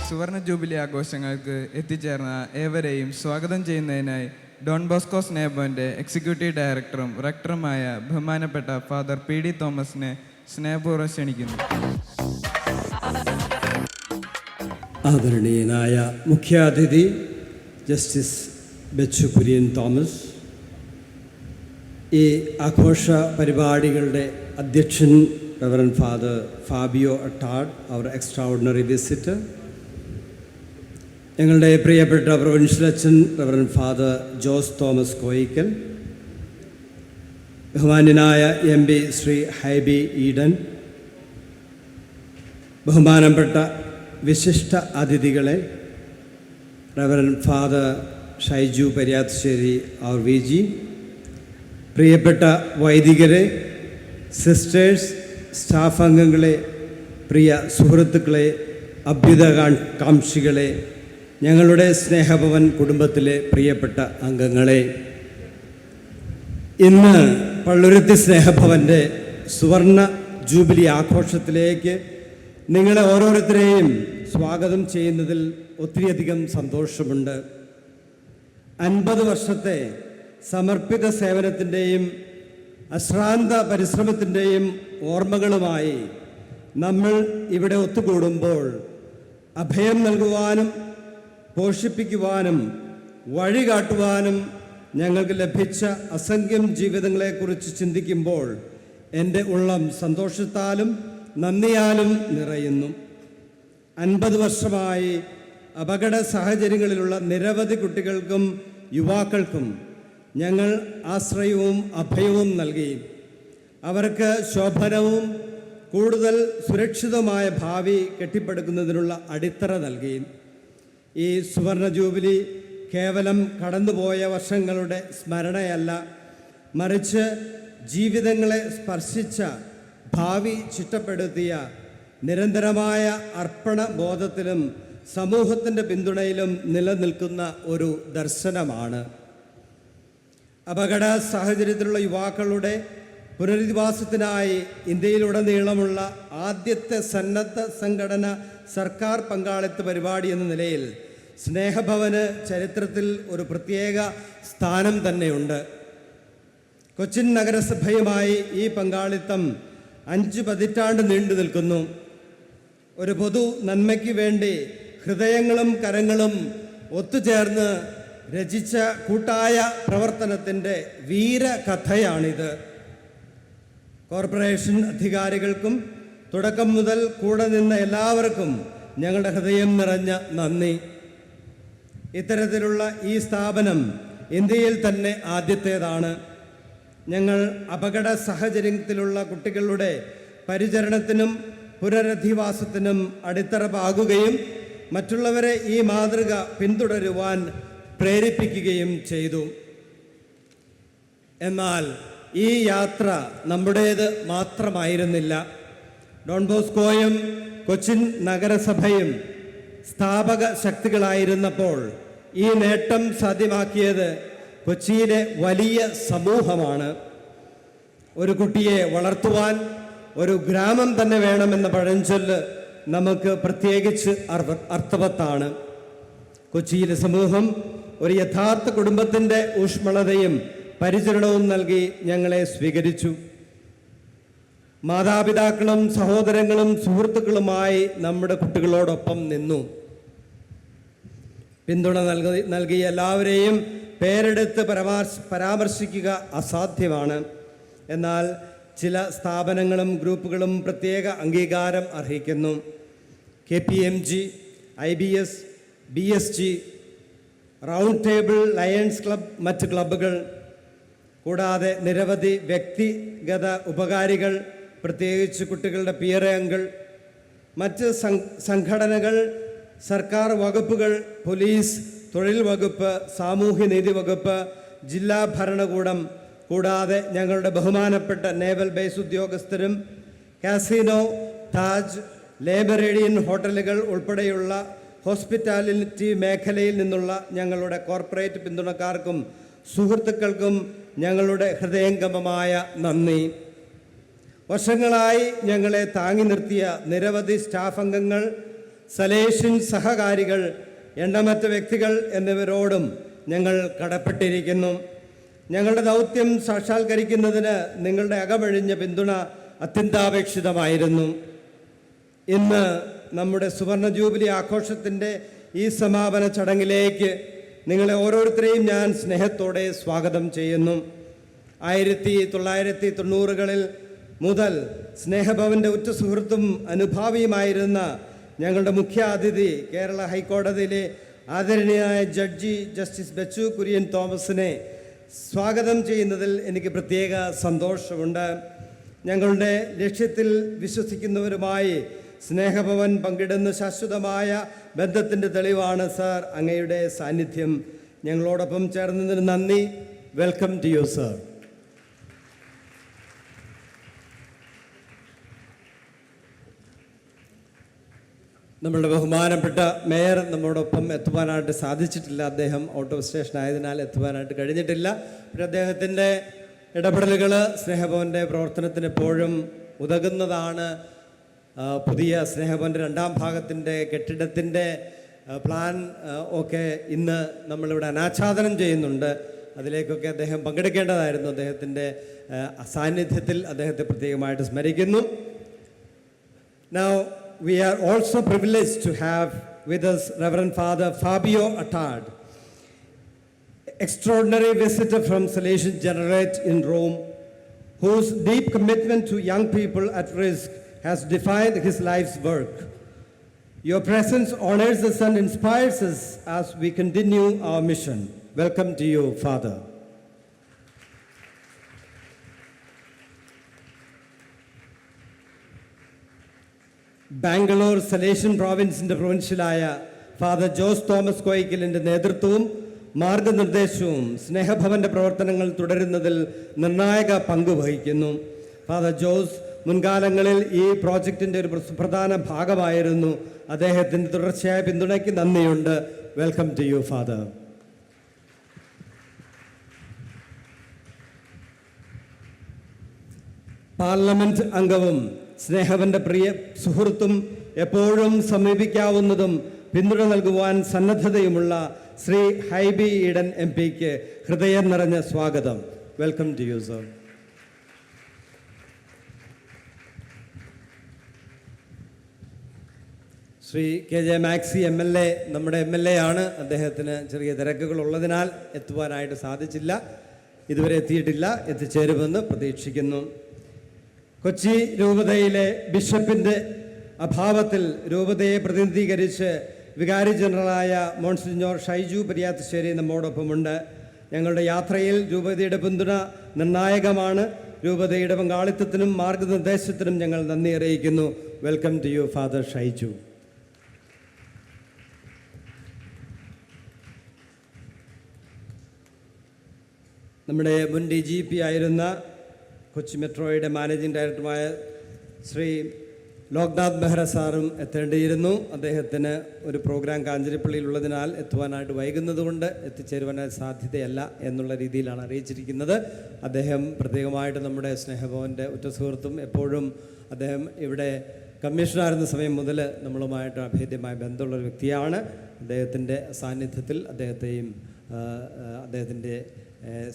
സുവർണ ജൂബിലി ആഘോഷങ്ങൾക്ക് എത്തിച്ചേർന്ന ഏവരെയും സ്വാഗതം ചെയ്യുന്നതിനായി ഡോൺ ബോസ്കോ സ്നേഹഭവൻ്റെ എക്സിക്യൂട്ടീവ് ഡയറക്ടറും റെക്ടറുമായ ബഹുമാനപ്പെട്ട ഫാദർ പി ഡി തോമസിനെ സ്നേഹപൂർവ്വം ക്ഷണിക്കുന്നു. ആദരണീയനായ മുഖ്യാതിഥി ജസ്റ്റിസ് ബെച്ചു കുര്യൻ തോമസ്, ഈ ആഘോഷ പരിപാടികളുടെ അധ്യക്ഷൻ റവറൻ ഫാദർ ഫാബിയോ അട്ടാഡ്, അവർ എക്സ്ട്രാഓർഡിനറി വിസിറ്റർ, ഞങ്ങളുടെ പ്രിയപ്പെട്ട പ്രൊവിൻഷ്യൽ അച്ഛൻ റവറൻ ഫാദർ ജോസ് തോമസ് കോയിക്കൽ, ബഹുമാന്യനായ MP ശ്രീ ഹൈബി ഈഡൻ, ബഹുമാനപ്പെട്ട വിശിഷ്ട അതിഥികളെ, reverend father Shaiju Pariyathassery VG, പ്രിയപ്പെട്ട വൈദികരെ, സിസ്റ്റേഴ്സ്, സ്റ്റാഫ് അംഗങ്ങളെ, പ്രിയ സുഹൃത്തുക്കളെ, അഭ്യുദയകാംക്ഷികളെ, ഞങ്ങളുടെ സ്നേഹഭവൻ കുടുംബത്തിലെ പ്രിയപ്പെട്ട അംഗങ്ങളെ, ഇന്ന് പള്ളുരുത്തി സ്നേഹഭവൻ്റെ സുവർണ ജൂബിലി ആഘോഷത്തിലേക്ക് നിങ്ങളെ ഓരോരുത്തരെയും സ്വാഗതം ചെയ്യുന്നതിൽ ഒത്തിരിയധികം സന്തോഷമുണ്ട്. 50 വർഷത്തെ സമർപ്പിത സേവനത്തിൻ്റെയും അശ്രാന്ത പരിശ്രമത്തിൻ്റെയും ഓർമ്മകളുമായി നമ്മൾ ഇവിടെ ഒത്തുകൂടുമ്പോൾ അഭയം നൽകുവാനും പോഷിപ്പിക്കുവാനും വഴി കാട്ടുവാനും ഞങ്ങൾക്ക് ലഭിച്ച അസംഖ്യം ജീവിതങ്ങളെക്കുറിച്ച് ചിന്തിക്കുമ്പോൾ എൻ്റെ ഉള്ളം സന്തോഷത്താലും നന്ദിയാലും നിറയുന്നു. 50 വർഷമായി അപകട സാഹചര്യങ്ങളിലുള്ള നിരവധി കുട്ടികൾക്കും യുവാക്കൾക്കും ഞങ്ങൾ ആശ്രയവും അഭയവും നൽകി. അവർക്ക് ശോഭനവും കൂടുതൽ സുരക്ഷിതമായ ഭാവി കെട്ടിപ്പടുക്കുന്നതിനുള്ള അടിത്തറ നൽകി. ഈ സുവർണ ജൂബിലി കേവലം കടന്നുപോയ വർഷങ്ങളുടെ സ്മരണയല്ല, മറിച്ച് ജീവിതങ്ങളെ സ്പർശിച്ച, ഭാവി ചിട്ടപ്പെടുത്തിയ, നിരന്തരമായ അർപ്പണ ബോധത്തിലും സമൂഹത്തിൻ്റെ പിന്തുണയിലും നിലനിൽക്കുന്ന ഒരു ദർശനമാണ്. അപകട സാഹചര്യത്തിലുള്ള യുവാക്കളുടെ പുനരധിവാസത്തിനായി ഇന്ത്യയിലുടനീളമുള്ള ആദ്യത്തെ സന്നദ്ധ സംഘടന സർക്കാർ പങ്കാളിത്ത പരിപാടി എന്ന നിലയിൽ സ്നേഹഭവന് ചരിത്രത്തിൽ ഒരു പ്രത്യേക സ്ഥാനം തന്നെയുണ്ട്. കൊച്ചിൻ നഗരസഭയുമായി ഈ പങ്കാളിത്തം 5 പതിറ്റാണ്ട് നീണ്ടു നിൽക്കുന്നു. ഒരു പൊതു നന്മയ്ക്ക് വേണ്ടി ഹൃദയങ്ങളും കരങ്ങളും ഒത്തുചേർന്ന് രചിച്ച കൂട്ടായ പ്രവർത്തനത്തിൻ്റെ വീരകഥയാണിത്. കോർപ്പറേഷൻ അധികാരികൾക്കും തുടക്കം മുതൽ കൂടെ നിന്ന എല്ലാവർക്കും ഞങ്ങളുടെ ഹൃദയം നിറഞ്ഞ നന്ദി. ഇത്തരത്തിലുള്ള ഈ സ്ഥാപനം ഇന്ത്യയിൽ തന്നെ ആദ്യത്തേതാണ്. ഞങ്ങൾ അപകട സാഹചര്യത്തിലുള്ള കുട്ടികളുടെ പരിചരണത്തിനും പുനരധിവാസത്തിനും അടിത്തറ പാകുകയും മറ്റുള്ളവരെ ഈ മാതൃക പിന്തുടരുവാൻ പ്രേരിപ്പിക്കുകയും ചെയ്തു. എന്നാൽ ഈ യാത്ര നമ്മുടേത് മാത്രമായിരുന്നില്ല. ഡോൺ ബോസ്കോയും കൊച്ചിൻ നഗരസഭയും സ്ഥാപക ശക്തികളായിരുന്നപ്പോൾ ഈ നേട്ടം സാധ്യമാക്കിയത് കൊച്ചിയിലെ വലിയ സമൂഹമാണ്. ഒരു കുട്ടിയെ വളർത്തുവാൻ ഒരു ഗ്രാമം തന്നെ വേണമെന്ന പഴഞ്ചൊല്ല് നമുക്ക് പ്രത്യേകിച്ച് അർത്ഥവത്താണ്. കൊച്ചിയിലെ സമൂഹം ഒരു യഥാർത്ഥ കുടുംബത്തിൻ്റെ ഊഷ്മളതയും പരിചരണവും നൽകി ഞങ്ങളെ സ്വീകരിച്ചു. മാതാപിതാക്കളും സഹോദരങ്ങളും സുഹൃത്തുക്കളുമായി നമ്മുടെ കുട്ടികളോടൊപ്പം നിന്നു. പിന്തുണ നൽകി എല്ലാവരെയും പേരെടുത്ത് പരാമർശിക്കുക അസാധ്യമാണ്. എന്നാൽ ചില സ്ഥാപനങ്ങളും ഗ്രൂപ്പുകളും പ്രത്യേക അംഗീകാരം അർഹിക്കുന്നു. KPMG, IBS, BSG, round table, lions club, മറ്റ് ക്ലബ്ബുകൾ, കൂടാതെ നിരവധി വ്യക്തിഗത ഉപകാരികൾ, പ്രത്യേകിച്ച് കുട്ടികളുടെ പിയർ അംഗിൾ, മറ്റ് സംഘടനകൾ, സർക്കാർ വകുപ്പുകൾ, പോലീസ്, തൊഴിൽ വകുപ്പ്, സാമൂഹ്യനീതി വകുപ്പ്, ജില്ലാ ഭരണകൂടം, കൂടാതെ ഞങ്ങളുടെ ബഹുമാനപ്പെട്ട നേവൽ ബേസ് ഉദ്യോഗസ്ഥരും, കാസിനോ, താജ്, ലേബറേഡിയൻ ഹോട്ടലുകൾ ഉൾപ്പെടെയുള്ള ഹോസ്പിറ്റാലിറ്റി മേഖലയിൽ നിന്നുള്ള ഞങ്ങളുടെ കോർപ്പറേറ്റ് പിന്തുണക്കാർക്കും സുഹൃത്തുക്കൾക്കും ഞങ്ങളുടെ ഹൃദയംഗമമായ നന്ദി. വർഷങ്ങളായി ഞങ്ങളെ താങ്ങി നിർത്തിയ നിരവധി സ്റ്റാഫ് അംഗങ്ങൾ, സലേഷ്യൻ സഹകാരികൾ, എണ്ണമറ്റ വ്യക്തികൾ എന്നിവരോടും ഞങ്ങൾ കടപ്പെട്ടിരിക്കുന്നു. ഞങ്ങളുടെ ദൗത്യം സാക്ഷാത്കരിക്കുന്നതിന് നിങ്ങളുടെ അകമഴിഞ്ഞ പിന്തുണ അത്യന്താപേക്ഷിതമായിരുന്നു. ഇന്ന് നമ്മുടെ സുവർണ ജൂബിലി ആഘോഷത്തിൻ്റെ ഈ സമാപന ചടങ്ങിലേക്ക് നിങ്ങളെ ഓരോരുത്തരെയും ഞാൻ സ്നേഹത്തോടെ സ്വാഗതം ചെയ്യുന്നു. 1990-കളിൽ മുതൽ സ്നേഹഭവൻ്റെ ഉറ്റ സുഹൃത്തും അനുഭാവിയുമായിരുന്ന ഞങ്ങളുടെ മുഖ്യ അതിഥി കേരള ഹൈക്കോടതിയിലെ ആദരണീയനായ ജഡ്ജി ജസ്റ്റിസ് ബച്ചു കുര്യൻ തോമസിനെ സ്വാഗതം ചെയ്യുന്നതിൽ എനിക്ക് പ്രത്യേക സന്തോഷമുണ്ട്. ഞങ്ങളുടെ ലക്ഷ്യത്തിൽ വിശ്വസിക്കുന്നവരുമായി സ്നേഹഭവൻ പങ്കിടുന്ന ശാശ്വതമായ ബന്ധത്തിൻ്റെ തെളിവാണ് സാർ അങ്ങയുടെ സാന്നിധ്യം. ഞങ്ങളോടൊപ്പം ചേർന്നതിന് നന്ദി. Welcome to you sir. നമ്മളുടെ ബഹുമാനപ്പെട്ട മേയർ നമ്മോടൊപ്പം എത്തുവാനായിട്ട് സാധിച്ചിട്ടില്ല. അദ്ദേഹം ഔട്ട് ഓഫ് സ്റ്റേഷൻ ആയതിനാൽ എത്തുവാനായിട്ട് കഴിഞ്ഞിട്ടില്ല. പിന്നെ അദ്ദേഹത്തിൻ്റെ ഇടപെടലുകൾ സ്നേഹഭവൻ്റെ പ്രവർത്തനത്തിന് എപ്പോഴും ഉതകുന്നതാണ്. പുതിയ സ്നേഹഭവൻ്റെ 2ാം ഭാഗത്തിൻ്റെ കെട്ടിടത്തിൻ്റെ പ്ലാൻ ഒക്കെ ഇന്ന് നമ്മളിവിടെ അനാച്ഛാദനം ചെയ്യുന്നുണ്ട്. അതിലേക്കൊക്കെ അദ്ദേഹം പങ്കെടുക്കേണ്ടതായിരുന്നു. അദ്ദേഹത്തിൻ്റെ സാന്നിധ്യത്തിൽ അദ്ദേഹത്തെ പ്രത്യേകമായിട്ട് സ്മരിക്കുന്നു. Now we are also privileged to have with us Reverend Father Fabio Attard, extraordinary visitor from Salesian Generate in Rome, whose deep commitment to young people at risk has defined his life's work. Your presence honors us and inspires us as we continue our mission. Welcome to you, Father. Bangalore Salesian പ്രോവിൻസിൻ്റെ പ്രൊവിൻഷ്യലായ father Jose Thomas കോയിക്കലിൻ്റെ നേതൃത്വവും മാർഗനിർദ്ദേശവും സ്നേഹഭവൻ്റെ പ്രവർത്തനങ്ങൾ തുടരുന്നതിൽ നിർണായക പങ്ക് വഹിക്കുന്നു. Father Jose മുൻകാലങ്ങളിൽ ഈ പ്രോജക്റ്റിൻ്റെ ഒരു സുപ്രധാന ഭാഗമായിരുന്നു. അദ്ദേഹത്തിൻ്റെ തുടർച്ചയായ പിന്തുണയ്ക്ക് നന്ദിയുണ്ട്. Welcome to you, father. Parliament അംഗവും സ്നേഹവൻ്റെ പ്രിയ സുഹൃത്തും എപ്പോഴും സമീപിക്കാവുന്നതും പിന്തുണ നൽകുവാൻ സന്നദ്ധതയുമുള്ള ശ്രീ ഹൈബി ഈഡൻ MP-ക്ക് ഹൃദയം നിറഞ്ഞ സ്വാഗതം. Welcome to you, sir. Shri KJ Maxi MLA നമ്മുടെ MLA ആണ്. അദ്ദേഹത്തിന് ചെറിയ തിരക്കുകൾ ഉള്ളതിനാൽ എത്തുവാനായിട്ട് സാധിച്ചില്ല. ഇതുവരെ എത്തിയിട്ടില്ല. എത്തിച്ചേരുമെന്ന് പ്രതീക്ഷിക്കുന്നു. കൊച്ചി രൂപതയിലെ ബിഷപ്പിൻ്റെ അഭാവത്തിൽ രൂപതയെ പ്രതിനിധീകരിച്ച് വികാരി ജനറലായ മോൺസിഞ്ഞോർ ഷൈജു പെരിയാത്തുശ്ശേരി നമ്മോടൊപ്പമുണ്ട്. ഞങ്ങളുടെ യാത്രയിൽ രൂപതയുടെ പിന്തുണ നിർണായകമാണ്. രൂപതയുടെ പങ്കാളിത്തത്തിനും മാർഗനിർദ്ദേശത്തിനും ഞങ്ങൾ നന്ദി അറിയിക്കുന്നു. Welcome to you, father Shaiju. നമ്മുടെ മുൻ DGP ആയിരുന്ന കൊച്ചി മെട്രോയുടെ മാനേജിംഗ് ഡയറക്ടറുമായ ശ്രീ ലോക്നാഥ് ബെഹ്റ സാറും എത്തേണ്ടിയിരുന്നു. അദ്ദേഹത്തിന് ഒരു പ്രോഗ്രാം കാഞ്ഞിരപ്പള്ളിയിലുള്ളതിനാൽ എത്തുവാനായിട്ട് വൈകുന്നതുകൊണ്ട് എത്തിച്ചേരുവാനായി സാധ്യതയല്ല എന്നുള്ള രീതിയിലാണ് അറിയിച്ചിരിക്കുന്നത്. അദ്ദേഹം പ്രത്യേകമായിട്ട് നമ്മുടെ സ്നേഹഭവൻ്റെ ഉറ്റ സുഹൃത്തും എപ്പോഴും അദ്ദേഹം ഇവിടെ കമ്മീഷണറായിരുന്ന സമയം മുതൽ നമ്മളുമായിട്ട് അഭേദ്യമായ ബന്ധമുള്ളൊരു വ്യക്തിയാണ്. അദ്ദേഹത്തിൻ്റെ സാന്നിധ്യത്തിൽ അദ്ദേഹത്തിൻ്റെ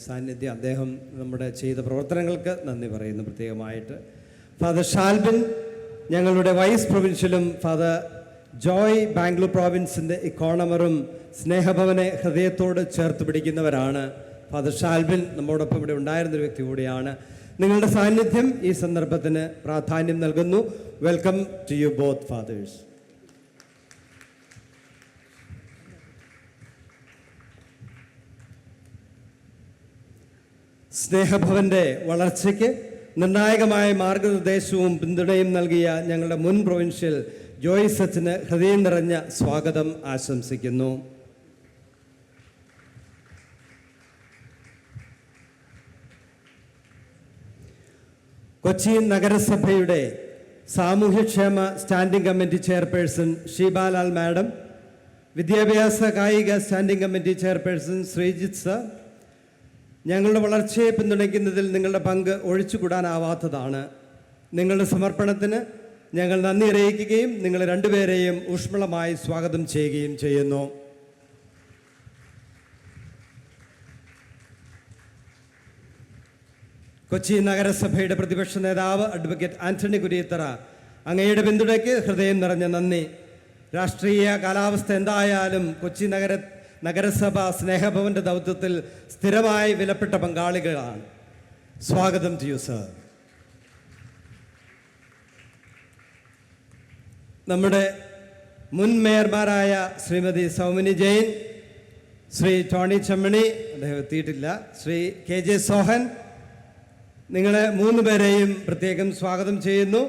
സാന്നിധ്യം അദ്ദേഹം നമ്മുടെ ചെയ്ത പ്രവർത്തനങ്ങൾക്ക് നന്ദി പറയുന്നു പ്രത്യേകമായിട്ട്. ഫാദർ ഷാൽബിൻ ഞങ്ങളുടെ വൈസ് പ്രൊവിൻഷ്യലും ഫാദർ ജോയ് ബാംഗ്ലൂർ പ്രോവിൻസിൻ്റെ ഇക്കോണമറും സ്നേഹഭവനെ ഹൃദയത്തോട് ചേർത്ത് പിടിക്കുന്നവരാണ്. ഫാദർ ഷാൽബിൻ നമ്മോടൊപ്പം ഇവിടെ ഉണ്ടായിരുന്നൊരു വ്യക്തി കൂടിയാണ്. നിങ്ങളുടെ സാന്നിധ്യം ഈ സന്ദർഭത്തിന് പ്രാധാന്യം നൽകുന്നു. Welcome to you both fathers. സ്നേഹഭവൻ്റെ വളർച്ചയ്ക്ക് നിർണായകമായ മാർഗനിർദ്ദേശവും പിന്തുണയും നൽകിയ ഞങ്ങളുടെ മുൻ പ്രൊവിൻഷ്യൽ ജോയ്സ് അച്ഛന് ഹൃദയം നിറഞ്ഞ സ്വാഗതം ആശംസിക്കുന്നു. കൊച്ചി നഗരസഭയുടെ സാമൂഹ്യക്ഷേമ standing committee chairperson Sheebalal madam, വിദ്യാഭ്യാസ കായിക standing committee chairperson Sreejith sir, ഞങ്ങളുടെ വളർച്ചയെ പിന്തുണയ്ക്കുന്നതിൽ നിങ്ങളുടെ പങ്ക് ഒഴിച്ചുകൂടാനാവാത്തതാണ്. നിങ്ങളുടെ സമർപ്പണത്തിന് ഞങ്ങൾ നന്ദി അറിയിക്കുകയും നിങ്ങൾ രണ്ടുപേരെയും ഊഷ്മളമായി സ്വാഗതം ചെയ്യുകയും ചെയ്യുന്നു. കൊച്ചി നഗരസഭയുടെ പ്രതിപക്ഷ നേതാവ് അഡ്വക്കേറ്റ് ആന്റണി കുര്യത്തറ, അങ്ങയുടെ പിന്തുണയ്ക്ക് ഹൃദയം നിറഞ്ഞ നന്ദി. രാഷ്ട്രീയ കാലാവസ്ഥ എന്തായാലും കൊച്ചി നഗരസഭ സ്നേഹഭവന്റെ ദൗത്യത്തിൽ സ്ഥിരമായി വിലപ്പെട്ട പങ്കാളികളാണ്. സ്വാഗതം ടു യു സർ. നമ്മുടെ മുൻ മേയർമാരായ ശ്രീമതി സൗമിനി ജെയിൻ, ശ്രീ ടോണി ചെമ്മണി, അദ്ദേഹം എത്തിയിട്ടില്ല, ശ്രീ കെ ജെ സോഹൻ, നിങ്ങളെ 3 പേരെയും പ്രത്യേകം സ്വാഗതം ചെയ്യുന്നു.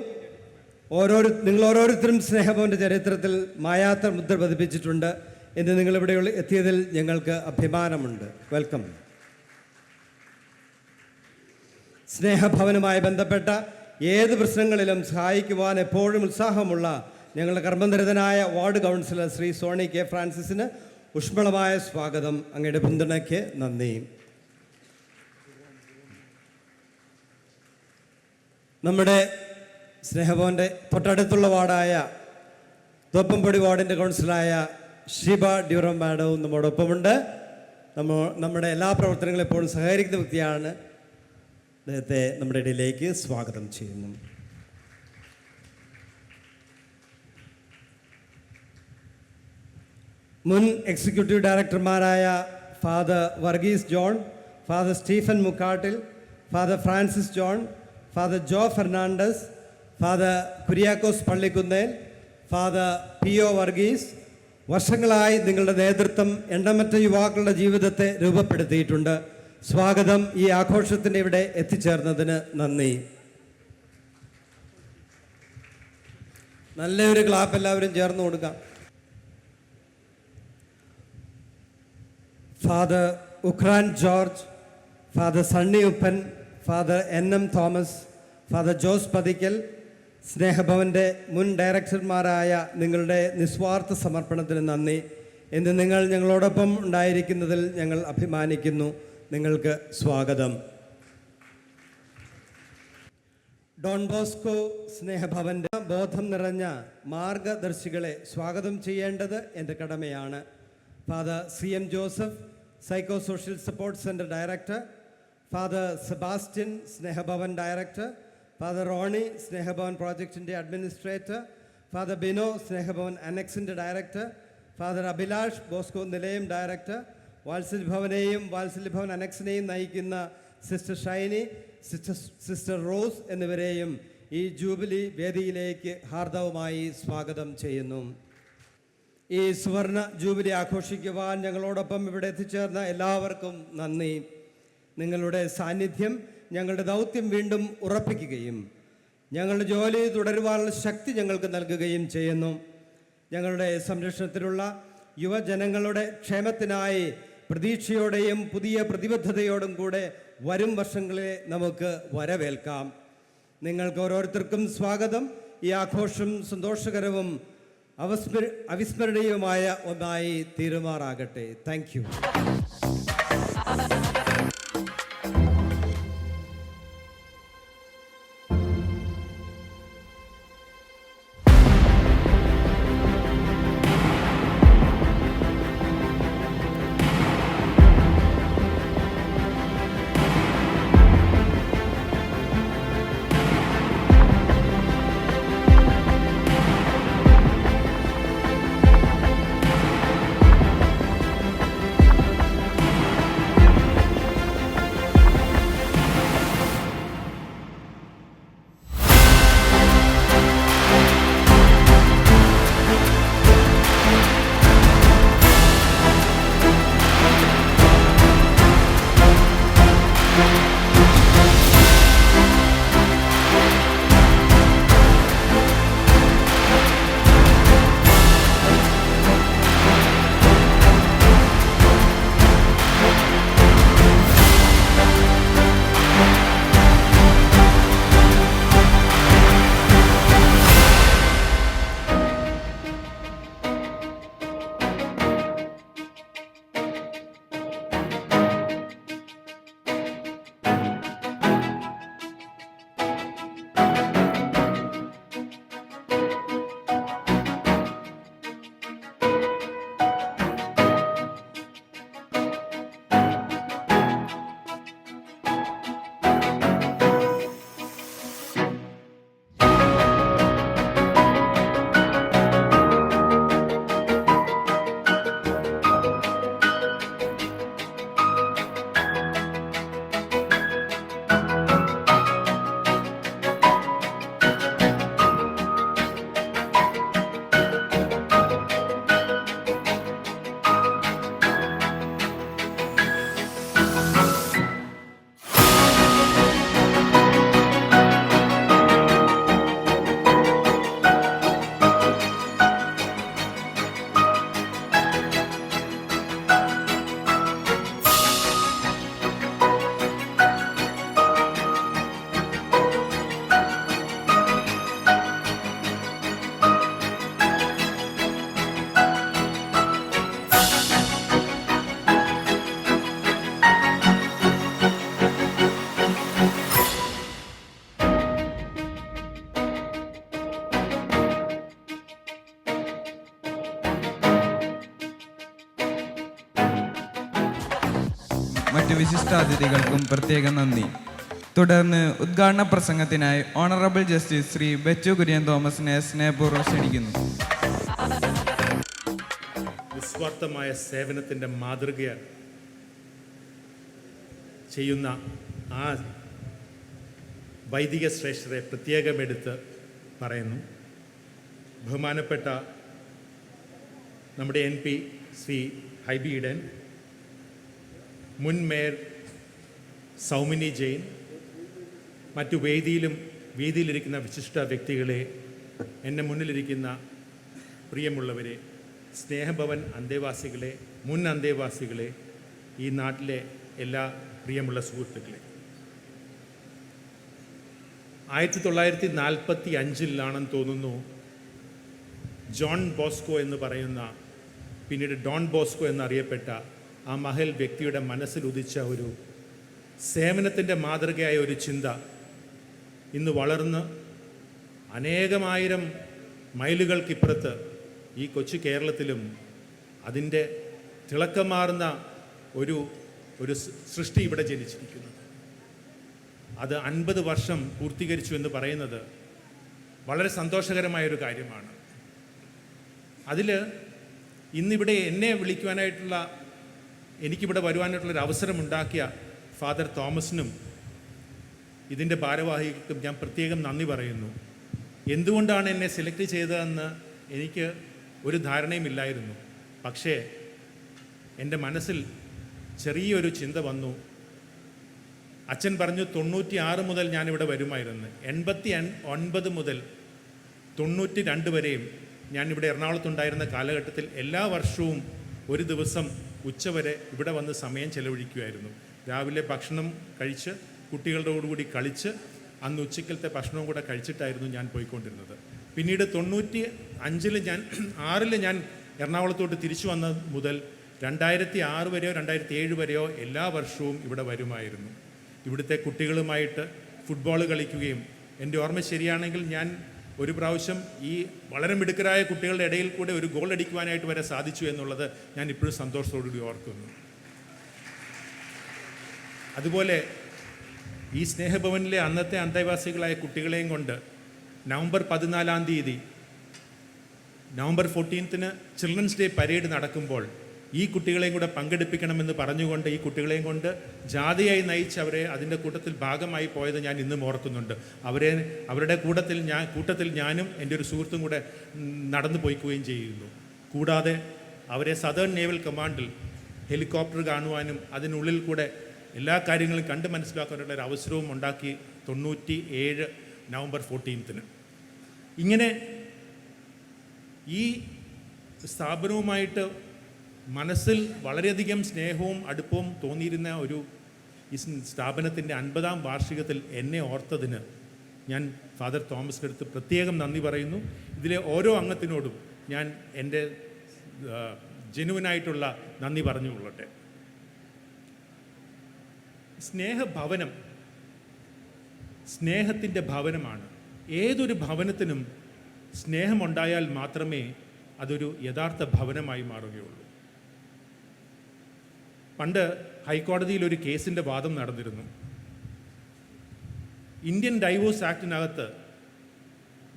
നിങ്ങൾ ഓരോരുത്തരും സ്നേഹഭവന്റെ ചരിത്രത്തിൽ മായാത്ത മുദ്ര പതിപ്പിച്ചിട്ടുണ്ട്. ഇന്ന് നിങ്ങളിവിടെ എത്തിയതിൽ ഞങ്ങൾക്ക് അഭിമാനമുണ്ട്. വെൽക്കം. സ്നേഹഭവനുമായി ബന്ധപ്പെട്ട ഏത് പ്രശ്നങ്ങളിലും സഹായിക്കുവാൻ എപ്പോഴും ഉത്സാഹമുള്ള ഞങ്ങളുടെ കർമ്മനിരതനായ ward councillor Shri Soni K ഫ്രാൻസിസിന് ഊഷ്മളമായ സ്വാഗതം. അങ്ങയുടെ പിന്തുണയ്ക്ക് നന്ദി. നമ്മുടെ സ്നേഹഭവൻ്റെ തൊട്ടടുത്തുള്ള വാർഡായ തോപ്പംപൊടി വാർഡിൻ്റെ കൗൺസിലറായ ഷീബ ഡ്യൂറം മാഡവും നമ്മോടൊപ്പമുണ്ട്. നമ്മുടെ എല്ലാ പ്രവർത്തനങ്ങളും എപ്പോഴും സഹകരിക്കുന്ന വ്യക്തിയാണ്. അദ്ദേഹത്തെ നമ്മുടെ ഇടയിലേക്ക് സ്വാഗതം ചെയ്യുന്നു. മുൻ എക്സിക്യൂട്ടീവ് ഡയറക്ടർമാരായ father Varghese John, father Stephen Mukkattil, father Francis John, father Jo Fernandez, father Kuriakose Pallikkunnel, father P O Varghese, വർഷങ്ങളായി നിങ്ങളുടെ നേതൃത്വം എണ്ണമറ്റ യുവാക്കളുടെ ജീവിതത്തെ രൂപപ്പെടുത്തിയിട്ടുണ്ട്. സ്വാഗതം. ഈ ആഘോഷത്തിന് ഇവിടെ എത്തിച്ചേർന്നതിന് നന്ദി. നല്ലൊരു ക്ലാപ്പ് എല്ലാവരും ചേർന്ന് കൊടുക്കാം. Father Ukran George, father Sunny Uppan, father N M Thomas, father Jose Pathickal, സ്നേഹഭവൻ്റെ മുൻ ഡയറക്ടർമാരായ നിങ്ങളുടെ നിസ്വാർത്ഥ സമർപ്പണത്തിന് നന്ദി. ഇന്ന് നിങ്ങൾ ഞങ്ങളോടൊപ്പം ഉണ്ടായിരിക്കുന്നതിൽ ഞങ്ങൾ അഭിമാനിക്കുന്നു. നിങ്ങൾക്ക് സ്വാഗതം. ഡോൺ ബോസ്കോ സ്നേഹഭവൻ്റെ ബോധം നിറഞ്ഞ മാർഗദർശികളെ സ്വാഗതം ചെയ്യേണ്ടത് എൻ്റെ കടമയാണ്. Father C M Joseph, psycho social support centre director, father Sebastian, Snehabhavan director, father Roni, Snehabhavan പ്രോജക്റ്റിൻ്റെ അഡ്മിനിസ്ട്രേറ്റർ, ഫാദർ ബിനോ, സ്നേഹഭവൻ അനക്സിൻ്റെ director, father Abhilash, Bosco Nilayam director, വാത്സല്യഭവനെയും വാത്സല്യഭവൻ അനക്സിനെയും നയിക്കുന്ന സിസ്റ്റർ ഷൈനി, സിസ്റ്റർ റോസ് എന്നിവരെയും ഈ ജൂബിലി വേദിയിലേക്ക് ഹാർദവമായി സ്വാഗതം ചെയ്യുന്നു. ഈ സുവർണ ജൂബിലി ആഘോഷിക്കുവാൻ ഞങ്ങളോടൊപ്പം ഇവിടെ എത്തിച്ചേർന്ന എല്ലാവർക്കും നന്ദി. നിങ്ങളുടെ സാന്നിധ്യം ഞങ്ങളുടെ ദൗത്യം വീണ്ടും ഉറപ്പിക്കുകയും ഞങ്ങളുടെ ജോലി തുടരുവാനുള്ള ശക്തി ഞങ്ങൾക്ക് നൽകുകയും ചെയ്യുന്നു. ഞങ്ങളുടെ സംരക്ഷണത്തിലുള്ള യുവജനങ്ങളുടെ ക്ഷേമത്തിനായി പ്രതീക്ഷയോടെയും പുതിയ പ്രതിബദ്ധതയോടും കൂടെ വരും വർഷങ്ങളെ നമുക്ക് വരവേൽക്കാം. നിങ്ങൾക്ക് ഓരോരുത്തർക്കും സ്വാഗതം. ഈ ആഘോഷം സന്തോഷകരവും അവിസ്മരണീയവുമായ ഒന്നായി തീരുമാറാകട്ടെ. Thank you. മറ്റു വിശിഷ്ടാതിഥികൾക്കും പ്രത്യേകം നന്ദി. തുടർന്ന് ഉദ്ഘാടന പ്രസംഗത്തിനായി ഓണറബിൾ ജസ്റ്റിസ് ശ്രീ ബെച്ചു കുര്യൻ തോമസിനെ സ്നേഹപൂർവ്വം ക്ഷണിക്കുന്നു. നിസ്വാർത്ഥമായ സേവനത്തിൻ്റെ മാതൃക ചെയ്യുന്ന ആ വൈദിക ശ്രേഷ്ഠരെ പ്രത്യേകം എടുത്ത് പറയുന്നു. ബഹുമാനപ്പെട്ട നമ്മുടെ MP ശ്രീ ഹൈബി ഈഡൻ, മുൻ മേയർ സൗമിനി ജെയിൻ, മറ്റു വേദിയിലിരിക്കുന്ന വിശിഷ്ട വ്യക്തികളെ, എൻ്റെ മുന്നിലിരിക്കുന്ന പ്രിയമുള്ളവരെ, സ്നേഹഭവൻ അന്തേവാസികളെ, മുൻ അന്തേവാസികളെ, ഈ നാട്ടിലെ എല്ലാ പ്രിയമുള്ള സുഹൃത്തുക്കളെ, 1945 തോന്നുന്നു ജോൺ ബോസ്കോ എന്ന് പറയുന്ന, പിന്നീട് ഡോൺ ബോസ്കോ എന്നറിയപ്പെട്ട ആ മഹൽ വ്യക്തിയുടെ മനസ്സിൽ ഉദിച്ച ഒരു സേവനത്തിൻ്റെ മാതൃകയായ ഒരു ചിന്ത ഇന്ന് വളർന്ന് അനേകമായിരം മൈലുകൾക്കിപ്പുറത്ത് ഈ കൊച്ചു കേരളത്തിലും അതിൻ്റെ തിളക്കമാർന്ന ഒരു സൃഷ്ടി ഇവിടെ ജനിച്ചിരിക്കുന്നത്. അത് 50 വർഷം പൂർത്തീകരിച്ചു എന്ന് പറയുന്നത് വളരെ സന്തോഷകരമായൊരു കാര്യമാണ്. അതിൽ ഇന്നിവിടെ എന്നെ വിളിക്കുവാനായിട്ടുള്ള, എനിക്കിവിടെ വരുവാനായിട്ടുള്ളൊരു അവസരമുണ്ടാക്കിയ ഫാദർ തോമസിനും ഇതിൻ്റെ ഭാരവാഹികൾക്കും ഞാൻ പ്രത്യേകം നന്ദി പറയുന്നു. എന്തുകൊണ്ടാണ് എന്നെ സെലക്ട് ചെയ്തതെന്ന് എനിക്ക് ഒരു ധാരണയുമില്ലായിരുന്നു. പക്ഷേ എൻ്റെ മനസ്സിൽ ചെറിയൊരു ചിന്ത വന്നു. അച്ഛൻ പറഞ്ഞു 96 മുതൽ ഞാനിവിടെ വരുമായിരുന്നു. 89 മുതൽ 92 വരെയും ഞാനിവിടെ എറണാകുളത്തുണ്ടായിരുന്ന കാലഘട്ടത്തിൽ എല്ലാ വർഷവും ഒരു ദിവസം ഉച്ചവരെ ഇവിടെ വന്ന് സമയം ചെലവഴിക്കുമായിരുന്നു. രാവിലെ ഭക്ഷണം കഴിച്ച് കുട്ടികളുടെ കൂടി കളിച്ച് അന്ന് ഉച്ചക്കലത്തെ ഭക്ഷണവും കൂടെ കഴിച്ചിട്ടായിരുന്നു ഞാൻ പോയിക്കൊണ്ടിരുന്നത്. പിന്നീട് 95-6 ഞാൻ എറണാകുളത്തോട്ട് തിരിച്ചു വന്ന മുതൽ 2006 വരെയോ 2007 വരെയോ എല്ലാ വർഷവും ഇവിടെ വരുമായിരുന്നു. ഇവിടുത്തെ കുട്ടികളുമായിട്ട് ഫുട്ബോൾ കളിക്കുകയും, എൻ്റെ ഓർമ്മ ശരിയാണെങ്കിൽ ഞാൻ ഒരു പ്രാവശ്യം ഈ വളരെ മിടുക്കരായ കുട്ടികളുടെ ഇടയിൽ കൂടെ ഒരു ഗോൾ അടിക്കുവാനായിട്ട് വരെ സാധിച്ചു എന്നുള്ളത് ഞാൻ ഇപ്പോഴും സന്തോഷത്തോടുകൂടി ഓർക്കുന്നു. അതുപോലെ ഈ സ്നേഹഭവനിലെ അന്നത്തെ അന്തേവാസികളായ കുട്ടികളെയും കൊണ്ട് November 14 November 14 children's day parade നടക്കുമ്പോൾ ഈ കുട്ടികളെയും കൂടെ പങ്കെടുപ്പിക്കണമെന്ന് പറഞ്ഞുകൊണ്ട് ഈ കുട്ടികളെയും കൊണ്ട് ജാഥയായി നയിച്ച് അവരെ അതിൻ്റെ കൂട്ടത്തിൽ ഭാഗമായി പോയത് ഞാൻ ഇന്നും ഓർക്കുന്നുണ്ട്. അവരുടെ കൂട്ടത്തിൽ ഞാനും എൻ്റെ ഒരു സുഹൃത്തും കൂടെ നടന്നു പോയിക്കുകയും ചെയ്യുന്നു. കൂടാതെ അവരെ സദേൺ നേവൽ കമാൻഡിൽ ഹെലികോപ്റ്റർ കാണുവാനും അതിനുള്ളിൽ കൂടെ എല്ലാ കാര്യങ്ങളും കണ്ട് മനസ്സിലാക്കാനുള്ള ഒരു അവസരവും ഉണ്ടാക്കി 97 നവംബർ 14. ഇങ്ങനെ ഈ സ്ഥാപനവുമായിട്ട് മനസ്സിൽ വളരെയധികം സ്നേഹവും അടുപ്പവും തോന്നിയിരുന്ന ഒരു ഈ സ്ഥാപനത്തിൻ്റെ 50-ാം വാർഷികത്തിൽ എന്നെ ഓർത്തതിന് ഞാൻ ഫാദർ തോമസിൻ്റെ അടുത്ത് പ്രത്യേകം നന്ദി പറയുന്നു. ഇതിലെ ഓരോ അംഗത്തിനോടും ഞാൻ എൻ്റെ ജെനുവിനായിട്ടുള്ള നന്ദി പറഞ്ഞുകൊള്ളട്ടെ. സ്നേഹഭവനം സ്നേഹത്തിൻ്റെ ഭവനമാണ്. ഏതൊരു ഭവനത്തിനും സ്നേഹമുണ്ടായാൽ മാത്രമേ അതൊരു യഥാർത്ഥ ഭവനമായി മാറുകയുള്ളൂ. പണ്ട് ഹൈക്കോടതിയിൽ ഒരു കേസിൻ്റെ വാദം നടന്നിരുന്നു. ഇന്ത്യൻ ഡൈവോഴ്സ് ആക്ടിനകത്ത്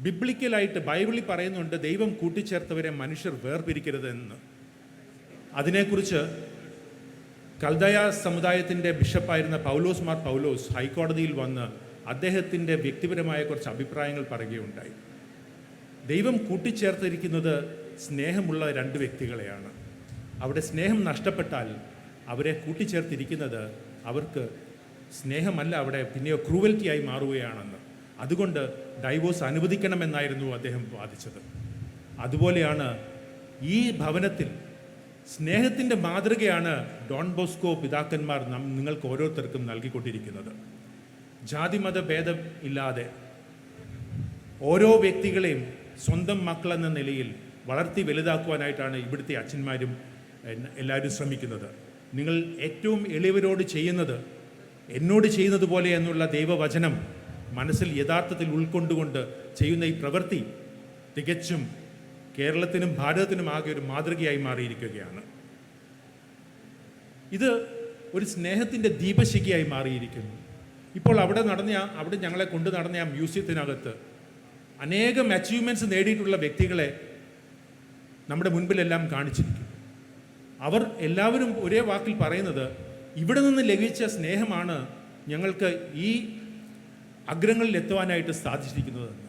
ബിബ്ലിക്കലായിട്ട് ബൈബിളിൽ പറയുന്നുണ്ട്, ദൈവം കൂട്ടിച്ചേർത്തവരെ മനുഷ്യർ വേർപിരിക്കരുത് എന്ന്. അതിനെക്കുറിച്ച് കൽദയ സമുദായത്തിൻ്റെ ബിഷപ്പായിരുന്ന പൗലോസ് മാർ പൗലോസ് ഹൈക്കോടതിയിൽ വന്ന് അദ്ദേഹത്തിൻ്റെ വ്യക്തിപരമായ കുറച്ച് അഭിപ്രായങ്ങൾ പറയുകയുണ്ടായി. ദൈവം കൂട്ടിച്ചേർത്തിരിക്കുന്നത് സ്നേഹമുള്ള 2 വ്യക്തികളെയാണ്. അവിടെ സ്നേഹം നഷ്ടപ്പെട്ടാൽ അവരെ കൂട്ടിച്ചേർത്തിരിക്കുന്നത് അവർക്ക് സ്നേഹമല്ല, അവിടെ പിന്നെയോ ക്രൂവൽറ്റിയായി മാറുകയാണെന്ന്. അതുകൊണ്ട് ഡൈവോഴ്സ് അനുവദിക്കണമെന്നായിരുന്നു അദ്ദേഹം വാദിച്ചത്. അതുപോലെയാണ് ഈ ഭവനത്തിൽ സ്നേഹത്തിൻ്റെ മാതൃകയാണ് ഡോൺ ബോസ്കോ പിതാക്കന്മാർ നിങ്ങൾക്ക് ഓരോരുത്തർക്കും നൽകിക്കൊണ്ടിരിക്കുന്നത്. ജാതിമത ഭേദം ഇല്ലാതെ ഓരോ വ്യക്തികളെയും സ്വന്തം മക്കളെന്ന നിലയിൽ വളർത്തി വലുതാക്കുവാനായിട്ടാണ് ഇവിടുത്തെ അച്ഛന്മാരും എല്ലാവരും ശ്രമിക്കുന്നത്. നിങ്ങൾ ഏറ്റവും എളിയവരോട് ചെയ്യുന്നത് എന്നോട് ചെയ്യുന്നത് പോലെ എന്നുള്ള ദൈവവചനം മനസ്സിൽ യഥാർത്ഥത്തിൽ ഉൾക്കൊണ്ടുകൊണ്ട് ചെയ്യുന്ന ഈ പ്രവൃത്തി തികച്ചും കേരളത്തിനും ഭാരതത്തിനും ആകെ ഒരു മാതൃകയായി മാറിയിരിക്കുകയാണ്. ഇത് ഒരു സ്നേഹത്തിൻ്റെ ദീപശിഖയായി മാറിയിരിക്കുന്നു. ഇപ്പോൾ അവിടെ ഞങ്ങളെ കൊണ്ടു നടന്ന ആ മ്യൂസിയത്തിനകത്ത് അനേകം അച്ചീവ്മെൻറ്റ്സ് നേടിയിട്ടുള്ള വ്യക്തികളെ നമ്മുടെ മുൻപിലെല്ലാം കാണിച്ചിരിക്കുന്നു. അവർ എല്ലാവരും ഒരേ വാക്കിൽ പറയുന്നത് ഇവിടെ നിന്ന് ലഭിച്ച സ്നേഹമാണ് ഞങ്ങൾക്ക് ഈ അഗ്രങ്ങളിൽ എത്തുവാനായിട്ട് സാധിച്ചിരിക്കുന്നതെന്ന്.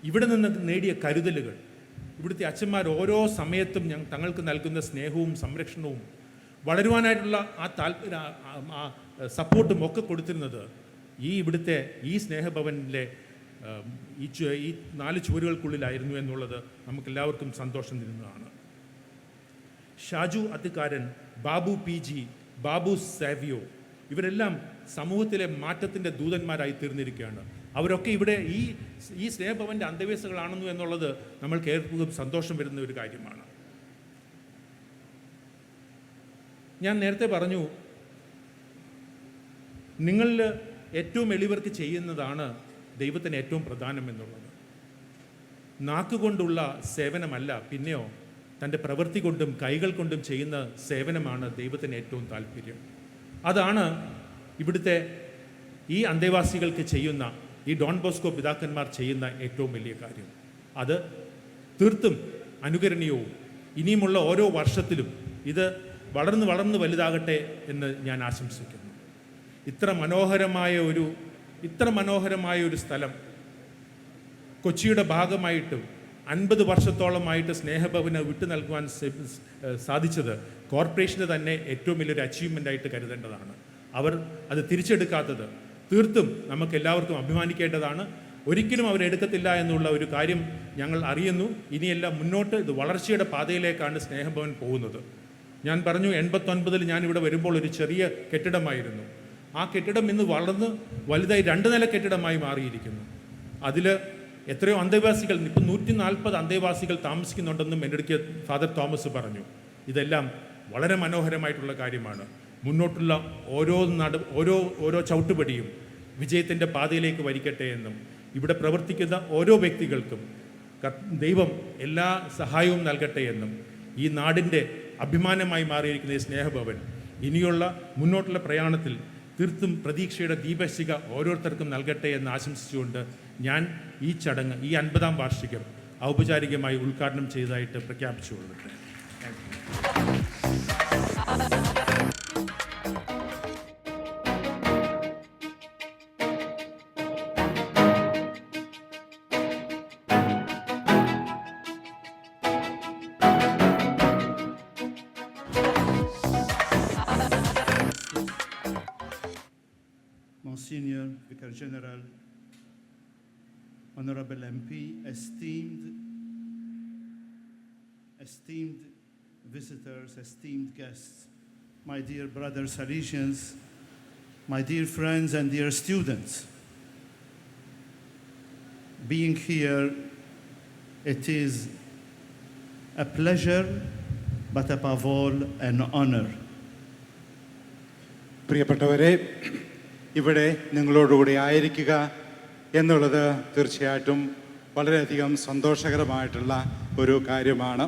ഇവിടെ നിന്ന് നേടിയ കരുതലുകൾ, ഇവിടുത്തെ അച്ഛന്മാർ ഓരോ സമയത്തും തങ്ങൾക്ക് നൽകുന്ന സ്നേഹവും സംരക്ഷണവും വളരുവാനായിട്ടുള്ള ആ സപ്പോർട്ടും ഒക്കെ കൊടുത്തിരുന്നത് ഇവിടുത്തെ ഈ സ്നേഹഭവനിലെ ഈ 4 ചുവരുകൾക്കുള്ളിലായിരുന്നു എന്നുള്ളത് നമുക്കെല്ലാവർക്കും സന്തോഷം തരുന്നതാണ്. ഷാജു അത്തിക്കാരൻ, ബാബു PG, ബാബു സാവിയോ ഇവരെല്ലാം സമൂഹത്തിലെ മാറ്റത്തിൻ്റെ ദൂതന്മാരായി തീർന്നിരിക്കുകയാണ്. അവരൊക്കെ ഇവിടെ ഈ സ്നേഹഭവൻ്റെ അന്തേവാസികളാണെന്നു എന്നുള്ളത് നമ്മൾക്ക് ഏവർക്കും സന്തോഷം വരുന്ന ഒരു കാര്യമാണ്. ഞാൻ നേരത്തെ പറഞ്ഞു, നിങ്ങളിൽ ഏറ്റവും എളിയവർക്ക് ചെയ്യുന്നതാണ് ദൈവത്തിന് ഏറ്റവും പ്രധാനം എന്നുള്ളത്. നാക്കുകൊണ്ടുള്ള സേവനമല്ല, പിന്നെയോ തൻ്റെ പ്രവൃത്തി കൊണ്ടും കൈകൾ കൊണ്ടും ചെയ്യുന്ന സേവനമാണ് ദൈവത്തിന് ഏറ്റവും താല്പര്യം. അതാണ് ഇവിടുത്തെ ഈ അന്തേവാസികൾക്ക് ചെയ്യുന്ന, ഈ ഡോൺ ബോസ്കോ പിതാക്കന്മാർ ചെയ്യുന്ന ഏറ്റവും വലിയ കാര്യം. അത് തീർത്തും അനുകരണീയവും ഇനിയുമുള്ള ഓരോ വർഷത്തിലും ഇത് വളർന്ന് വലുതാകട്ടെ എന്ന് ഞാൻ ആശംസിക്കുന്നു. ഇത്ര മനോഹരമായ ഒരു സ്ഥലം കൊച്ചിയുടെ ഭാഗമായിട്ടും 50 വർഷത്തോളമായിട്ട് സ്നേഹഭവന് വിട്ടു നൽകുവാൻ സാധിച്ചത് കോർപ്പറേഷന് തന്നെ ഏറ്റവും വലിയൊരു അച്ചീവ്മെൻ്റായിട്ട് കരുതേണ്ടതാണ്. അവർ അത് തിരിച്ചെടുക്കാത്തത് തീർത്തും നമുക്ക് എല്ലാവർക്കും അഭിമാനിക്കേണ്ടതാണ്. ഒരിക്കലും അവരെടുക്കത്തില്ല എന്നുള്ള ഒരു കാര്യം ഞങ്ങൾ അറിയുന്നു. ഇനിയെല്ലാം മുന്നോട്ട് ഇത് വളർച്ചയുടെ പാതയിലേക്കാണ് സ്നേഹഭവൻ പോകുന്നത്. ഞാൻ പറഞ്ഞു, 89-ൽ ഞാൻ ഇവിടെ വരുമ്പോൾ ഒരു ചെറിയ കെട്ടിടമായിരുന്നു. ആ കെട്ടിടം ഇന്ന് വളർന്ന് വലുതായി 2 നില കെട്ടിടമായി മാറിയിരിക്കുന്നു. അതിൽ എത്രയോ അന്തേവാസികൾ, ഇപ്പം 140 അന്തേവാസികൾ താമസിക്കുന്നുണ്ടെന്നും എൻ്റെ അടുത്ത് ഫാദർ തോമസ് പറഞ്ഞു. ഇതെല്ലാം വളരെ മനോഹരമായിട്ടുള്ള കാര്യമാണ്. മുന്നോട്ടുള്ള ഓരോ ചവിട്ടുപടിയും വിജയത്തിൻ്റെ പാതയിലേക്ക് വരിക്കട്ടെ എന്നും ഇവിടെ പ്രവർത്തിക്കുന്ന ഓരോ വ്യക്തികൾക്കും ദൈവം എല്ലാ സഹായവും നൽകട്ടെ എന്നും ഈ നാടിൻ്റെ അഭിമാനമായി മാറിയിരിക്കുന്ന ഈ സ്നേഹഭവൻ ഇനിയുള്ള മുന്നോട്ടുള്ള പ്രയാണത്തിൽ തീർത്തും പ്രതീക്ഷയുടെ ദീപശിഖ ഓരോരുത്തർക്കും നൽകട്ടെ എന്ന് ആശംസിച്ചുകൊണ്ട് ഞാൻ ഈ ചടങ്ങ്, ഈ 50-ാം വാർഷികം ഔപചാരികമായി ഉദ്ഘാടനം ചെയ്തതായിട്ട് പ്രഖ്യാപിച്ചുകൊള്ളട്ടെ. Monsignor Vicar General, Honorable MP, esteemed visitors, esteemed guests, my dear brothers Salesians, my dear friends and dear students. Being here, it is a pleasure, but above all, an honor. പ്രിയപ്പെട്ടവരെ, ഇവിടെ നിങ്ങളോടുകൂടി ആയിരിക്കുക എന്നുള്ളത് തീർച്ചയായിട്ടും വളരെയധികം സന്തോഷകരമായിട്ടുള്ള ഒരു കാര്യമാണ്.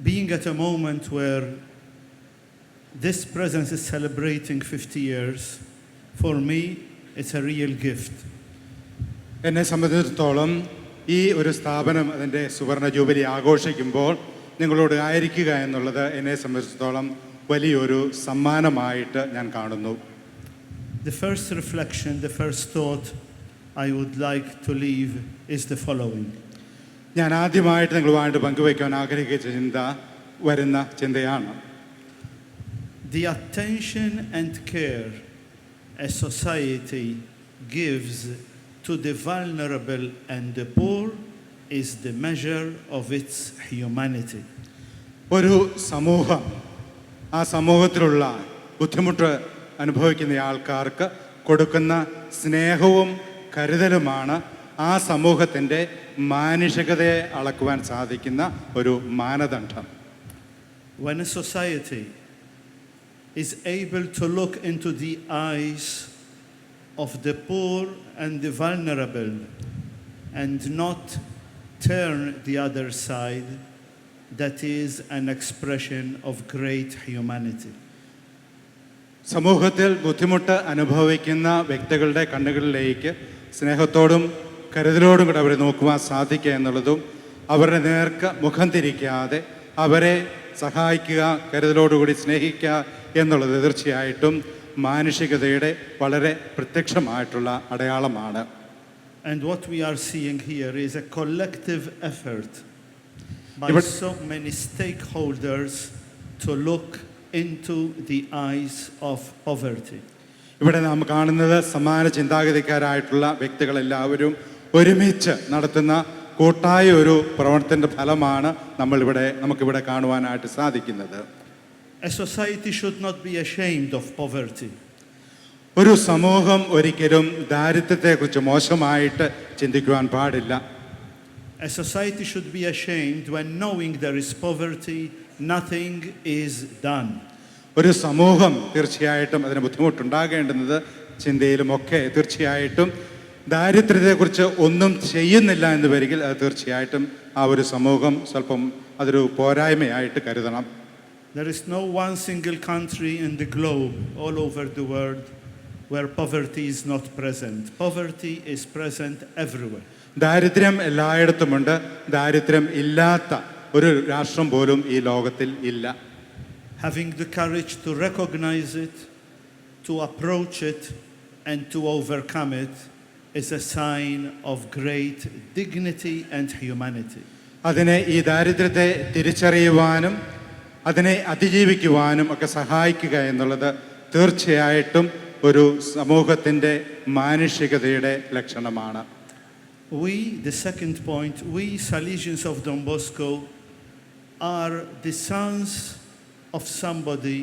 Being at a moment where this presence is celebrating 50 years, for me, it's a real gift. എന്നെ സംബന്ധിച്ചിടത്തോളം ഈ ഒരു സ്ഥാപനം അതിൻ്റെ സുവർണ ജൂബിലി ആഘോഷിക്കുമ്പോൾ നിങ്ങളോട് ആയിരിക്കുക എന്നുള്ളത് എന്നെ സംബന്ധിച്ചിടത്തോളം വലിയൊരു സമ്മാനമായിട്ട് ഞാൻ കാണുന്നു. The first reflection, the first thought I would like to leave is the following. ഞാൻ ആദ്യമായിട്ട് നിങ്ങളുമായിട്ട് പങ്കുവയ്ക്കാൻ ആഗ്രഹിക്കുന്ന ചിന്തയാണ്. The attention and care a society gives to the vulnerable and the poor is the measure of its humanity. ഒരു സമൂഹം, ആ സമൂഹത്തിലുള്ള ബുദ്ധിമുട്ട് അനുഭവിക്കുന്ന ആൾക്കാർക്ക് കൊടുക്കുന്ന സ്നേഹവും കരുതലുമാണ് ആ സമൂഹത്തിൻ്റെ മാനുഷികതയെ അളക്കുവാൻ സാധിക്കുന്ന ഒരു മാനദണ്ഡം. When a society is able to look into the eyes of the poor and the vulnerable and not turn the other side, that is an expression of great humanity. സമൂഹത്തിൽ ബുദ്ധിമുട്ട് അനുഭവിക്കുന്ന വ്യക്തികളുടെ കണ്ണുകളിലേക്ക് സ്നേഹത്തോടും കരുതലോടും കൂടെ അവരെ നോക്കുവാൻ സാധിക്കുക എന്നുള്ളതും അവരുടെ നേർക്ക് മുഖം തിരിക്കാതെ അവരെ സഹായിക്കുക, കരുതലോടുകൂടി സ്നേഹിക്കുക എന്നുള്ളത് തീർച്ചയായിട്ടും മാനുഷികതയുടെ വളരെ പ്രത്യക്ഷമായിട്ടുള്ള അടയാളമാണ്. And what we are seeing here is a collective effort by But- so many stakeholders to look into the eyes of poverty. ഇവിടെ നാം കാണുന്നത് സമാന ചിന്താഗതിക്കാരായിട്ടുള്ള വ്യക്തികളെല്ലാവരും ഒരുമിച്ച് നടത്തുന്ന കൂട്ടായ ഒരു പ്രവർത്തനത്തിൻ്റെ ഫലമാണ് നമുക്കിവിടെ കാണുവാനായിട്ട് സാധിക്കുന്നത്. A society should not be ashamed of poverty. ഒരു സമൂഹം ഒരിക്കലും ദാരിദ്ര്യത്തെക്കുറിച്ച് മോശമായിട്ട് ചിന്തിക്കുവാൻ പാടില്ല. A society should be ashamed when knowing there is poverty, nothing is done. ഒരു സമൂഹം തീർച്ചയായിട്ടും അതിന് ബുദ്ധിമുട്ടുണ്ടാകേണ്ടുന്നത് ചിന്തയിലുമൊക്കെ തീർച്ചയായിട്ടും ദാരിദ്ര്യത്തെക്കുറിച്ച് ഒന്നും ചെയ്യുന്നില്ല എന്ന് വരികിൽ അത് തീർച്ചയായിട്ടും ആ ഒരു സമൂഹം സ്വല്പം അതൊരു പോരായ്മയായിട്ട് കരുതണം. There is no one single country in the globe, all over the world, where poverty is not present. Poverty is present everywhere. ദാരിദ്ര്യം എല്ലായിടത്തുമുണ്ട്. ദാരിദ്ര്യം ഇല്ലാത്ത ഒരു രാഷ്ട്രം പോലും ഈ ലോകത്തിൽ ഇല്ല. Having the courage to recognize it, to approach it, and to overcome it is a sign of great dignity and humanity. അതിനെ ഈ ദാരിദ്ര്യത്തെ തിരിച്ചറിയുവാനും അതിനെ അതിജീവിക്കുവാനും ഒക്കെ സഹായിക്കുക എന്നുള്ളത് തീർച്ചയായിട്ടും ഒരു സമൂഹത്തിൻ്റെ മാനുഷികതയുടെ ലക്ഷണമാണ്. The second point, we Salesians of Don Bosco are the sons of somebody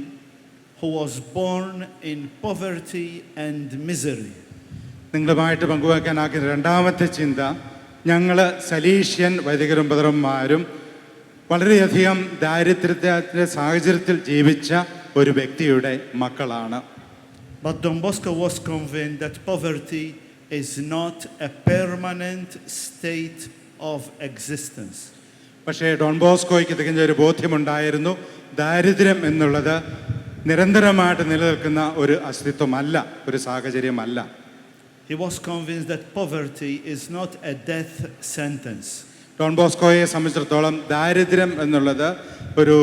who was born in poverty and misery. നിങ്ങളുമായിട്ട് പങ്കുവയ്ക്കാൻ ആക്കിയ രണ്ടാമത്തെ ചിന്ത, ഞങ്ങൾ സലീഷ്യൻ വൈദികരും ബ്രദർമാരും വളരെയധികം ദാരിദ്ര്യത്തിൻ്റെ സാഹചര്യത്തിൽ ജീവിച്ച ഒരു വ്യക്തിയുടെ മക്കളാണ്. But Don Bosco was convinced that poverty is not a permanent state of existence. പക്ഷേ ഡോൺ ബോസ്കോയ്ക്ക് തികഞ്ഞ ഒരു ബോധ്യമുണ്ടായിരുന്നു, ദാരിദ്ര്യം എന്നുള്ളത് നിരന്തരമായിട്ട് നിലനിൽക്കുന്ന ഒരു അസ്തിത്വമല്ല, ഒരു സാഹചര്യമല്ല. He was convinced that poverty is not a death sentence. Don ബോസ്കോയെ സംബന്ധിച്ചിടത്തോളം ദാരിദ്ര്യം എന്നുള്ളത് ഒരു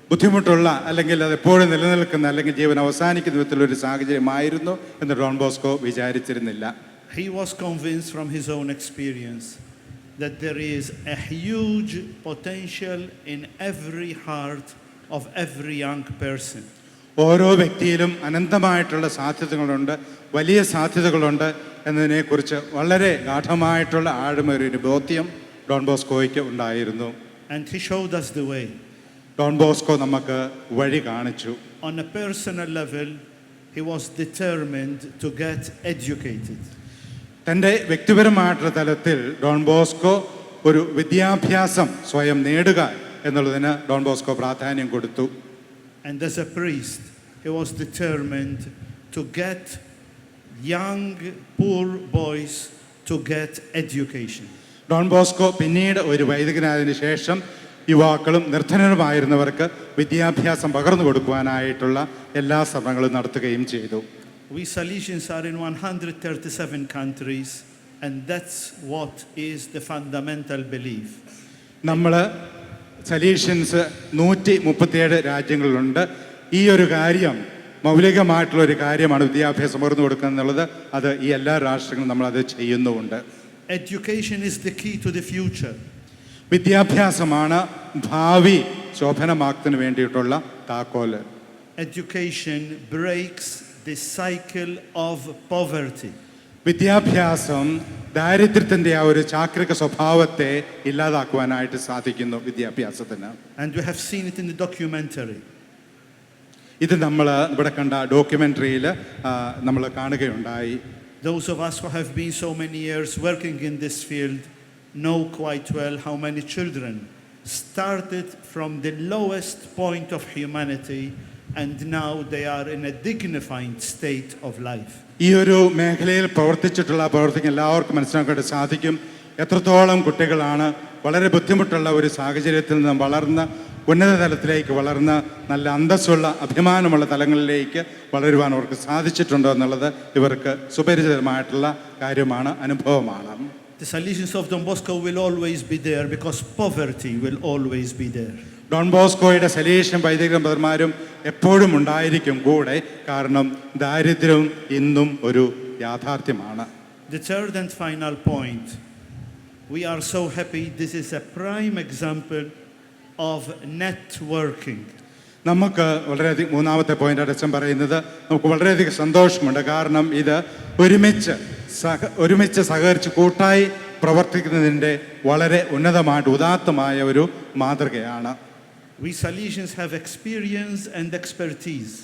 ബുദ്ധിമുട്ടുള്ള അല്ലെങ്കിൽ അത് എപ്പോഴും നിലനിൽക്കുന്ന അല്ലെങ്കിൽ ജീവൻ അവസാനിക്കുന്ന വിധത്തിലൊരു സാഹചര്യമായിരുന്നു എന്ന് ഡോൺ ബോസ്കോ വിചാരിച്ചിരുന്നില്ല. He was convinced from his own experience that there is a huge potential in every heart of every young person. ഓരോ വ്യക്തിയിലും അനന്തമായിട്ടുള്ള സാധ്യതകളുണ്ട്, വലിയ സാധ്യതകളുണ്ട് എന്നതിനെക്കുറിച്ച് വളരെ ഗാഠമായിട്ടുള്ള ആഴമേറിയൊരു ബോധ്യം ഡോൺ ബോസ്കോയ്ക്ക് ഉണ്ടായിരുന്നു. And he showed us the way. Don Bosco നമുക്ക് വഴി കാണിച്ചു. On a personal level, he was determined to get educated. തൻ്റെ വ്യക്തിപരമായിട്ടുള്ള തലത്തിൽ ഡോൺ ബോസ്കോ ഒരു വിദ്യാഭ്യാസം സ്വയം നേടുക എന്നുള്ളതിന് ഡോൺ ബോസ്കോ പ്രാധാന്യം കൊടുത്തു. And as a priest, he was determined to get young, poor boys to get education. Don Bosco പിന്നീട് ഒരു വൈദികനായതിനു ശേഷം യുവാക്കളും നിർധനരുമായിരുന്നവർക്ക് വിദ്യാഭ്യാസം പകർന്നു കൊടുക്കുവാനായിട്ടുള്ള എല്ലാ ശ്രമങ്ങളും നടത്തുകയും ചെയ്തു. We Salesians are in 137 countries, and that's what is the fundamental belief. നമ്മൾ സലീഷ്യൻസ് 137 രാജ്യങ്ങളിലുണ്ട്. ഈ ഒരു കാര്യം മൗലികമായിട്ടുള്ള ഒരു കാര്യമാണ്, വിദ്യാഭ്യാസം പകർന്നു കൊടുക്കുക എന്നുള്ളത്. അത് ഈ എല്ലാ രാഷ്ട്രങ്ങളും നമ്മളത് ചെയ്യുന്നുമുണ്ട്. Education is the key to the future. വിദ്യാഭ്യാസമാണ് ഭാവി ശോഭനമാക്കുന്നതിന് വേണ്ടിയിട്ടുള്ള താക്കോല്. Education breaks the cycle of poverty. വിദ്യാഭ്യാസം ദാരിദ്ര്യത്തിൻ്റെ ആ ഒരു ചാക്രിക സ്വഭാവത്തെ ഇല്ലാതാക്കുവാനായിട്ട് സാധിക്കുന്നു വിദ്യാഭ്യാസത്തിന്. And we have seen it in the documentary. ഇത് നമ്മൾ ഇവിടെ കണ്ട ഡോക്യുമെൻ്ററിയിൽ നമ്മൾ കാണുകയുണ്ടായി. Those of us who have been so many years working in this field know quite well how many children started from the lowest point of humanity and now they are in a dignified state of life. ഈ ഒരു മേഖലയിൽ പ്രവർത്തിക്കുന്ന എല്ലാവർക്കും മനസ്സിലാക്കാൻ സാധിക്കും എത്രത്തോളം കുട്ടികളാണ് വളരെ ബുദ്ധിമുട്ടുള്ള ഒരു സാഹചര്യത്തിൽ നിന്ന് വളർന്ന് ഉന്നത തലത്തിലേക്ക് വളർന്ന് നല്ല അന്തസ്സുള്ള അഭിമാനമുള്ള തലങ്ങളിലേക്ക് വളരുവാൻ അവർക്ക് സാധിച്ചിട്ടുണ്ടോ എന്നുള്ളത് ഇവർക്ക് സുപരിചിതമായിട്ടുള്ള കാര്യമാണ്, അനുഭവമാണ്. The Salesians of Don Bosco will always be there because poverty will always be there. Don ബോസ്കോയുടെ സലേഷ്യൻ വൈദിക ബ്രദർമാരും എപ്പോഴും ഉണ്ടായിരിക്കും കൂടെ, കാരണം ദാരിദ്ര്യവും ഇന്നും ഒരു യാഥാർത്ഥ്യമാണ്. The third and final point, we are so happy. This is a prime example of networking. നമുക്ക് വളരെയധികം, മൂന്നാമത്തെ പോയിന്റ് അച്ഛൻ പറയുന്നത്, നമുക്ക് വളരെയധികം സന്തോഷമുണ്ട്. കാരണം ഇത് ഒരുമിച്ച് സഹകരിച്ച് കൂട്ടായി പ്രവർത്തിക്കുന്നതിൻ്റെ വളരെ ഉന്നതമായിട്ട് ഉദാത്തമായ ഒരു മാതൃകയാണ്. We Salesians have experience and expertise.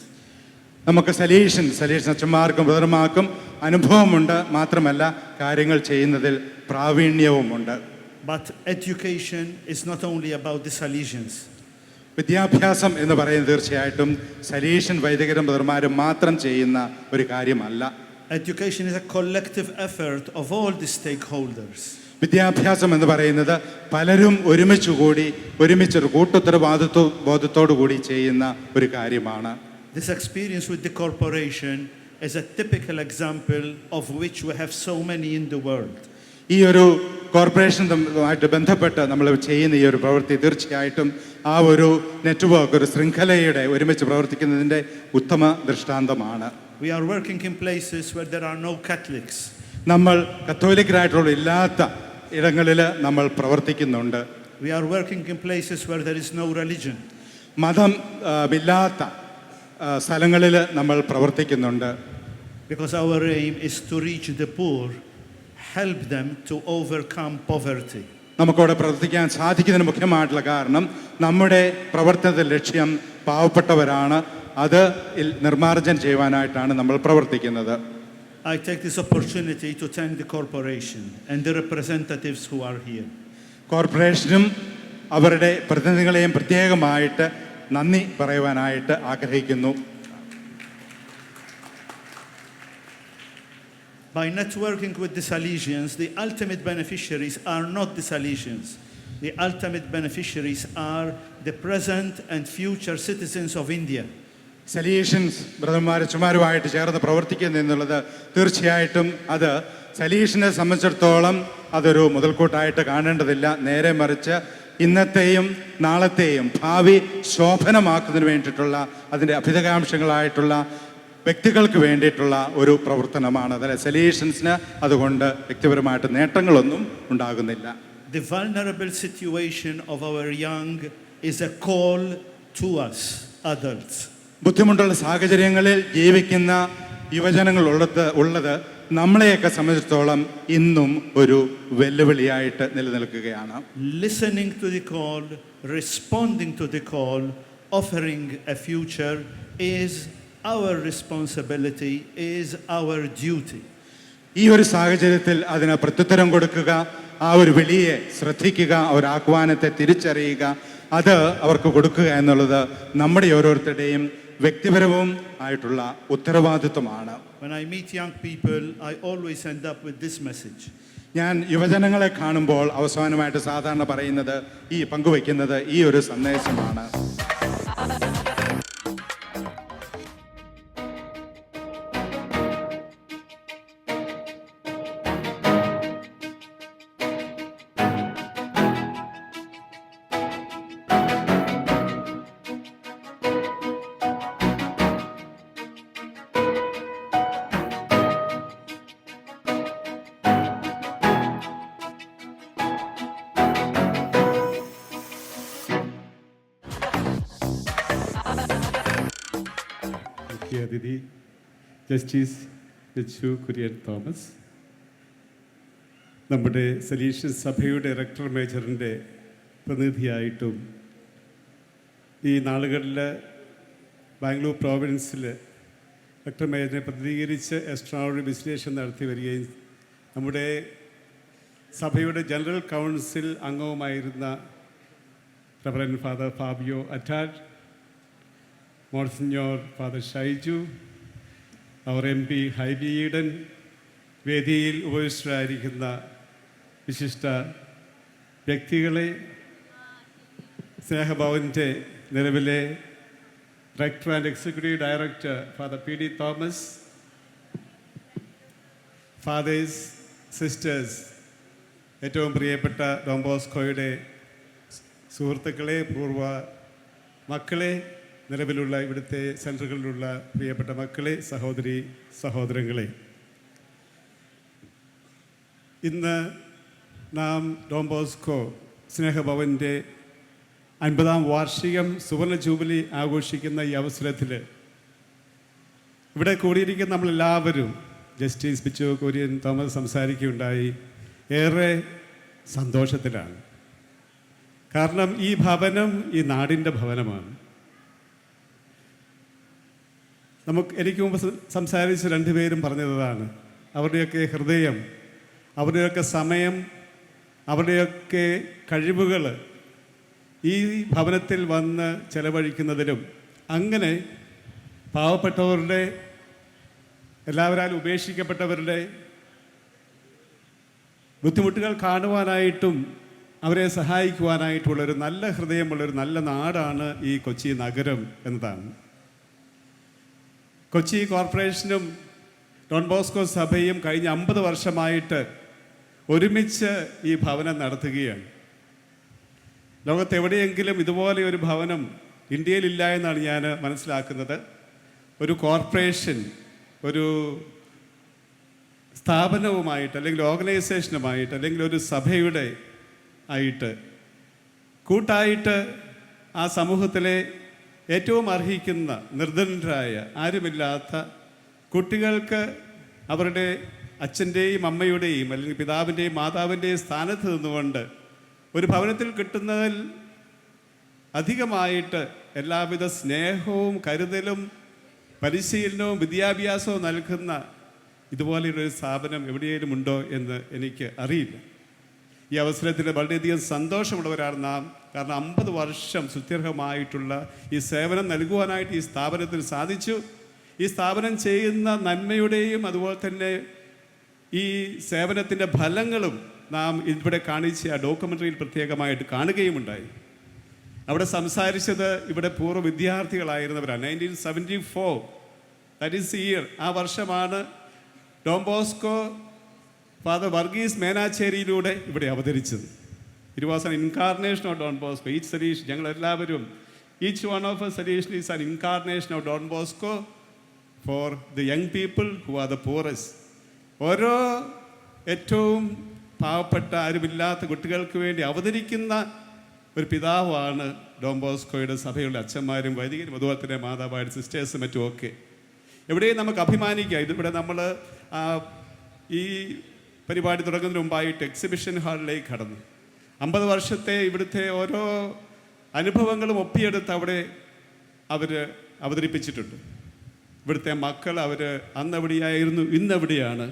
നമുക്ക് സലീഷൻ അച്ഛന്മാർക്കും ബ്രദർമാർക്കും അനുഭവമുണ്ട്, മാത്രമല്ല കാര്യങ്ങൾ ചെയ്യുന്നതിൽ പ്രാവീണ്യവുമുണ്ട്. But education is not only about the Salesians. വിദ്യാഭ്യാസം എന്ന് പറയുന്നത് തീർച്ചയായിട്ടും സലീഷൻ വൈദികരും ബ്രദർമാരും മാത്രം ചെയ്യുന്ന ഒരു കാര്യമല്ല. Education is a collective effort of all the stakeholders. വിദ്യാഭ്യാസം എന്ന് പറയുന്നത് പലരും ഒരുമിച്ചൊരു കൂട്ടുത്തരവാദിത്വബോധത്തോടു കൂടി ചെയ്യുന്ന ഒരു കാര്യമാണ്. This experience with the corporation is a typical example of which we have so many in the world. ഈ ഒരു കോർപ്പറേഷനുമായിട്ട് ബന്ധപ്പെട്ട് നമ്മൾ ചെയ്യുന്ന ഈ ഒരു പ്രവൃത്തി തീർച്ചയായിട്ടും ആ ഒരു നെറ്റ്വർക്ക്, ഒരു ശൃംഖലയുടെ ഒരുമിച്ച് പ്രവർത്തിക്കുന്നതിൻ്റെ ഉത്തമ ദൃഷ്ടാന്തമാണ്. We are working in places where there are no Catholics. നമ്മൾ കത്തോലിക്കരായിട്ടുള്ള ഇല്ലാത്ത ഇടങ്ങളിൽ നമ്മൾ പ്രവർത്തിക്കുന്നുണ്ട്. We are working in places where there is no religion. മതം ഇല്ലാത്ത സ്ഥലങ്ങളിൽ നമ്മൾ പ്രവർത്തിക്കുന്നുണ്ട്. Because our aim is to reach the poor, help them to overcome poverty. നമുക്കവിടെ പ്രവർത്തിക്കാൻ സാധിക്കുന്നതിന് മുഖ്യമായിട്ടുള്ള കാരണം നമ്മുടെ പ്രവർത്തനത്തിൻ്റെ ലക്ഷ്യം പാവപ്പെട്ടവരാണ്. അത് നിർമ്മാർജ്ജനം ചെയ്യുവാനായിട്ടാണ് നമ്മൾ പ്രവർത്തിക്കുന്നത്. I take this opportunity to thank the corporation and the representatives who are here. കോർപ്പറേഷനും അവരുടെ പ്രതിനിധികളെയും പ്രത്യേകമായിട്ട് നന്ദി പറയുവാനായിട്ട് ആഗ്രഹിക്കുന്നു. By networking with the Salesians, the ultimate beneficiaries are not the Salesians. The ultimate beneficiaries are the present and future citizens of India. സലീഷ്യൻസ് ബ്രദർമാരുമായിട്ട് ചേർന്ന് പ്രവർത്തിക്കുന്നു എന്നുള്ളത് തീർച്ചയായിട്ടും അത് സലീഷ്യനെ സംബന്ധിച്ചിടത്തോളം അതൊരു മുതൽക്കൂട്ടായിട്ട് കാണേണ്ടതില്ല. നേരെ മറിച്ച് ഇന്നത്തെയും നാളത്തെയും ഭാവി ശോഭനമാക്കുന്നതിന് വേണ്ടിയിട്ടുള്ള അതിൻ്റെ അഭിതകാംക്ഷങ്ങളായിട്ടുള്ള വ്യക്തികൾക്ക് വേണ്ടിയിട്ടുള്ള ഒരു പ്രവർത്തനമാണ്. അതായത് സലീഷ്യൻസിന് അതുകൊണ്ട് വ്യക്തിപരമായിട്ട് നേട്ടങ്ങളൊന്നും ഉണ്ടാകുന്നില്ല. The vulnerable situation of our young is a call to us, adults. ബുദ്ധിമുട്ടുള്ള സാഹചര്യങ്ങളിൽ ജീവിക്കുന്ന യുവജനങ്ങൾ ഉള്ളത് നമ്മളെയൊക്കെ സംബന്ധിച്ചിടത്തോളം ഇന്നും ഒരു വെല്ലുവിളിയായിട്ട് നിലനിൽക്കുകയാണ്. Listening to the call, responding to the call, offering a future is our responsibility, is our duty. ഈ ഒരു സാഹചര്യത്തിൽ അതിന് പ്രത്യുത്തരം കൊടുക്കുക, ആ ഒരു വിളിയെ ശ്രദ്ധിക്കുക, ഒരു ആഹ്വാനത്തെ തിരിച്ചറിയുക, അത് അവർക്ക് കൊടുക്കുക എന്നുള്ളത് നമ്മുടെ ഓരോരുത്തരുടെയും വ്യക്തിപരവും ആയിട്ടുള്ള ഉത്തരവാദിത്വമാണ്. When I meet young people, I always end up with this message. ഞാൻ യുവജനങ്ങളെ കാണുമ്പോൾ അവസാനമായിട്ട് സാധാരണ പറയുന്നത്, പങ്കുവയ്ക്കുന്നത് ഈ ഒരു സന്ദേശമാണ്. അതിഥി ജസ്റ്റിസ് എച്ച് കുര്യൻ തോമസ്, നമ്മുടെ സലീഷ്യൻ സഭയുടെ റെക്ടർ മേജറിൻ്റെ പ്രതിനിധിയായിട്ടും ഈ നാളുകളിൽ ബാംഗ്ലൂർ പ്രോവിൻസിൽ റെക്ടർ മേജറിനെ പ്രതിനിധീകരിച്ച് എക്സ്ട്രാordinary വിസിറ്റേഷൻ നടത്തി വരികയും നമ്മുടെ സഭയുടെ ജനറൽ കൗൺസിൽ അംഗവുമായിരുന്ന റവറൻ ഫാദർ ഫാബിയോ അറ്റാഡ്, മോൺസിഞ്ഞോർ ഫാദർ ഷൈജു, അവർ MP ഹൈബി ഈഡൻ, വേദിയിൽ ഉപവിഷ്ടരായിരിക്കുന്ന വിശിഷ്ട വ്യക്തികളെ, സ്നേഹഭവൻ്റെ നിലവിലെ rector and executive director father P D Thomas, fathers, sisters, ഏറ്റവും പ്രിയപ്പെട്ട ഡോൺ ബോസ്കോയുടെ സുഹൃത്തുക്കളെ, പൂർവ്വ മക്കളെ, നിലവിലുള്ള ഇവിടുത്തെ സെൻറ്ററുകളിലുള്ള പ്രിയപ്പെട്ട മക്കളെ, സഹോദരി സഹോദരങ്ങളെ, ഇന്ന് നാം ഡോൺ ബോസ്കോ സ്നേഹഭവൻ്റെ 50-ാം വാർഷികം സുവർണ ജൂബിലി ആഘോഷിക്കുന്ന ഈ അവസരത്തിൽ ഇവിടെ കൂടിയിരിക്കുന്ന നമ്മളെല്ലാവരും, ജസ്റ്റിസ് ബിച്ചു കുര്യൻ തോമസ് സംസാരിക്കുകയുണ്ടായി, ഏറെ സന്തോഷത്തിലാണ്. കാരണം ഈ ഭവനം ഈ നാടിൻ്റെ ഭവനമാണ്. എനിക്ക് മുമ്പ് സംസാരിച്ച രണ്ടുപേരും പറഞ്ഞതാണ്, അവരുടെയൊക്കെ ഹൃദയം, അവരുടെയൊക്കെ സമയം, അവരുടെയൊക്കെ കഴിവുകൾ ഈ ഭവനത്തിൽ വന്ന് ചെലവഴിക്കുന്നതിലും, അങ്ങനെ പാവപ്പെട്ടവരുടെ, എല്ലാവരാലും ഉപേക്ഷിക്കപ്പെട്ടവരുടെ ബുദ്ധിമുട്ടുകൾ കാണുവാനായിട്ടും അവരെ സഹായിക്കുവാനായിട്ടുള്ളൊരു നല്ല ഹൃദയമുള്ളൊരു നല്ല നാടാണ് ഈ കൊച്ചി നഗരം എന്നതാണ്. കൊച്ചി കോർപ്പറേഷനും ഡോൺ ബോസ്കോ സഭയും കഴിഞ്ഞ 50 വർഷമായിട്ട് ഒരുമിച്ച് ഈ ഭവനം നടത്തുകയാണ്. ലോകത്തെവിടെയെങ്കിലും ഇതുപോലെ ഒരു ഭവനം ഇന്ത്യയിലില്ല എന്നാണ് ഞാൻ മനസ്സിലാക്കുന്നത്. ഒരു കോർപ്പറേഷൻ ഒരു സ്ഥാപനവുമായിട്ട്, അല്ലെങ്കിൽ ഓർഗനൈസേഷനുമായിട്ട്, അല്ലെങ്കിൽ ഒരു സഭയുടെ ആയിട്ട് കൂട്ടായിട്ട് ആ സമൂഹത്തിലെ ഏറ്റവും അർഹിക്കുന്ന, നിർധനരായ, ആരുമില്ലാത്ത കുട്ടികൾക്ക് അവരുടെ അച്ഛൻ്റെയും അമ്മയുടെയും അല്ലെങ്കിൽ പിതാവിൻ്റെയും മാതാവിൻ്റെയും സ്ഥാനത്ത് നിന്നുകൊണ്ട് ഒരു ഭവനത്തിൽ കിട്ടുന്നതിൽ അധികമായിട്ട് എല്ലാവിധ സ്നേഹവും കരുതലും പരിശീലനവും വിദ്യാഭ്യാസവും നൽകുന്ന ഇതുപോലെയൊരു സ്ഥാപനം എവിടെയെങ്കിലും ഉണ്ടോ എന്ന് എനിക്ക് അറിയില്ല. ഈ അവസരത്തിൽ വളരെയധികം സന്തോഷമുള്ളവരാണ് നാം. കാരണം 50 വർഷം സുദീർഘമായിട്ടുള്ള ഈ സേവനം നൽകുവാനായിട്ട് ഈ സ്ഥാപനത്തിന് സാധിച്ചു. ഈ സ്ഥാപനം ചെയ്യുന്ന നന്മയുടെയും അതുപോലെ തന്നെ ഈ സേവനത്തിൻ്റെ ഫലങ്ങളും നാം ഇവിടെ കാണിച്ച ആ ഡോക്യുമെൻ്ററിയിൽ പ്രത്യേകമായിട്ട് കാണുകയുമുണ്ടായി. അവിടെ സംസാരിച്ചത് ഇവിടെ പൂർവ്വ വിദ്യാർത്ഥികളായിരുന്നവരാണ്. 1974, ദാറ്റ് ഈസ് ഇയർ, ആ വർഷമാണ് ഡോൺ ബോസ്കോ ഫാദർ വർഗീസ് മേനാച്ചേരിയിലൂടെ ഇവിടെ അവതരിച്ചത്. It was an incarnation of Don Bosco. Each Salesian, ഞങ്ങളെല്ലാവരും, each one of a Salesian is an incarnation of Don Bosco for the young people who are the poorest. ഓരോ ഏറ്റവും പാവപ്പെട്ട, ആരുമില്ലാത്ത കുട്ടികൾക്ക് വേണ്ടി അവതരിക്കുന്ന ഒരു പിതാവാണ് ഡോൺ ബോസ്കോയുടെ സഭയുടെ അച്ഛന്മാരും വൈദികരും അതുപോലെ തന്നെ മാതാവായിട്ട് സിസ്റ്റേഴ്സും മറ്റുമൊക്കെ. എവിടെയും നമുക്ക് അഭിമാനിക്കാം. ഇതിവിടെ നമ്മൾ ഈ പരിപാടി തുടങ്ങുന്നതിന് മുമ്പായിട്ട് എക്സിബിഷൻ ഹാളിലേക്ക് കടന്നു 50 വർഷത്തെ ഇവിടുത്തെ ഓരോ അനുഭവങ്ങളും ഒപ്പിയെടുത്ത് അവിടെ അവർ അവതരിപ്പിച്ചിട്ടുണ്ട്. ഇവിടുത്തെ മക്കൾ അവർ അന്നെവിടെയായിരുന്നു, ഇന്നെവിടെയാണ്.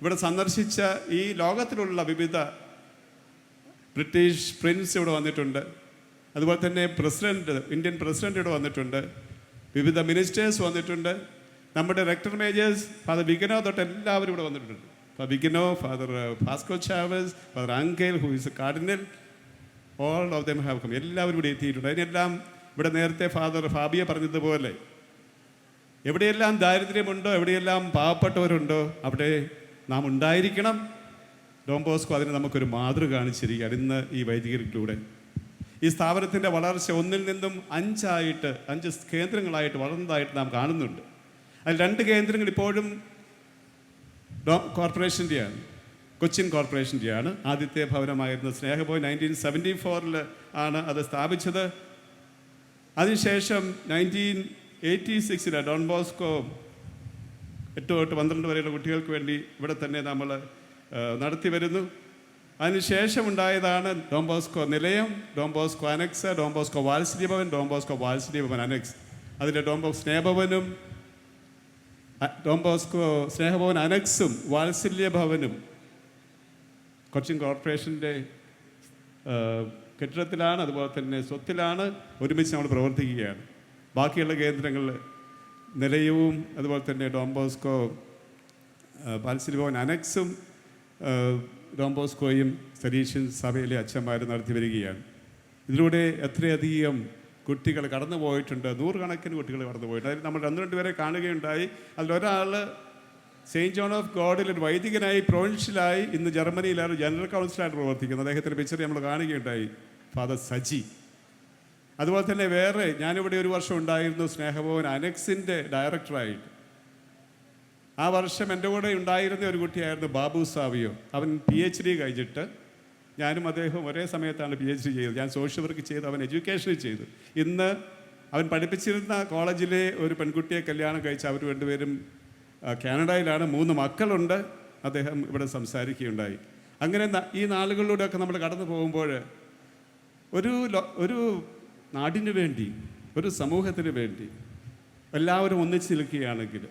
ഇവിടെ സന്ദർശിച്ച ഈ ലോകത്തിലുള്ള വിവിധ ബ്രിട്ടീഷ് പ്രിൻസ് ഇവിടെ വന്നിട്ടുണ്ട്. അതുപോലെ തന്നെ പ്രസിഡന്റ്, ഇന്ത്യൻ പ്രസിഡന്റ് ഇവിടെ വന്നിട്ടുണ്ട്. വിവിധ മിനിസ്റ്റേഴ്സ് വന്നിട്ടുണ്ട്. നമ്മുടെ റെക്ടർ മേജേഴ്സ് ഫാദർ വിഗനോ തൊട്ട് എല്ലാവരും ഇവിടെ വന്നിട്ടുണ്ട്. Father Vigano, father Pascual Chavez, father Angel who is a cardinal, all of them have come. എല്ലാവരും ഇവിടെ എത്തിയിട്ടുണ്ട്. അതിനെല്ലാം ഇവിടെ നേരത്തെ ഫാദർ ഫാബിയ പറഞ്ഞതുപോലെ എവിടെയെല്ലാം ദാരിദ്ര്യമുണ്ടോ, എവിടെയെല്ലാം പാവപ്പെട്ടവരുണ്ടോ അവിടെ നാം ഉണ്ടായിരിക്കണം. ഡോൺ ബോസ്കോ അതിന് നമുക്കൊരു മാതൃക കാണിച്ചിരിക്കുകയാണ് ഇന്ന് ഈ വൈദികരിലൂടെ. ഈ സ്ഥാപനത്തിൻ്റെ വളർച്ച 1-ൽ നിന്നും 5 കേന്ദ്രങ്ങളായിട്ട് വളർന്നതായിട്ട് നാം കാണുന്നുണ്ട്. അതിൽ 2 കേന്ദ്രങ്ങൾ ഇപ്പോഴും കോർപ്പറേഷൻ്റെയാണ്, കൊച്ചിൻ കോർപ്പറേഷൻ്റെയാണ്. ആദ്യത്തെ ഭവനമായിരുന്ന സ്നേഹഭവൻ 1974 ആണ് അത് സ്ഥാപിച്ചത്. അതിനുശേഷം 1986 ഡോൺ ബോസ്കോ 8 തൊട്ട് 12 വരെയുള്ള കുട്ടികൾക്ക് വേണ്ടി ഇവിടെ തന്നെ നമ്മൾ നടത്തി വരുന്നു. അതിനുശേഷം ഉണ്ടായതാണ് Don Bosco Nilayam, Don Bosco annex, Don Bosco Vatsalya Bhavan, Don Bosco Vatsalya Bhavan annex. അതിൻ്റെ ഡോൺ ബോസ്കോ സ്നേഹഭവനും ഡോൺ ബോസ്കോ സ്നേഹഭവൻ അനക്സും വാത്സല്യ ഭവനും കൊച്ചിൻ കോർപ്പറേഷൻ്റെ കെട്ടിടത്തിലാണ്, അതുപോലെ തന്നെ സ്വത്തിലാണ് ഒരുമിച്ച് നമ്മൾ പ്രവർത്തിക്കുകയാണ്. ബാക്കിയുള്ള കേന്ദ്രങ്ങളിൽ നിലയവും അതുപോലെ തന്നെ Don Bosco Vatsalya Bhavan അനക്സും Don ബോസ്കോയും സലീഷ്യൻ സഭയിലെ അച്ഛന്മാരും നടത്തി വരികയാണ്. ഇതിലൂടെ എത്രയധികം കുട്ടികൾ കടന്നു പോയിട്ടുണ്ട്, നൂറുകണക്കിന് കുട്ടികൾ കടന്നു പോയിട്ടുണ്ട്. അതിൽ നമ്മൾ 2 പേരെ കാണുകയുണ്ടായി. അതിലൊരാൾ സെയിൻറ്റ് ജോൺ ഓഫ് ഗോഡിൽ ഒരു വൈദികനായി പ്രൊവിൻഷ്യലായി ഇന്ന് ജർമ്മനിയിലാണ് ജനറൽ കൗൺസിലായിട്ട് പ്രവർത്തിക്കുന്നത്. അദ്ദേഹത്തിൻ്റെ പിക്ചർ നമ്മൾ കാണുകയുണ്ടായി, ഫാദർ സജി. അതുപോലെ തന്നെ വേറെ ഞാനിവിടെ ഒരു വർഷം ഉണ്ടായിരുന്നു സ്നേഹഭവൻ അനക്സിൻ്റെ ഡയറക്ടറായിട്ട്. ആ വർഷം എൻ്റെ കൂടെ ഉണ്ടായിരുന്ന ഒരു കുട്ടിയായിരുന്നു ബാബു സാവിയോ. അവൻ PhD കഴിഞ്ഞിട്ട് ഞാനും അദ്ദേഹവും ഒരേ സമയത്താണ് PhD ചെയ്തത്. ഞാൻ സോഷ്യൽ വർക്ക് ചെയ്തു, അവൻ എഡ്യൂക്കേഷൻ ചെയ്തു. ഇന്ന് അവൻ പഠിപ്പിച്ചിരുന്ന കോളേജിലെ ഒരു പെൺകുട്ടിയെ കല്യാണം കഴിച്ച് അവർ 2 പേരും കാനഡയിലാണ്. 3 മക്കളുണ്ട്. അദ്ദേഹം ഇവിടെ സംസാരിക്കുകയുണ്ടായി. അങ്ങനെ ഈ നാളുകളിലൂടെയൊക്കെ നമ്മൾ കടന്നു പോകുമ്പോൾ ഒരു നാടിന് വേണ്ടി, ഒരു സമൂഹത്തിന് വേണ്ടി എല്ലാവരും ഒന്നിച്ച് നിൽക്കുകയാണെങ്കിൽ,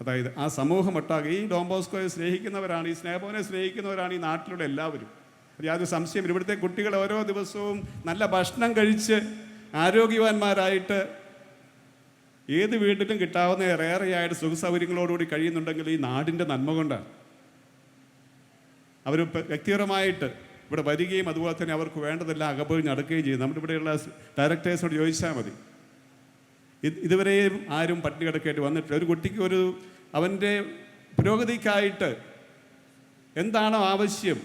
അതായത് ആ സമൂഹമൊട്ടാകെ ഈ ഡോൺ ബോസ്കോയെ സ്നേഹിക്കുന്നവരാണ്, ഈ സ്നേഹഭവനെ സ്നേഹിക്കുന്നവരാണ് ഈ നാട്ടിലുള്ള എല്ലാവരും. യാതൊരു സംശയം. ഇവിടുത്തെ കുട്ടികൾ ഓരോ ദിവസവും നല്ല ഭക്ഷണം കഴിച്ച് ആരോഗ്യവാന്മാരായിട്ട് ഏത് വീട്ടിലും കിട്ടാവുന്ന ഏറെയായിട്ട് സുഖസൗകര്യങ്ങളോടുകൂടി കഴിയുന്നുണ്ടെങ്കിൽ ഈ നാടിൻ്റെ നന്മ കൊണ്ടാണ്. അവർ വ്യക്തിപരമായിട്ട് ഇവിടെ വരികയും അതുപോലെ തന്നെ അവർക്ക് വേണ്ടതെല്ലാം അകപ്പഴിഞ്ഞ് നടക്കുകയും ചെയ്യും. നമ്മുടെ ഇവിടെയുള്ള ഡയറക്ടേഴ്സിനോട് ചോദിച്ചാൽ മതി, ഇതുവരെയും ആരും പട്ടിണി കിടക്കേണ്ടി വന്നിട്ടില്ല. ഒരു കുട്ടിക്ക് അവൻ്റെ പുരോഗതിക്കായിട്ട് എന്താണോ ആവശ്യം,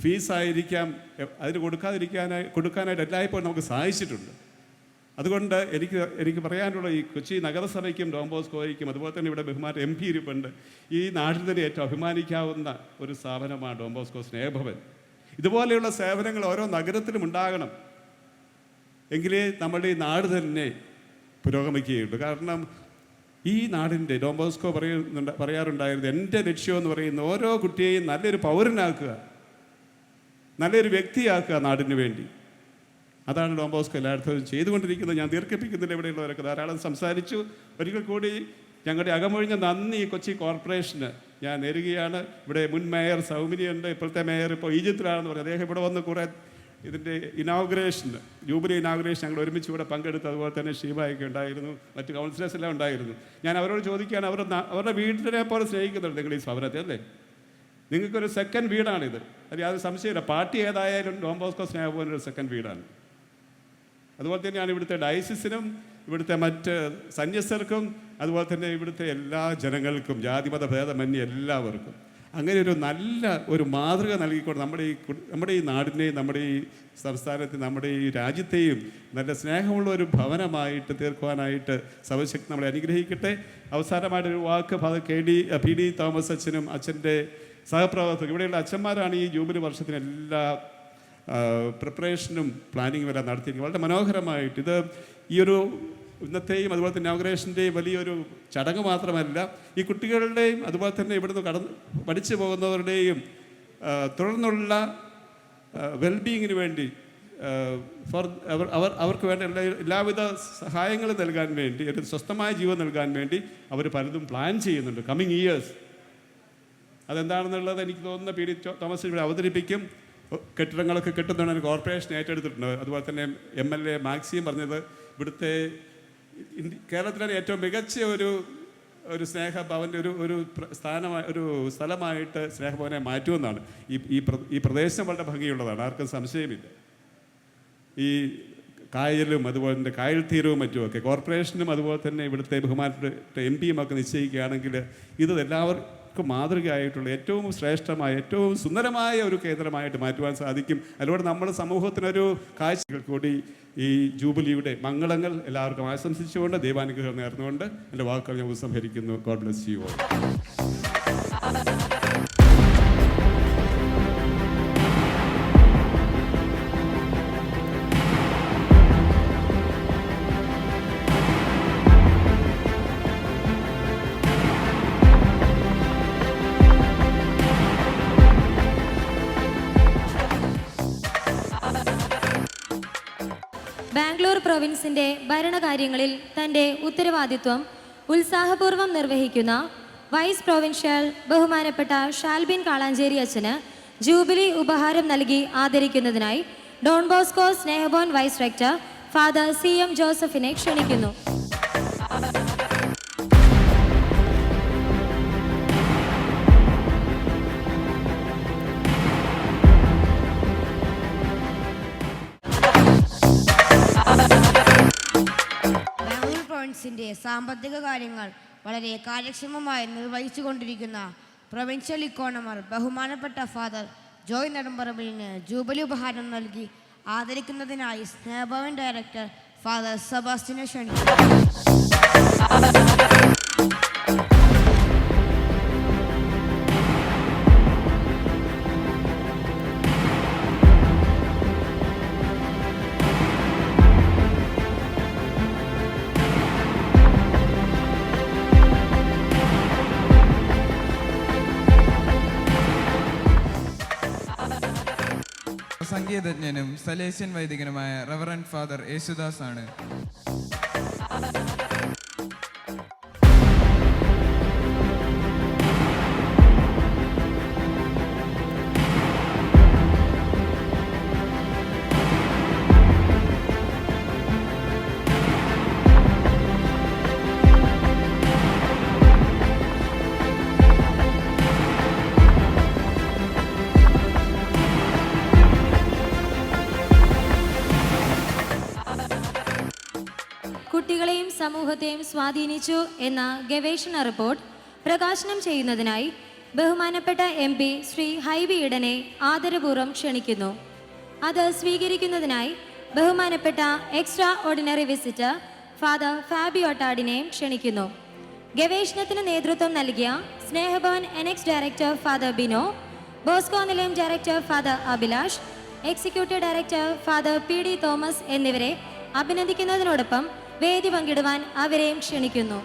ഫീസായിരിക്കാം, അതിന് കൊടുക്കാനായിട്ട് എല്ലായ്പ്പോഴും നമുക്ക് സാധിച്ചിട്ടുണ്ട്. അതുകൊണ്ട് എനിക്ക് പറയാനുള്ള ഈ കൊച്ചി നഗരസഭയ്ക്കും ഡോൺ ബോസ്കോയ്ക്കും അതുപോലെ തന്നെ ഇവിടെ ബഹുമാന MP ഇരിപ്പുണ്ട്. ഈ നാട്ടിൽ തന്നെ ഏറ്റവും അഭിമാനിക്കാവുന്ന ഒരു സ്ഥാപനമാണ് ഡോൺ ബോസ്കോ സ്നേഹഭവൻ. ഇതുപോലെയുള്ള സേവനങ്ങൾ ഓരോ നഗരത്തിലും ഉണ്ടാകണം, എങ്കിലേ നമ്മുടെ ഈ നാട് തന്നെ പുരോഗമിക്കുകയുള്ളൂ. കാരണം ഈ നാടിൻ്റെ ഡോൺ ബോസ്കോ പറയാറുണ്ടായിരുന്നു, എൻ്റെ ലക്ഷ്യം എന്ന് പറയുന്ന ഓരോ കുട്ടിയെയും നല്ലൊരു പൗരനാക്കുക, നല്ലൊരു വ്യക്തിയാക്കുക നാടിന് വേണ്ടി. അതാണ് ഡോൺ ബോസ്കോ എല്ലായിടത്തും ചെയ്തുകൊണ്ടിരിക്കുന്നത്. ഞാൻ ദീർഘിപ്പിക്കുന്നില്ല, ഇവിടെയുള്ളവരൊക്കെ ധാരാളം സംസാരിച്ചു. ഒരിക്കൽ കൂടി ഞങ്ങളുടെ അകമൊഴിഞ്ഞ നന്ദി കൊച്ചി കോർപ്പറേഷന് ഞാൻ നേരുകയാണ്. ഇവിടെ മുൻ മേയർ സൗമിനിയുണ്ട്, ഇപ്പോഴത്തെ മേയർ ഇപ്പോൾ ഈജിപ്തിലാണെന്ന് പറയും. അദ്ദേഹം ഇവിടെ വന്ന് കുറേ ഇതിൻ്റെ ഇനോഗ്രേഷന്, ജൂബിലി ഇനോഗ്രേഷൻ ഞങ്ങൾ ഒരുമിച്ച് ഇവിടെ പങ്കെടുത്ത്. അതുപോലെ തന്നെ ഷീബായൊക്കെ ഉണ്ടായിരുന്നു, മറ്റ് കൗൺസിലേഴ്സ് എല്ലാം ഉണ്ടായിരുന്നു. ഞാൻ അവരോട് ചോദിക്കുകയാണ്, അവരുടെ വീടിനെ പോലെ സ്നേഹിക്കുന്നുണ്ട് നിങ്ങൾ ഈ ഭവനത്തെ, അല്ലേ? നിങ്ങൾക്കൊരു സെക്കൻഡ് വീടാണിത്, അത് യാതൊരു സംശയമില്ല. പാർട്ടി ഏതായാലും ഡോൺ ബോസ്കോ സ്നേഹഭവൻ ഒരു സെക്കൻഡ് വീടാണ്. അതുപോലെ തന്നെയാണ് ഇവിടുത്തെ ഡയസിസിനും ഇവിടുത്തെ മറ്റ് സന്യസ്തർക്കും അതുപോലെ തന്നെ ഇവിടുത്തെ എല്ലാ ജനങ്ങൾക്കും ജാതിമത ഭേദമന്യേ എല്ലാവർക്കും അങ്ങനെ ഒരു നല്ല ഒരു മാതൃക നൽകിക്കൊണ്ട് നമ്മുടെ ഈ നാടിനെയും നമ്മുടെ ഈ സംസ്ഥാനത്തെ നമ്മുടെ ഈ രാജ്യത്തെയും നല്ല സ്നേഹമുള്ള ഒരു ഭവനമായിട്ട് തീർക്കുവാനായിട്ട് സർവശക്തി നമ്മളെ അനുഗ്രഹിക്കട്ടെ. അവസാനമായിട്ടൊരു വാക്ക് ഫാദർ PD തോമസ് അച്ഛനും അച്ഛൻ്റെ സഹപ്രവർത്തകർ, ഇവിടെയുള്ള അച്ഛന്മാരാണ് ഈ ജൂബിലി വർഷത്തിന് എല്ലാ പ്രിപ്പറേഷനും പ്ലാനിങ്ങും എല്ലാം നടത്തിയിരിക്കുന്നത് വളരെ മനോഹരമായിട്ട്. ഇത് ഈ ഒരു ഇന്നത്തെയും അതുപോലെ തന്നെ ഇനോഗ്രേഷൻ്റെയും വലിയൊരു ചടങ്ങ് മാത്രമല്ല, ഈ കുട്ടികളുടെയും അതുപോലെ തന്നെ ഇവിടുന്ന് പഠിച്ചു പോകുന്നവരുടെയും തുടർന്നുള്ള വെൽബീയിങ്ങിന് വേണ്ടി അവർക്ക് വേണ്ട എല്ലാവിധ സഹായങ്ങളും നൽകാൻ വേണ്ടി, ഒരു സ്വസ്ഥമായ ജീവൻ നൽകാൻ വേണ്ടി അവർ പലതും പ്ലാൻ ചെയ്യുന്നുണ്ട് കമ്മിങ് ഇയേഴ്സ്. അതെന്താണെന്നുള്ളത് എനിക്ക് തോന്നുന്ന PD തോമസ് ഇവിടെ അവതരിപ്പിക്കും. കെട്ടിടങ്ങളൊക്കെ കെട്ടുന്നതാണ് കോർപ്പറേഷൻ ഏറ്റെടുത്തിട്ടുണ്ട്. അതുപോലെ തന്നെ MLA മാക്സിയും പറഞ്ഞത് ഇവിടുത്തെ കേരളത്തിലെ ഏറ്റവും മികച്ച ഒരു സ്നേഹഭവൻ്റെ ഒരു സ്ഥലമായിട്ട് സ്നേഹഭവനെ മാറ്റുമെന്നാണ്. ഈ പ്രദേശം വളരെ ഭംഗിയുള്ളതാണ്, ആർക്കും സംശയമില്ല. ഈ കായലും അതുപോലെ തന്നെ കായൽ തീരവും മറ്റുമൊക്കെ കോർപ്പറേഷനും അതുപോലെ തന്നെ ഇവിടുത്തെ ബഹുമാനപ്പെട്ട MP ഒക്കെ നിശ്ചയിക്കുകയാണെങ്കിൽ ഇത് എല്ലാവർക്കും മാതൃകയായിട്ടുള്ള ഏറ്റവും ശ്രേഷ്ഠമായ ഏറ്റവും സുന്ദരമായ ഒരു കേന്ദ്രമായിട്ട് മാറ്റുവാൻ സാധിക്കും. അതിലൂടെ നമ്മുടെ സമൂഹത്തിനൊരു കാഴ്ചകൾ കൂടി ഈ ജൂബിലിയുടെ മംഗളങ്ങൾ എല്ലാവർക്കും ആശംസിച്ചുകൊണ്ട് ദൈവാനുഗ്രഹം നേർന്നുകൊണ്ട് എൻ്റെ വാക്കുകൾ ഞാൻ ഉപസംഹരിക്കുന്നു. God bless you all. Bangalore പ്രൊവിൻസിന്റെ ഭരണകാര്യങ്ങളിൽ തന്റെ ഉത്തരവാദിത്വം ഉത്സാഹപൂർവ്വം നിർവഹിക്കുന്ന വൈസ് പ്രൊവിൻഷ്യൽ ബഹുമാനപ്പെട്ട ഷാൽബിൻ കാളാഞ്ചേരി അച്ഛന് ജൂബിലി ഉപഹാരം നൽകി ആദരിക്കുന്നതിനായി Don Bosco Snehabhavan vice rector father CM ജോസഫിനെ ക്ഷണിക്കുന്നു. സർവീസിൻ്റെ സാമ്പത്തിക കാര്യങ്ങൾ വളരെ കാര്യക്ഷമമായി നിർവഹിച്ചുകൊണ്ടിരിക്കുന്ന പ്രൊവിൻഷ്യൽ ഇക്കോണമർ ബഹുമാനപ്പെട്ട ഫാദർ ജോയ് നെടുമ്പറമ്പിലിന് ജൂബിലി ഉപഹാരം നൽകി ആദരിക്കുന്നതിനായി സ്നേഹഭവൻ ഡയറക്ടർ ഫാദർ സെബാസ്റ്റ്യനെ ക്ഷണിക്കുന്നു. സംഗീതജ്ഞനും സലേഷ്യൻ വൈദികനുമായ റവറൻഡ് ഫാദർ യേശുദാസ് ആണ്. കുട്ടികളെയും സമൂഹത്തെയും സ്വാധീനിച്ചു എന്ന ഗവേഷണ റിപ്പോർട്ട് പ്രകാശനം ചെയ്യുന്നതിനായി ബഹുമാനപ്പെട്ട MP ശ്രീ ഹൈബി ഈഡനെ ആദരപൂർവ്വം ക്ഷണിക്കുന്നു. അത് സ്വീകരിക്കുന്നതിനായി ബഹുമാനപ്പെട്ട extraordinary visitor father Fabio ഒട്ടാഡിനെയും ക്ഷണിക്കുന്നു. ഗവേഷണത്തിന് നേതൃത്വം നൽകിയ Snehabhavan NX director father Bino, Bosco Nilayam director father Abhilash, executive director father PD Thomas എന്നിവരെ അഭിനന്ദിക്കുന്നതിനോടൊപ്പം വേദി പങ്കിടുവാൻ അവരെയും ക്ഷണിക്കുന്നു.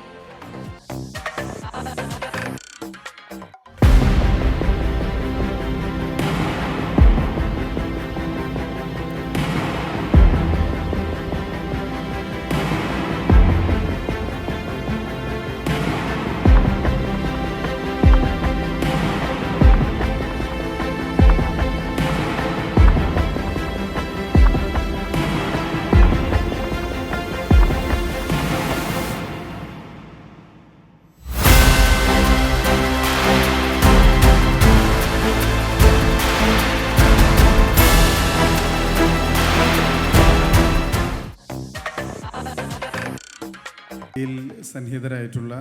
സന്നിഹിതരായിട്ടുള്ള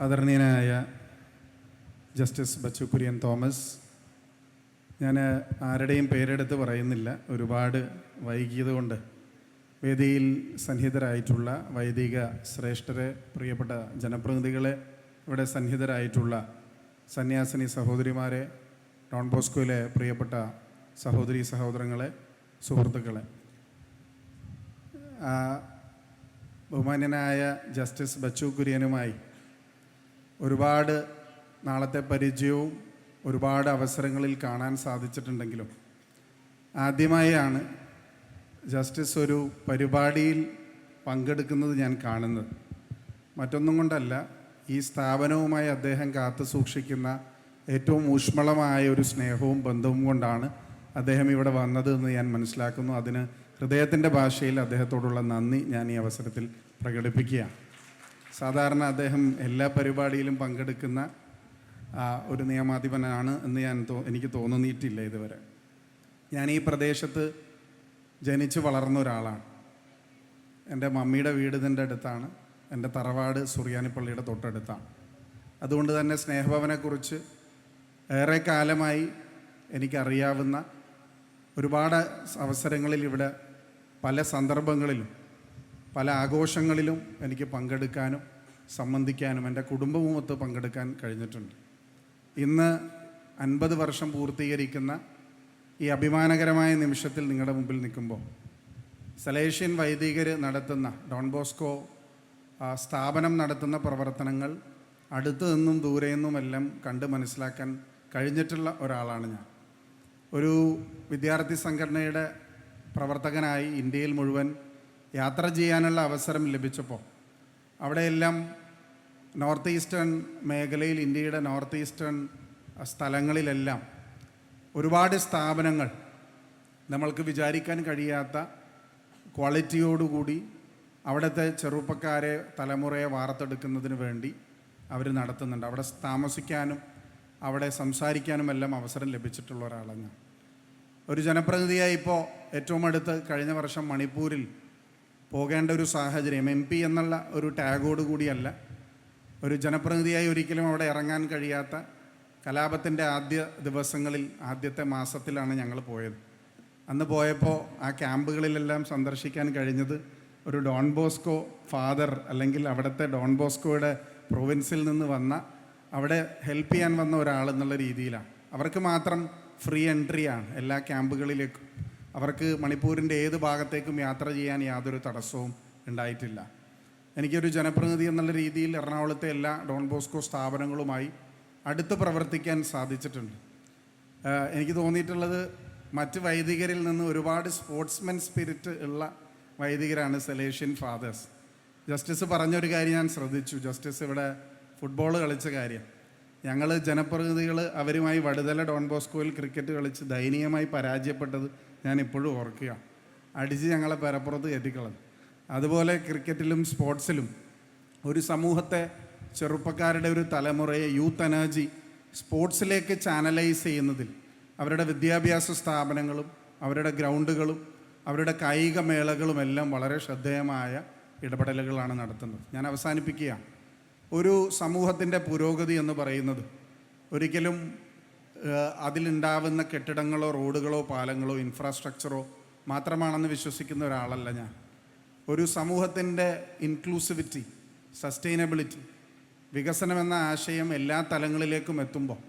ആദരണീയനായ ജസ്റ്റിസ് ബച്ചു കുര്യൻ തോമസ്, ഞാൻ ആരുടെയും പേരെടുത്ത് പറയുന്നില്ല, ഒരുപാട് വൈകിയതുകൊണ്ട്. വേദിയിൽ സന്നിഹിതരായിട്ടുള്ള വൈദിക ശ്രേഷ്ഠരെ, പ്രിയപ്പെട്ട ജനപ്രതിനിധികളെ, ഇവിടെ സന്നിഹിതരായിട്ടുള്ള സന്യാസിനി സഹോദരിമാരെ, ഡോൺ ബോസ്കോയിലെ പ്രിയപ്പെട്ട സഹോദരി സഹോദരങ്ങളെ, സുഹൃത്തുക്കളെ, ബഹുമാന്യനായ ജസ്റ്റിസ് ബച്ചു കുര്യനുമായി ഒരുപാട് നാളത്തെ പരിചയവും ഒരുപാട് അവസരങ്ങളിൽ കാണാൻ സാധിച്ചിട്ടുണ്ടെങ്കിലും ആദ്യമായാണ് ജസ്റ്റിസ് ഒരു പരിപാടിയിൽ പങ്കെടുക്കുന്നത് ഞാൻ കാണുന്നത്. മറ്റൊന്നും കൊണ്ടല്ല, ഈ സ്ഥാപനവുമായി അദ്ദേഹം കാത്തു സൂക്ഷിക്കുന്ന ഏറ്റവും ഊഷ്മളമായ ഒരു സ്നേഹവും ബന്ധവും കൊണ്ടാണ് അദ്ദേഹം ഇവിടെ വന്നത് എന്ന് ഞാൻ മനസ്സിലാക്കുന്നു. അതിന് ഹൃദയത്തിൻ്റെ ഭാഷയിൽ അദ്ദേഹത്തോടുള്ള നന്ദി ഞാൻ ഈ അവസരത്തിൽ പ്രകടിപ്പിക്കുകയാണ്. സാധാരണ അദ്ദേഹം എല്ലാ പരിപാടിയിലും പങ്കെടുക്കുന്ന ഒരു നിയമാധിപനാണ് എന്ന് എനിക്ക് തോന്നിയിട്ടില്ല ഇതുവരെ. ഞാൻ ഈ പ്രദേശത്ത് ജനിച്ച് വളർന്ന ഒരാളാണ്. എൻ്റെ മമ്മിയുടെ വീട് ഇതിൻ്റെ അടുത്താണ്, എൻ്റെ തറവാട് സുറിയാനിപ്പള്ളിയുടെ തൊട്ടടുത്താണ്. അതുകൊണ്ട് തന്നെ സ്നേഹഭവനെക്കുറിച്ച് ഏറെ കാലമായി എനിക്കറിയാവുന്ന ഒരുപാട് അവസരങ്ങളിൽ ഇവിടെ പല സന്ദർഭങ്ങളിലും പല ആഘോഷങ്ങളിലും എനിക്ക് പങ്കെടുക്കാനും സംബന്ധിക്കാനും എൻ്റെ കുടുംബവുമൊത്ത് പങ്കെടുക്കാൻ കഴിഞ്ഞിട്ടുണ്ട്. ഇന്ന് 50 വർഷം പൂർത്തീകരിക്കുന്ന ഈ അഭിമാനകരമായ നിമിഷത്തിൽ നിങ്ങളുടെ മുമ്പിൽ നിൽക്കുമ്പോൾ സലേഷ്യൻ വൈദികർ നടത്തുന്ന, ഡോൺ ബോസ്കോ സ്ഥാപനം നടത്തുന്ന പ്രവർത്തനങ്ങൾ അടുത്തു നിന്നും ദൂരെ നിന്നുമെല്ലാം കണ്ട് മനസ്സിലാക്കാൻ കഴിഞ്ഞിട്ടുള്ള ഒരാളാണ് ഞാൻ. ഒരു വിദ്യാർത്ഥി സംഘടനയുടെ പ്രവർത്തകനായി ഇന്ത്യയിൽ മുഴുവൻ യാത്ര ചെയ്യാനുള്ള അവസരം ലഭിച്ചപ്പോൾ അവിടെയെല്ലാം നോർത്ത് ഈസ്റ്റേൺ മേഖലയിൽ, ഇന്ത്യയുടെ നോർത്ത് ഈസ്റ്റേൺ സ്ഥലങ്ങളിലെല്ലാം ഒരുപാട് സ്ഥാപനങ്ങൾ നമ്മൾക്ക് വിചാരിക്കാൻ കഴിയാത്ത ക്വാളിറ്റിയോടുകൂടി അവിടുത്തെ ചെറുപ്പക്കാരെ, തലമുറയെ വാർത്തെടുക്കുന്നതിന് വേണ്ടി അവർ നടത്തുന്നുണ്ട്. അവിടെ താമസിക്കാനും അവിടെ സംസാരിക്കാനുമെല്ലാം അവസരം ലഭിച്ചിട്ടുള്ള ഒരാളാണ് ഞാൻ. ഒരു ജനപ്രതിനിധിയായി ഇപ്പോൾ ഏറ്റവും അടുത്ത് കഴിഞ്ഞ വർഷം മണിപ്പൂരിൽ പോകേണ്ട ഒരു സാഹചര്യം MP എന്നുള്ള ഒരു ടാഗോട് കൂടിയല്ല, ഒരു ജനപ്രതിനിധിയായി ഒരിക്കലും അവിടെ ഇറങ്ങാൻ കഴിയാത്ത കലാപത്തിൻ്റെ ആദ്യ ദിവസങ്ങളിൽ, ആദ്യത്തെ മാസത്തിലാണ് ഞങ്ങൾ പോയത്. അന്ന് പോയപ്പോൾ ആ ക്യാമ്പുകളിലെല്ലാം സന്ദർശിക്കാൻ കഴിഞ്ഞത് ഒരു ഡോൺ ബോസ്കോ ഫാദർ, അല്ലെങ്കിൽ അവിടുത്തെ ഡോൺ ബോസ്കോയുടെ പ്രൊവിൻസിൽ നിന്ന് വന്ന, അവിടെ ഹെൽപ്പ് ചെയ്യാൻ വന്ന ഒരാൾ എന്നുള്ള രീതിയിലാണ്. അവർക്ക് മാത്രം ഫ്രീ എൻട്രിയാണ് എല്ലാ ക്യാമ്പുകളിലേക്കും. അവർക്ക് മണിപ്പൂരിൻ്റെ ഏത് ഭാഗത്തേക്കും യാത്ര ചെയ്യാൻ യാതൊരു തടസ്സവും ഉണ്ടായിട്ടില്ല. എനിക്കൊരു ജനപ്രതിനിധി എന്നുള്ള രീതിയിൽ എറണാകുളത്തെ എല്ലാ ഡോൺ ബോസ്കോ സ്ഥാപനങ്ങളുമായി അടുത്ത് പ്രവർത്തിക്കാൻ സാധിച്ചിട്ടുണ്ട്. എനിക്ക് തോന്നിയിട്ടുള്ളത് മറ്റ് വൈദികരിൽ നിന്ന് ഒരുപാട് സ്പോർട്സ്മെൻ സ്പിരിറ്റ് ഉള്ള വൈദികരാണ് സെലേഷ്യൻ ഫാദേഴ്സ്. ജസ്റ്റിസ് പറഞ്ഞൊരു കാര്യം ഞാൻ ശ്രദ്ധിച്ചു. ജസ്റ്റിസ് ഇവിടെ ഫുട്ബോൾ കളിച്ച കാര്യം, ഞങ്ങൾ ജനപ്രതിനിധികൾ അവരുമായി വടുതല ഡോൺ ബോസ്കോയിൽ ക്രിക്കറ്റ് കളിച്ച് ദയനീയമായി പരാജയപ്പെട്ടത് ഞാൻ ഇപ്പോഴും ഓർക്കുക. അടിച്ച് ഞങ്ങളെ പരപ്പുറത്ത് കയറ്റിക്കളഞ്ഞു. അതുപോലെ ക്രിക്കറ്റിലും സ്പോർട്സിലും ഒരു സമൂഹത്തെ, ചെറുപ്പക്കാരുടെ ഒരു തലമുറയെ യൂത്ത് എനർജി സ്പോർട്സിലേക്ക് ചാനലൈസ് ചെയ്യുന്നതിൽ അവരുടെ വിദ്യാഭ്യാസ സ്ഥാപനങ്ങളും അവരുടെ ഗ്രൗണ്ടുകളും അവരുടെ കായിക മേളകളും എല്ലാം വളരെ ശ്രദ്ധേയമായ ഇടപെടലുകളാണ് നടത്തുന്നത്. ഞാൻ അവസാനിപ്പിക്കുകയാണ്. ഒരു സമൂഹത്തിൻ്റെ പുരോഗതി എന്ന് പറയുന്നത് ഒരിക്കലും അതിലുണ്ടാവുന്ന കെട്ടിടങ്ങളോ റോഡുകളോ പാലങ്ങളോ ഇൻഫ്രാസ്ട്രക്ചറോ മാത്രമാണെന്ന് വിശ്വസിക്കുന്ന ഒരാളല്ല ഞാൻ. ഒരു സമൂഹത്തിൻ്റെ ഇൻക്ലൂസിവിറ്റി, സസ്റ്റൈനബിലിറ്റി, വികസനം എന്ന ആശയം എല്ലാ തലങ്ങളിലേക്കും എത്തുമ്പോൾ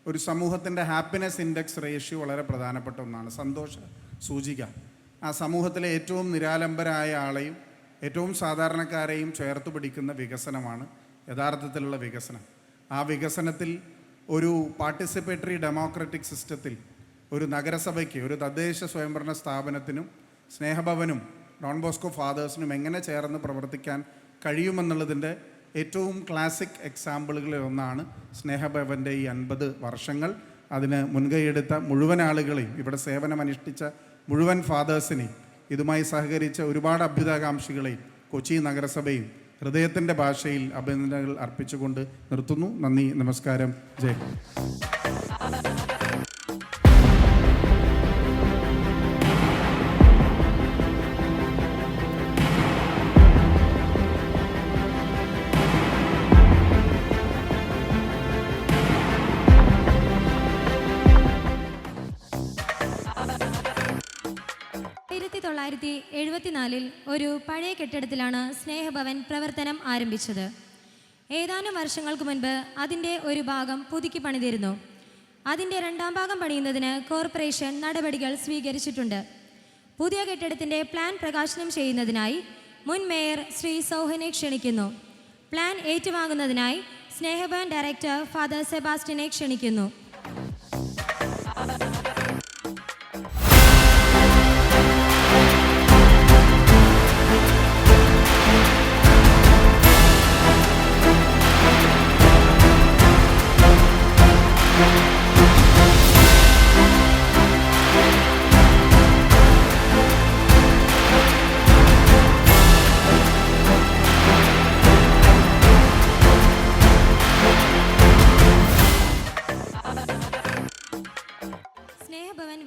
ഒരു സമൂഹത്തിൻ്റെ ഹാപ്പിനെസ് ഇൻഡെക്സ് റേഷ്യോ വളരെ പ്രധാനപ്പെട്ട ഒന്നാണ്, സന്തോഷ സൂചിക. ആ സമൂഹത്തിലെ ഏറ്റവും നിരാലംബരായ ആളെയും ഏറ്റവും സാധാരണക്കാരെയും ചേർത്ത് പിടിക്കുന്ന വികസനമാണ് യഥാർത്ഥത്തിലുള്ള വികസനം. ആ വികസനത്തിൽ ഒരു പാർട്ടിസിപ്പേറ്ററി ഡെമോക്രാറ്റിക് സിസ്റ്റത്തിൽ ഒരു നഗരസഭയ്ക്ക്, ഒരു തദ്ദേശ സ്വയംഭരണ സ്ഥാപനത്തിനും സ്നേഹഭവനും ഡോൺ ബോസ്കോ ഫാദേഴ്സിനും എങ്ങനെ ചേർന്ന് പ്രവർത്തിക്കാൻ കഴിയുമെന്നുള്ളതിൻ്റെ ഏറ്റവും ക്ലാസിക് എക്സാമ്പിളുകളിൽ ഒന്നാണ് സ്നേഹഭവൻ്റെ ഈ 50 വർഷങ്ങൾ. അതിന് മുൻകൈയെടുത്ത മുഴുവൻ ആളുകളെയും, ഇവിടെ സേവനമനുഷ്ഠിച്ച മുഴുവൻ ഫാദേഴ്സിനെയും, ഇതുമായി സഹകരിച്ച ഒരുപാട് അഭ്യുദയകാംക്ഷികളെയും കൊച്ചി നഗരസഭയും ഹൃദയത്തിൻ്റെ ഭാഷയിൽ അഭിനന്ദനങ്ങൾ അർപ്പിച്ചുകൊണ്ട് നിർത്തുന്നു. നന്ദി, നമസ്കാരം, ജയ്. ഒരു പഴയ കെട്ടിടത്തിലാണ് സ്നേഹഭവൻ പ്രവർത്തനം ആരംഭിച്ചത്. ഏതാനും വർഷങ്ങൾക്ക് മുൻപ് അതിൻ്റെ ഒരു ഭാഗം പുതുക്കി പണിതിരുന്നു. അതിൻ്റെ 2ാം ഭാഗം പണിയുന്നതിന് കോർപ്പറേഷൻ നടപടികൾ സ്വീകരിച്ചിട്ടുണ്ട്. പുതിയ കെട്ടിടത്തിൻ്റെ പ്ലാൻ പ്രകാശനം ചെയ്യുന്നതിനായി മുൻ മേയർ ശ്രീ സൗഹനെ ക്ഷണിക്കുന്നു. പ്ലാൻ ഏറ്റുവാങ്ങുന്നതിനായി സ്നേഹഭവൻ ഡയറക്ടർ ഫാദർ സെബാസ്റ്റ്യനെ ക്ഷണിക്കുന്നു.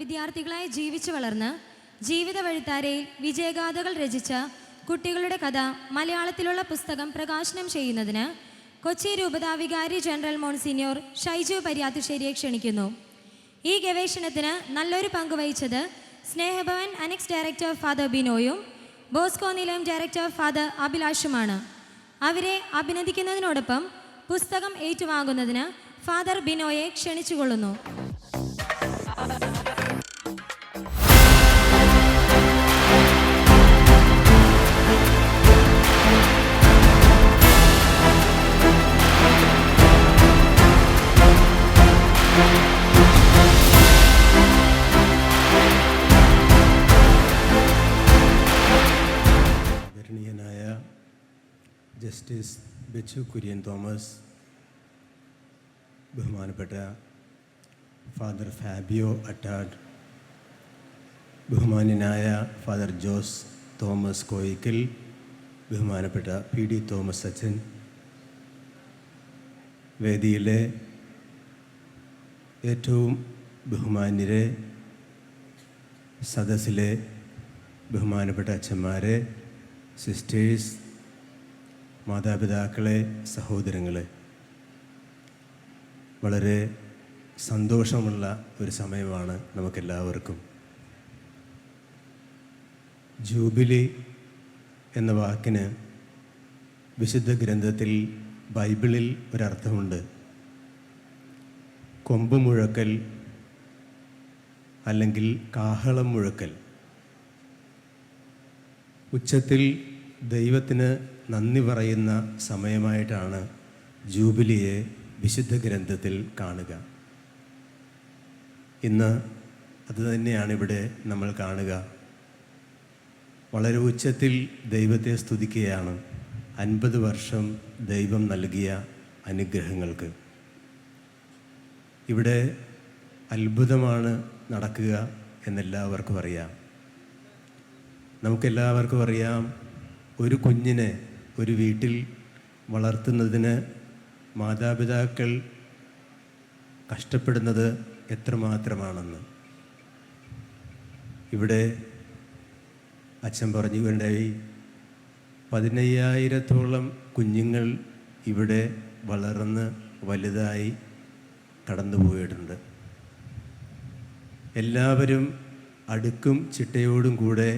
വിദ്യാർത്ഥികളായി ജീവിച്ചു വളർന്ന് ജീവിത വഴിത്താരയിൽ വിജയഗാഥകൾ രചിച്ച കുട്ടികളുടെ കഥ മലയാളത്തിലുള്ള പുസ്തകം പ്രകാശനം ചെയ്യുന്നതിന് കൊച്ചി രൂപത വികാരി ജനറൽ മോൺസിനിയോർ ഷൈജു പരിയാത്തുശ്ശേരിയെ ക്ഷണിക്കുന്നു. ഈ ഗവേഷണത്തിന് നല്ലൊരു പങ്ക് വഹിച്ചത് സ്നേഹഭവൻ അനെക്സ് ഡയറക്ടർ ഫാദർ ബിനോയും ബോസ്കോ നിലയം ഡയറക്ടർ ഫാദർ അഭിലാഷുമാണ്. അവരെ അഭിനന്ദിക്കുന്നതിനോടൊപ്പം പുസ്തകം ഏറ്റുവാങ്ങുന്നതിന് ഫാദർ ബിനോയെ ക്ഷണിച്ചുകൊള്ളുന്നു. ആദരണീയനായ ജസ്റ്റിസ് ബെച്ചു കുര്യൻ തോമസ്, ബഹുമാനപ്പെട്ട ഫാദർ ഫാബിയോ അട്ടാഡ്, ബഹുമാന്യനായ ഫാദർ ജോസ് തോമസ് കോയിക്കൽ, ബഹുമാനപ്പെട്ട PD തോമസ് അച്ഛൻ, വേദിയിലെ ഏറ്റവും ബഹുമാന്യരെ, സദസ്സിലെ ബഹുമാനപ്പെട്ട അച്ഛന്മാരെ, സിസ്റ്റേഴ്സ്, മാതാപിതാക്കളെ, സഹോദരങ്ങളെ, വളരെ സന്തോഷമുള്ള ഒരു സമയമാണ് നമുക്കെല്ലാവർക്കും. ജൂബിലി എന്ന വാക്കിന് വിശുദ്ധ ഗ്രന്ഥത്തിൽ, ബൈബിളിൽ ഒരർത്ഥമുണ്ട്. കൊമ്പ് മുഴക്കൽ അല്ലെങ്കിൽ കാഹളം മുഴക്കൽ. ഉച്ചത്തിൽ ദൈവത്തിന് നന്ദി പറയുന്ന സമയമായിട്ടാണ് ജൂബിലിയെ വിശുദ്ധ ഗ്രന്ഥത്തിൽ കാണുക. ഇന്ന് അതുതന്നെയാണ് ഇവിടെ നമ്മൾ കാണുക. വളരെ ഉച്ചത്തിൽ ദൈവത്തെ സ്തുതിക്കുകയാണ് 50 വർഷം ദൈവം നൽകിയ അനുഗ്രഹങ്ങൾക്ക്. ഇവിടെ അത്ഭുതമാണ് നടക്കുക എന്നെല്ലാവർക്കും അറിയാം. നമുക്കെല്ലാവർക്കും അറിയാം, ഒരു കുഞ്ഞിനെ ഒരു വീട്ടിൽ വളർത്തുന്നതിന് മാതാപിതാക്കൾ കഷ്ടപ്പെടുന്നത് എത്രമാത്രമാണെന്ന്. ഇവിടെ അച്ഛൻ പറഞ്ഞുകൊണ്ടായി 15,000-ഓളം കുഞ്ഞുങ്ങൾ ഇവിടെ വളർന്ന് വലുതായി കടന്നുപോയിട്ടുണ്ട്. എല്ലാവരും അടുക്കും ചിട്ടയോടും കൂടെ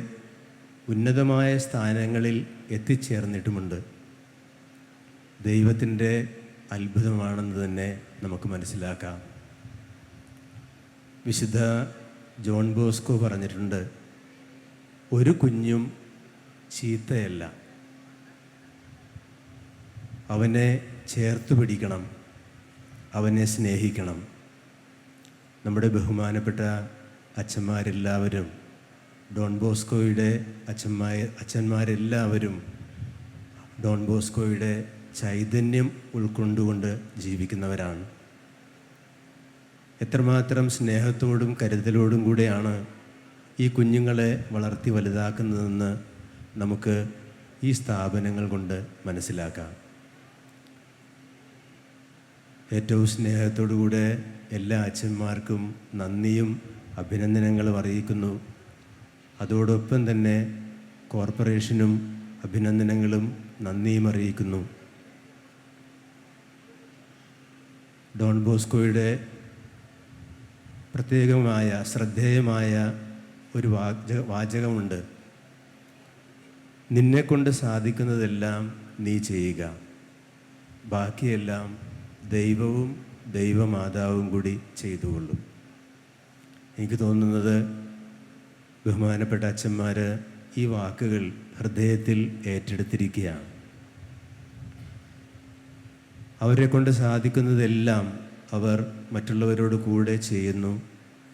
ഉന്നതമായ സ്ഥാനങ്ങളിൽ എത്തിച്ചേർന്നിട്ടുമുണ്ട്. ദൈവത്തിൻ്റെ അത്ഭുതമാണെന്ന് തന്നെ നമുക്ക് മനസ്സിലാക്കാം. വിശുദ്ധ ജോൺ ബോസ്കോ പറഞ്ഞിട്ടുണ്ട്, ഒരു കുഞ്ഞും ചീത്തയല്ല, അവനെ ചേർത്ത് പിടിക്കണം, അവനെ സ്നേഹിക്കണം. നമ്മുടെ ബഹുമാനപ്പെട്ട അച്ഛന്മാരെല്ലാവരും, ഡോൺ ബോസ്കോയുടെ അച്ഛന്മാരെല്ലാവരും ഡോൺ ബോസ്കോയുടെ ചൈതന്യം ഉൾക്കൊണ്ടുകൊണ്ട് ജീവിക്കുന്നവരാണ്. എത്രമാത്രം സ്നേഹത്തോടും കരുതലോടും കൂടെയാണ് ഈ കുഞ്ഞുങ്ങളെ വളർത്തി വലുതാക്കുന്നതെന്ന് നമുക്ക് ഈ സ്ഥാപനങ്ങൾ കൊണ്ട് മനസ്സിലാക്കാം. ഏറ്റവും സ്നേഹത്തോടുകൂടെ എല്ലാ അച്ഛന്മാർക്കും നന്ദിയും അഭിനന്ദനങ്ങളും അറിയിക്കുന്നു. അതോടൊപ്പം തന്നെ കോർപ്പറേഷനും അഭിനന്ദനങ്ങളും നന്ദിയും അറിയിക്കുന്നു. ഡോൺ ബോസ്കോയുടെ പ്രത്യേകമായ ശ്രദ്ധേയമായ ഒരു വാചകമുണ്ട്. നിന്നെക്കൊണ്ട് സാധിക്കുന്നതെല്ലാം നീ ചെയ്യുക, ബാക്കിയെല്ലാം ദൈവവും ദൈവമാതാവും കൂടി ചെയ്തുകൊള്ളും. എനിക്ക് തോന്നുന്നത് ബഹുമാനപ്പെട്ട അച്ഛന്മാർ ഈ വാക്കുകൾ ഹൃദയത്തിൽ ഏറ്റെടുത്തിരിക്കുകയാണ്. അവരെ കൊണ്ട് സാധിക്കുന്നതെല്ലാം അവർ മറ്റുള്ളവരോട് കൂടെ ചെയ്യുന്നു,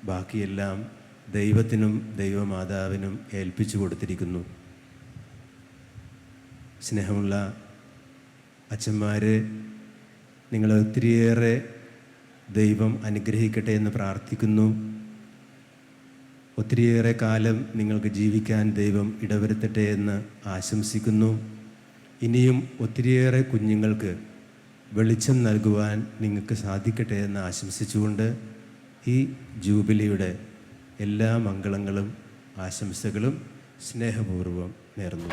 ബാക്കിയെല്ലാം ദൈവത്തിനും ദൈവമാതാവിനും ഏൽപ്പിച്ചു കൊടുത്തിരിക്കുന്നു. സ്നേഹമുള്ള അച്ഛന്മാരെ, നിങ്ങളെ ഒത്തിരിയേറെ ദൈവം അനുഗ്രഹിക്കട്ടെ എന്ന് പ്രാർത്ഥിക്കുന്നു. ഒത്തിരിയേറെ കാലം നിങ്ങൾക്ക് ജീവിക്കാൻ ദൈവം ഇടവരുത്തട്ടെ എന്ന് ആശംസിക്കുന്നു. ഇനിയും ഒത്തിരിയേറെ കുഞ്ഞുങ്ങൾക്ക് വെളിച്ചം നൽകുവാൻ നിങ്ങൾക്ക് സാധിക്കട്ടെ എന്ന് ആശംസിച്ചുകൊണ്ട് ഈ ജൂബിലിയുടെ എല്ലാ മംഗളങ്ങളും ആശംസകളും സ്നേഹപൂർവ്വം നേർന്നു.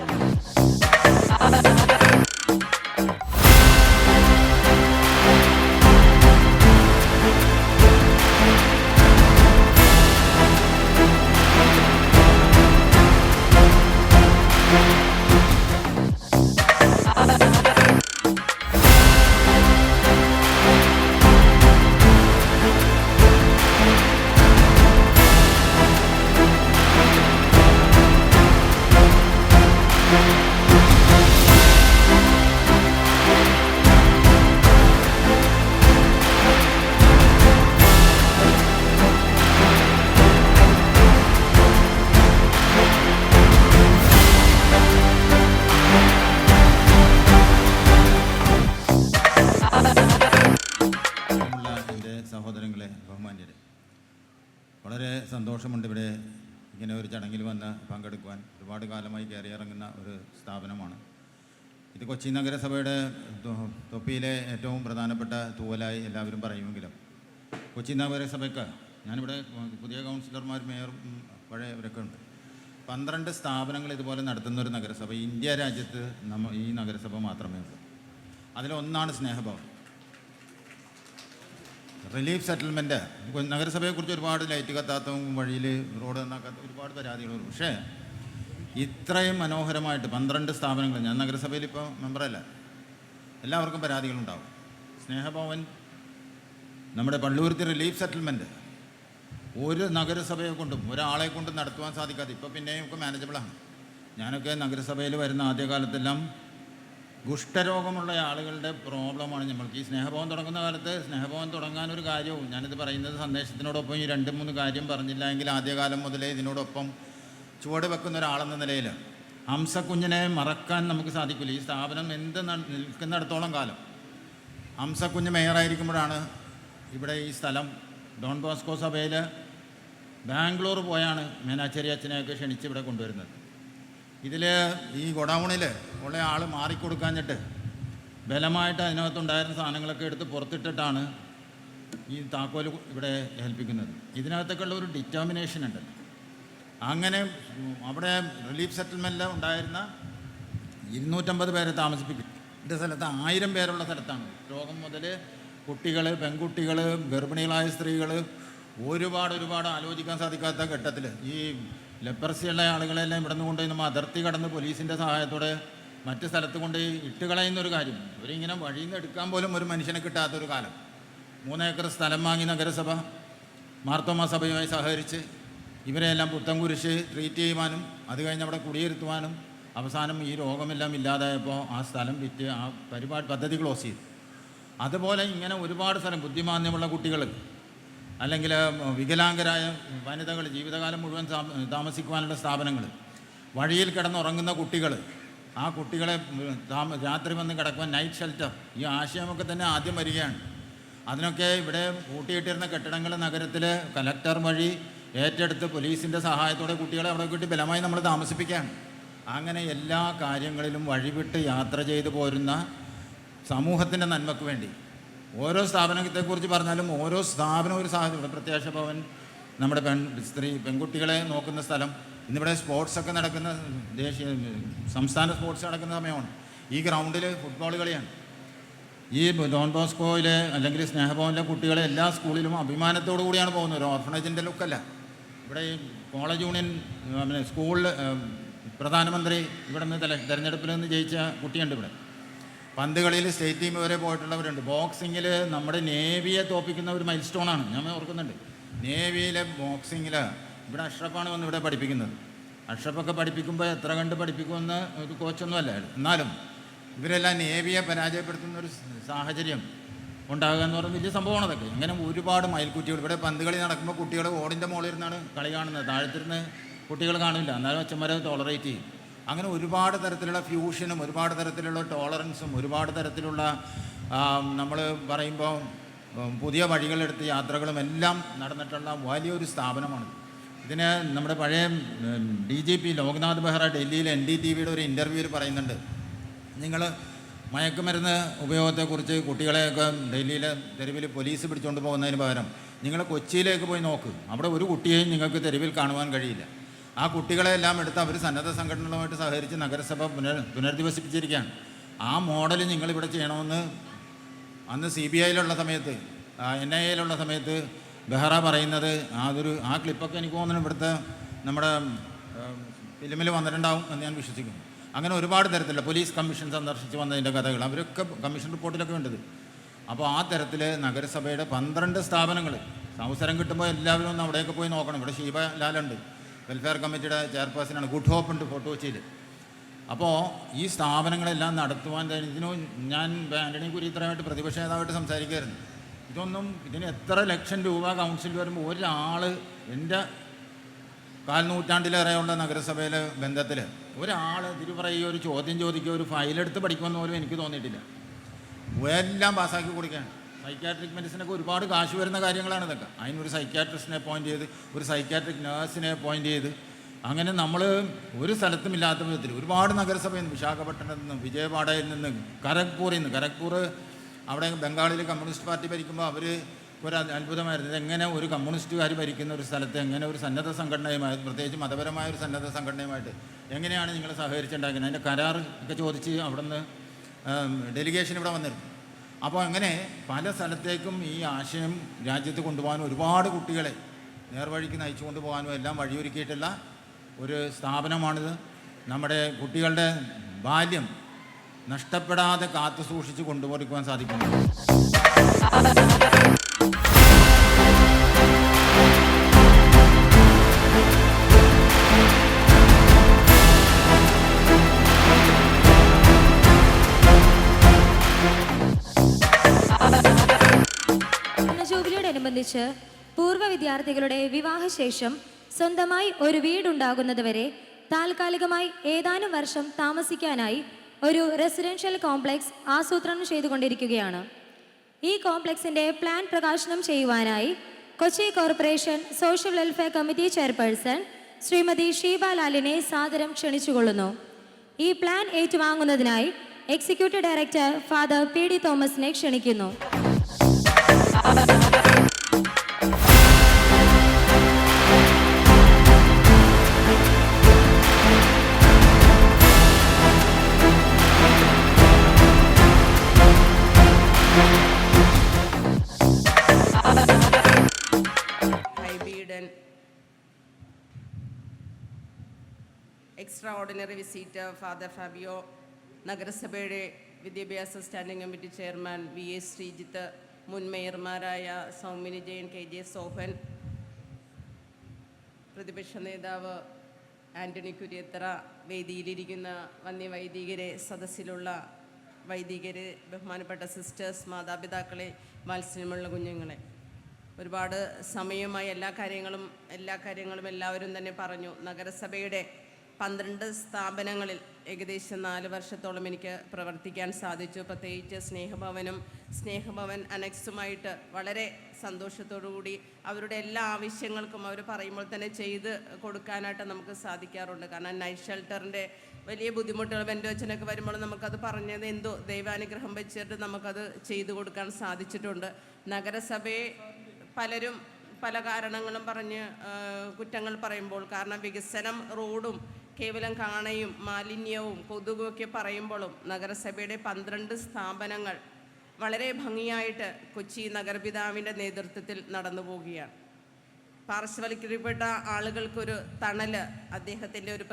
സഹോദരങ്ങളെ, ബഹുമാന്യരെ, വളരെ സന്തോഷമുണ്ട് ഇവിടെ ഇങ്ങനെ ഒരു ചടങ്ങിൽ വന്ന് പങ്കെടുക്കുവാൻ. ഒരുപാട് കാലമായി കയറിയിറങ്ങുന്ന ഒരു സ്ഥാപനമാണ് ഇത്. കൊച്ചി നഗരസഭയുടെ തൊപ്പിയിലെ ഏറ്റവും പ്രധാനപ്പെട്ട തൂവലായി എല്ലാവരും പറയുമെങ്കിലും കൊച്ചി നഗരസഭയ്ക്ക്, ഞാനിവിടെ പുതിയ കൗൺസിലർമാർ, മേയർ, പഴയവരൊക്കെ ഉണ്ട്. 12 സ്ഥാപനങ്ങൾ ഇതുപോലെ നടത്തുന്ന ഒരു നഗരസഭ ഇന്ത്യ രാജ്യത്ത് ഈ നഗരസഭ മാത്രമേ ഉള്ളൂ. അതിലൊന്നാണ് സ്നേഹഭവൻ. റിലീഫ് സെറ്റിൽമെൻറ്റ് നഗരസഭയെക്കുറിച്ച് ഒരുപാട് ലൈറ്റ് കത്താത്തതും വഴിയിൽ റോഡ് നന്നാക്കാത്ത ഒരുപാട് പരാതികളുണ്ട്. പക്ഷേ ഇത്രയും മനോഹരമായിട്ട് 12 സ്ഥാപനങ്ങൾ, ഞാൻ നഗരസഭയിൽ ഇപ്പോൾ മെമ്പറല്ല, എല്ലാവർക്കും പരാതികളുണ്ടാവും. സ്നേഹഭവൻ, നമ്മുടെ പള്ളൂരുത്തി റിലീഫ് സെറ്റിൽമെൻറ്റ് ഒരു നഗരസഭയെ കൊണ്ടും ഒരാളെ കൊണ്ടും നടത്തുവാൻ സാധിക്കാതെ ഇപ്പോൾ പിന്നെയും ഒക്കെ മാനേജബിളാണ്. ഞാനൊക്കെ നഗരസഭയിൽ വരുന്ന ആദ്യകാലത്തെല്ലാം കുഷ്ഠരോഗമുള്ള ആളുകളുടെ പ്രോബ്ലമാണ് നമ്മൾക്ക്. ഈ സ്നേഹഭവൻ തുടങ്ങുന്ന കാലത്ത് സ്നേഹഭവൻ തുടങ്ങാനൊരു കാര്യവും, ഞാനിത് പറയുന്നത് സന്ദേശത്തിനോടൊപ്പം ഈ 2-3 കാര്യം പറഞ്ഞില്ല എങ്കിൽ ആദ്യകാലം മുതലേ ഇതിനോടൊപ്പം ചുവട് വെക്കുന്ന ഒരാളെന്ന നിലയിൽ ഹംസക്കുഞ്ഞിനെ മറക്കാൻ നമുക്ക് സാധിക്കില്ല. ഈ സ്ഥാപനം നിൽക്കുന്നിടത്തോളം കാലം ഹംസക്കുഞ്ഞ് മേയറായിരിക്കുമ്പോഴാണ് ഇവിടെ ഈ സ്ഥലം ഡോൺ ബോസ്കോ സഭയിൽ ബാംഗ്ലൂർ പോയാണ് മേനാച്ചേരി അച്ഛനെയൊക്കെ ക്ഷണിച്ച് ഇവിടെ കൊണ്ടുവരുന്നത്. ഇതിൽ ഈ ഗോഡൗണിൽ ഉള്ള ആൾ മാറിക്കൊടുക്കാഞ്ഞിട്ട് ബലമായിട്ട് അതിനകത്തുണ്ടായിരുന്ന സാധനങ്ങളൊക്കെ എടുത്ത് പുറത്തിട്ടിട്ടാണ് ഈ താക്കോൽ ഇവിടെ ഏൽപ്പിക്കുന്നത്. ഇതിനകത്തൊക്കെയുള്ള ഒരു ഡിറ്റർമിനേഷൻ ഉണ്ട്. അങ്ങനെ അവിടെ റിലീഫ് സെറ്റിൽമെൻറ്റിൽ ഉണ്ടായിരുന്ന 250 പേരെ താമസിപ്പിക്കും. എൻ്റെ സ്ഥലത്ത് 1000 പേരുള്ള സ്ഥലത്താണ്. രോഗം മുതൽ കുട്ടികൾ, പെൺകുട്ടികൾ, ഗർഭിണികളായ സ്ത്രീകൾ, ഒരുപാട് ആലോചിക്കാൻ സാധിക്കാത്ത ഘട്ടത്തിൽ ഈ ലെപ്പർസിയുള്ള ആളുകളെല്ലാം ഇവിടെ നിന്ന് കൊണ്ടുപോയി നമ്മൾ അതിർത്തി കടന്ന് പോലീസിൻ്റെ സഹായത്തോടെ മറ്റ് സ്ഥലത്ത് കൊണ്ട് ഇട്ട് കളയുന്നൊരു കാര്യം. ഇവരിങ്ങനെ വഴിയിൽ നിന്ന് എടുക്കാൻ പോലും ഒരു മനുഷ്യനെ കിട്ടാത്തൊരു കാലം. 3 ഏക്കർ സ്ഥലം വാങ്ങി നഗരസഭ മാർത്തോമാ സഭയുമായി സഹകരിച്ച് ഇവരെല്ലാം പുത്തൻകുരിശ് ട്രീറ്റ് ചെയ്യുവാനും അത് കഴിഞ്ഞ് അവിടെ കുടിയിരുത്തുവാനും അവസാനം ഈ രോഗമെല്ലാം ഇല്ലാതായപ്പോൾ ആ സ്ഥലം വിറ്റ് ആ പദ്ധതി ക്ലോസ് ചെയ്തു. അതുപോലെ ഇങ്ങനെ ഒരുപാട് സ്ഥലം, ബുദ്ധിമാന്യമുള്ള കുട്ടികൾ അല്ലെങ്കിൽ വികലാംഗരായ വനിതകൾ, ജീവിതകാലം മുഴുവൻ താമസിക്കുവാനുള്ള സ്ഥാപനങ്ങൾ, വഴിയിൽ കിടന്നുറങ്ങുന്ന കുട്ടികൾ, ആ കുട്ടികളെ രാത്രി വന്ന് കിടക്കുവാൻ നൈറ്റ് ഷെൽട്ടർ, ഈ ആശയമൊക്കെ തന്നെ ആദ്യം വരികയാണ്. അതിനൊക്കെ ഇവിടെ കൂട്ടിയിട്ടിരുന്ന കെട്ടിടങ്ങൾ നഗരത്തിൽ കലക്ടർ വഴി ഏറ്റെടുത്ത് പോലീസിൻ്റെ സഹായത്തോടെ കുട്ടികളെ അവിടെ കിട്ടി ബലമായി നമ്മൾ താമസിപ്പിക്കുകയാണ്. അങ്ങനെ എല്ലാ കാര്യങ്ങളിലും വഴിവിട്ട് യാത്ര ചെയ്തു പോരുന്ന സമൂഹത്തിൻ്റെ നന്മയ്ക്ക് വേണ്ടി ഓരോ സ്ഥാപനത്തെക്കുറിച്ച് പറഞ്ഞാലും ഓരോ സ്ഥാപനം ഒരു സാഹചര്യം. പ്രത്യാശ ഭവൻ നമ്മുടെ പെൺകുട്ടികളെ നോക്കുന്ന സ്ഥലം. ഇന്നിവിടെ സ്പോർട്സൊക്കെ നടക്കുന്ന സംസ്ഥാന സ്പോർട്സ് നടക്കുന്ന സമയമാണ്. ഈ ഗ്രൗണ്ടിൽ ഫുട്ബോൾ കളിയാണ്. ഈ ഡോൺ ബോസ്കോയിലെ അല്ലെങ്കിൽ സ്നേഹഭവനിലെ കുട്ടികളെ എല്ലാ സ്കൂളിലും അഭിമാനത്തോടു കൂടിയാണ് പോകുന്നത്. ഒരു ഓർഫണേജിൻ്റെ ലുക്കല്ല. ഇവിടെ ഈ കോളേജ് യൂണിയൻ സ്കൂളിൽ പ്രധാനമന്ത്രി ഇവിടെ നിന്ന് തെരഞ്ഞെടുപ്പിൽ നിന്ന് ജയിച്ച കുട്ടിയുണ്ട്. ഇവിടെ പന്ത് കളിയിൽ സ്റ്റേറ്റ് ടീം വരെ പോയിട്ടുള്ളവരുണ്ട്. ബോക്സിങ്ങിൽ നമ്മുടെ നേവിയെ തോപ്പിക്കുന്ന ഒരു മൈൽ സ്റ്റോണാണ്. ഞാൻ ഓർക്കുന്നുണ്ട്, നേവിയിലെ ബോക്സിങ്ങിൽ ഇവിടെ അഷ്റഫാണ് വന്ന് ഇവിടെ പഠിപ്പിക്കുന്നത്. അഷ്റഫൊക്കെ പഠിപ്പിക്കുമ്പോൾ എത്ര കണ്ട് പഠിപ്പിക്കുമെന്ന് ഒരു കോച്ചൊന്നുമല്ല. എന്നാലും ഇവരെല്ലാം നേവിയെ പരാജയപ്പെടുത്തുന്ന ഒരു സാഹചര്യം ഉണ്ടാകുക എന്ന് പറയുന്നത് വലിയ സംഭവമാണ്. അതൊക്കെ ഇങ്ങനെ ഒരുപാട് മയിൽക്കുറ്റികൾ. ഇവിടെ പന്ത് കളി നടക്കുമ്പോൾ കുട്ടികൾ ഓടിൻ്റെ മുകളിലിരുന്നാണ് കളി കാണുന്നത്. താഴത്തിരുന്ന് കുട്ടികൾ കാണില്ല, എന്നാലും അച്ഛന്മാരെ ടോളറേറ്റ് ചെയ്യും. അങ്ങനെ ഒരുപാട് തരത്തിലുള്ള ഫ്യൂഷനും ഒരുപാട് തരത്തിലുള്ള ടോളറൻസും ഒരുപാട് തരത്തിലുള്ള നമ്മൾ പറയുമ്പോൾ പുതിയ വഴികളെടുത്ത് യാത്രകളും എല്ലാം നടന്നിട്ടുള്ള വലിയൊരു സ്ഥാപനമാണ്. ഇതിന് നമ്മുടെ പഴയ DGP ലോക്നാഥ് ബെഹ്റ ഡൽഹിയിൽ NDTVയുടെ ഒരു ഇൻ്റർവ്യൂവിൽ പറയുന്നുണ്ട്, നിങ്ങൾ മയക്കുമരുന്ന് ഉപയോഗത്തെക്കുറിച്ച് കുട്ടികളെയൊക്കെ ഡൽഹിയിലെ തെരുവിൽ പോലീസ് പിടിച്ചുകൊണ്ട് പോകുന്നതിന് പകരം നിങ്ങൾ കൊച്ചിയിലേക്ക് പോയി നോക്ക്. അവിടെ ഒരു കുട്ടിയെയും നിങ്ങൾക്ക് തെരുവിൽ കാണുവാൻ കഴിയില്ല. ആ കുട്ടികളെല്ലാം എടുത്ത് അവർ സന്നദ്ധ സംഘടനകളുമായിട്ട് സഹകരിച്ച് നഗരസഭ പുനരധിവസിപ്പിച്ചിരിക്കുകയാണ്. ആ മോഡൽ നിങ്ങളിവിടെ ചെയ്യണമെന്ന് അന്ന് CBIയിലുള്ള സമയത്ത് NIAയിലുള്ള സമയത്ത് ബെഹ്റ പറയുന്നത് ആ ക്ലിപ്പൊക്കെ എനിക്ക് തോന്നുന്നു ഇവിടുത്തെ നമ്മുടെ ഫിലിമിൽ വന്നിട്ടുണ്ടാവും എന്ന് ഞാൻ വിശ്വസിക്കുന്നു. അങ്ങനെ ഒരുപാട് തരത്തിലുള്ള പോലീസ് കമ്മീഷൻ സന്ദർശിച്ച് വന്നതിൻ്റെ കഥകൾ അവരൊക്കെ കമ്മീഷൻ റിപ്പോർട്ടിലൊക്കെ വേണ്ടത്. അപ്പോൾ ആ തരത്തിൽ നഗരസഭയുടെ 12 സ്ഥാപനങ്ങൾ അവസരം കിട്ടുമ്പോൾ എല്ലാവരും ഒന്ന് അവിടെയൊക്കെ പോയി നോക്കണം. ഇവിടെ ഷീബ ലാലുണ്ട്, വെൽഫെയർ കമ്മിറ്റിയുടെ ചെയർപേഴ്സണാണ്. ഗുഡ് ഹോപ്പ് ഉണ്ട് ഫോർട്ട് കൊച്ചിയിൽ. അപ്പോൾ ഈ സ്ഥാപനങ്ങളെല്ലാം നടത്തുവാൻ ഇതിനും ഞാൻ ആൻ്റണി കുര്യത്രമായിട്ട് പ്രതിപക്ഷ നേതാവായിട്ട് സംസാരിക്കുമായിരുന്നു. ഇതിന് എത്ര ലക്ഷം രൂപ കൗൺസിൽ വരുമ്പോൾ ഒരാൾ എൻ്റെ 4 നൂറ്റാണ്ടിലേറെയുള്ള നഗരസഭയിലെ ബന്ധത്തിൽ ഒരാൾ ഇതിൽ പറയുക, ഒരു ചോദ്യം ചോദിക്കുക, ഒരു ഫയലെടുത്ത് പഠിക്കുമെന്ന് പോലും എനിക്ക് തോന്നിയിട്ടില്ല. എല്ലാം പാസ്സാക്കി കൊടുക്കുകയാണ്. സൈക്യാട്രിക് മെഡിസിനൊക്കെ ഒരുപാട് കാശ് വരുന്ന കാര്യങ്ങളാണ് ഇതൊക്കെ. അതിനൊരു സൈക്യാട്രിസ്റ്റിനെ അപ്പോയിൻറ്റ് ചെയ്ത് ഒരു സൈക്യാട്രിക് നേഴ്സിനെ അപ്പോയിൻറ്റ് ചെയ്ത് അങ്ങനെ നമ്മൾ ഒരു സ്ഥലത്തും ഇല്ലാത്ത വിധത്തിൽ ഒരുപാട് നഗരസഭയിൽ നിന്ന്, വിശാഖപട്ടണത്തിൽ നിന്ന്, വിജയവാഡയിൽ നിന്ന്, കരഗ്പൂർ അവിടെ ബംഗാളിൽ കമ്മ്യൂണിസ്റ്റ് പാർട്ടി ഭരിക്കുമ്പോൾ അവർ ഒരു അത്ഭുതമായിരുന്നു. ഇതെങ്ങനെ ഒരു കമ്മ്യൂണിസ്റ്റുകാർ ഭരിക്കുന്ന ഒരു സ്ഥലത്ത് എങ്ങനെ ഒരു സന്നദ്ധ സംഘടനയുമായി, പ്രത്യേകിച്ച് മതപരമായ ഒരു സന്നദ്ധ സംഘടനയുമായിട്ട് എങ്ങനെയാണ് നിങ്ങൾ സഹകരിച്ചുണ്ടാക്കുന്നത്? അതിൻ്റെ കരാർ ഒക്കെ ചോദിച്ച് അവിടുന്ന് ഡെലിഗേഷൻ ഇവിടെ വന്നിരുന്നു. അപ്പോൾ അങ്ങനെ പല സ്ഥലത്തേക്കും ഈ ആശയം രാജ്യത്ത് കൊണ്ടുപോകാനും ഒരുപാട് കുട്ടികളെ നേർവഴിക്ക് നയിച്ചു കൊണ്ടുപോകാനും എല്ലാം വഴിയൊരുക്കിയിട്ടുള്ള ഒരു സ്ഥാപനമാണിത്. നമ്മുടെ കുട്ടികളുടെ ബാല്യം നഷ്ടപ്പെടാതെ കാത്തു സൂക്ഷിച്ച് കൊണ്ടുപോകാൻ സാധിക്കുന്നു. ജൂബിലിയോടനുബന്ധിച്ച് പൂർവ്വ വിദ്യാർത്ഥികളുടെ വിവാഹശേഷം സ്വന്തമായി ഒരു വീടുണ്ടാകുന്നതുവരെ താൽക്കാലികമായി ഏതാനും വർഷം താമസിക്കാനായി ഒരു റെസിഡൻഷ്യൽ കോംപ്ലക്സ് ആസൂത്രണം ചെയ്തുകൊണ്ടിരിക്കുകയാണ്. ഈ കോംപ്ലക്സിന്റെ പ്ലാൻ പ്രകാശനം ചെയ്യുവാനായി Kochi corporation social welfare committee chairperson Shrimati Sheeba ലാലിനെ സാദരം ക്ഷണിച്ചുകൊള്ളുന്നു. ഈ പ്ലാൻ ഏറ്റുവാങ്ങുന്നതിനായി എക്സിക്യൂട്ടീവ് ഡയറക്ടർ ഫാദർ PD തോമസിനെ ക്ഷണിക്കുന്നു. എക്സ്ട്രാ-ഓർഡിനറി വിസിറ്റർ ഫാദർ ഫാബിയോ, നഗരസഭയുടെ വിദ്യാഭ്യാസ standing committee chairman VS Sreejith, മുൻ മേയർമാരായ സൗമിനി ജയൻ, KJ സോഹൻ, പ്രതിപക്ഷ നേതാവ് ആൻ്റണി കുര്യത്തറ, വേദിയിലിരിക്കുന്ന വന്യവൈദികരെ, സദസ്സിലുള്ള വൈദികരെ, ബഹുമാനപ്പെട്ട സിസ്റ്റേഴ്സ്, മാതാപിതാക്കളെ, വാത്സല്യമുള്ള കുഞ്ഞുങ്ങളെ, ഒരുപാട് സമയമായി എല്ലാ കാര്യങ്ങളും എല്ലാവരും തന്നെ പറഞ്ഞു. നഗരസഭയുടെ 12 സ്ഥാപനങ്ങളിൽ ഏകദേശം 4 വർഷത്തോളം എനിക്ക് പ്രവർത്തിക്കാൻ സാധിച്ചു. പ്രത്യേകിച്ച് സ്നേഹഭവൻ അനക്സുമായിട്ട് വളരെ സന്തോഷത്തോടുകൂടി അവരുടെ എല്ലാ ആവശ്യങ്ങൾക്കും അവർ പറയുമ്പോൾ തന്നെ ചെയ്ത് കൊടുക്കാനായിട്ട് നമുക്ക് സാധിക്കാറുണ്ട്. കാരണം നൈറ്റ് ഷെൽട്ടറിൻ്റെ വലിയ ബുദ്ധിമുട്ടുകൾ എൻ്റെ അച്ഛനൊക്കെ വരുമ്പോൾ നമുക്കത് പറഞ്ഞത് എന്തോ ദൈവാനുഗ്രഹം വെച്ചിട്ട് നമുക്കത് ചെയ്തു കൊടുക്കാൻ സാധിച്ചിട്ടുണ്ട്. നഗരസഭയെ പലരും പല കാരണങ്ങളും പറഞ്ഞ് കുറ്റങ്ങൾ പറയുമ്പോൾ, കാരണം വികസനം, റോഡും കേവലം കാണയും മാലിന്യവും കൊതുകുമൊക്കെ പറയുമ്പോഴും നഗരസഭയുടെ 12 സ്ഥാപനങ്ങൾ വളരെ ഭംഗിയായിട്ട് കൊച്ചി നഗരപിതാവിൻ്റെ നേതൃത്വത്തിൽ നടന്നു പോവുകയാണ്. പാർശ്വവൽക്കരിക്കപ്പെട്ട ആളുകൾക്കൊരു തണൽ അദ്ദേഹത്തിൻ്റെ ഒരു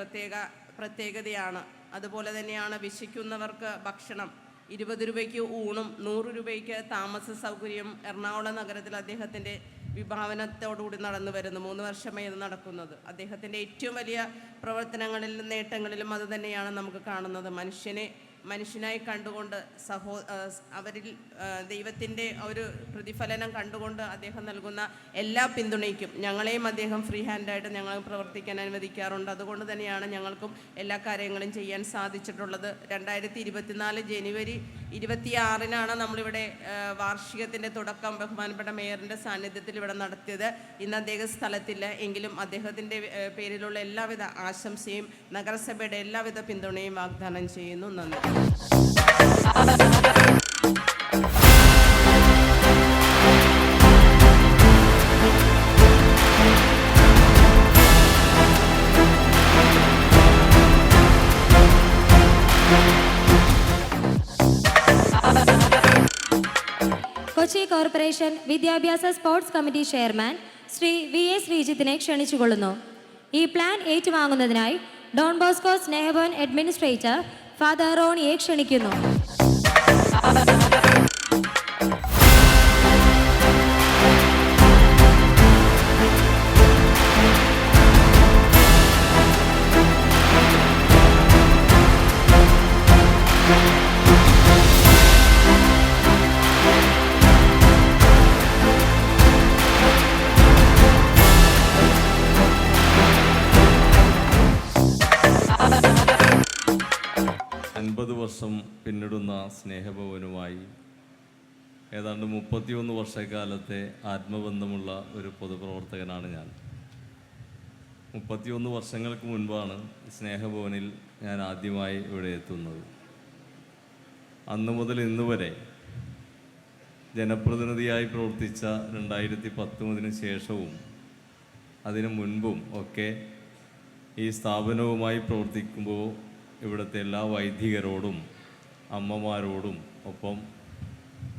പ്രത്യേകതയാണ്. അതുപോലെ തന്നെയാണ് വിശക്കുന്നവർക്ക് ഭക്ഷണം, 20 രൂപയ്ക്ക് ഊണും 100 രൂപയ്ക്ക് താമസ സൗകര്യം എറണാകുളം നഗരത്തിൽ അദ്ദേഹത്തിൻ്റെ വിഭാവനത്തോടുകൂടി നടന്നു വരുന്നു. 3 വർഷമായി ഇത് നടക്കുന്നത്. അദ്ദേഹത്തിൻ്റെ ഏറ്റവും വലിയ പ്രവർത്തനങ്ങളിലും നേട്ടങ്ങളിലും അത് തന്നെയാണ് നമുക്ക് കാണുന്നത്. മനുഷ്യനായി കണ്ടുകൊണ്ട് അവരിൽ ദൈവത്തിൻ്റെ ഒരു പ്രതിഫലനം കണ്ടുകൊണ്ട് അദ്ദേഹം നൽകുന്ന എല്ലാ പിന്തുണയ്ക്കും ഞങ്ങളെയും അദ്ദേഹം ഫ്രീ ഹാൻഡായിട്ട് ഞങ്ങൾ പ്രവർത്തിക്കാൻ അനുവദിക്കാറുണ്ട്. അതുകൊണ്ട് തന്നെയാണ് ഞങ്ങൾക്കും എല്ലാ കാര്യങ്ങളും ചെയ്യാൻ സാധിച്ചിട്ടുള്ളത്. 2024 ജനുവരി 26-നാണ് നമ്മളിവിടെ വാർഷികത്തിൻ്റെ തുടക്കം ബഹുമാനപ്പെട്ട മേയറിൻ്റെ സാന്നിധ്യത്തിൽ ഇവിടെ നടത്തിയത്. ഇന്ന് അദ്ദേഹം സ്ഥലത്തില്ല എങ്കിലും അദ്ദേഹത്തിൻ്റെ പേരിലുള്ള എല്ലാവിധ ആശംസയും നഗരസഭയുടെ എല്ലാവിധ പിന്തുണയും വാഗ്ദാനം ചെയ്യുന്നു. നന്ദി. കൊച്ചി കോർപ്പറേഷൻ വിദ്യാഭ്യാസ sports committee chairman Shri VS ശ്രീജിത്തിനെ ക്ഷണിച്ചുകൊള്ളുന്നു. ഈ പ്ലാൻ ഏറ്റുവാങ്ങുന്നതിനായി Don Bosco Snehabhavan administrator father റോണിയെ ക്ഷണിക്കുന്നു. വർഷം പിന്നിടുന്ന സ്നേഹഭവനുമായി ഏതാണ്ട് 31 വർഷക്കാലത്തെ ആത്മബന്ധമുള്ള ഒരു പൊതുപ്രവർത്തകനാണ് ഞാൻ. 31 വർഷങ്ങൾക്ക് മുൻപാണ് സ്നേഹഭവനിൽ ഞാൻ ആദ്യമായി ഇവിടെ എത്തുന്നത്. അന്നു മുതൽ ഇന്ന് വരെ ജനപ്രതിനിധിയായി പ്രവർത്തിച്ച 2019 ശേഷവും അതിനു മുൻപും ഒക്കെ ഈ സ്ഥാപനവുമായി പ്രവർത്തിക്കുമ്പോൾ ഇവിടുത്തെ എല്ലാ വൈദികരോടും അമ്മമാരോടും ഒപ്പം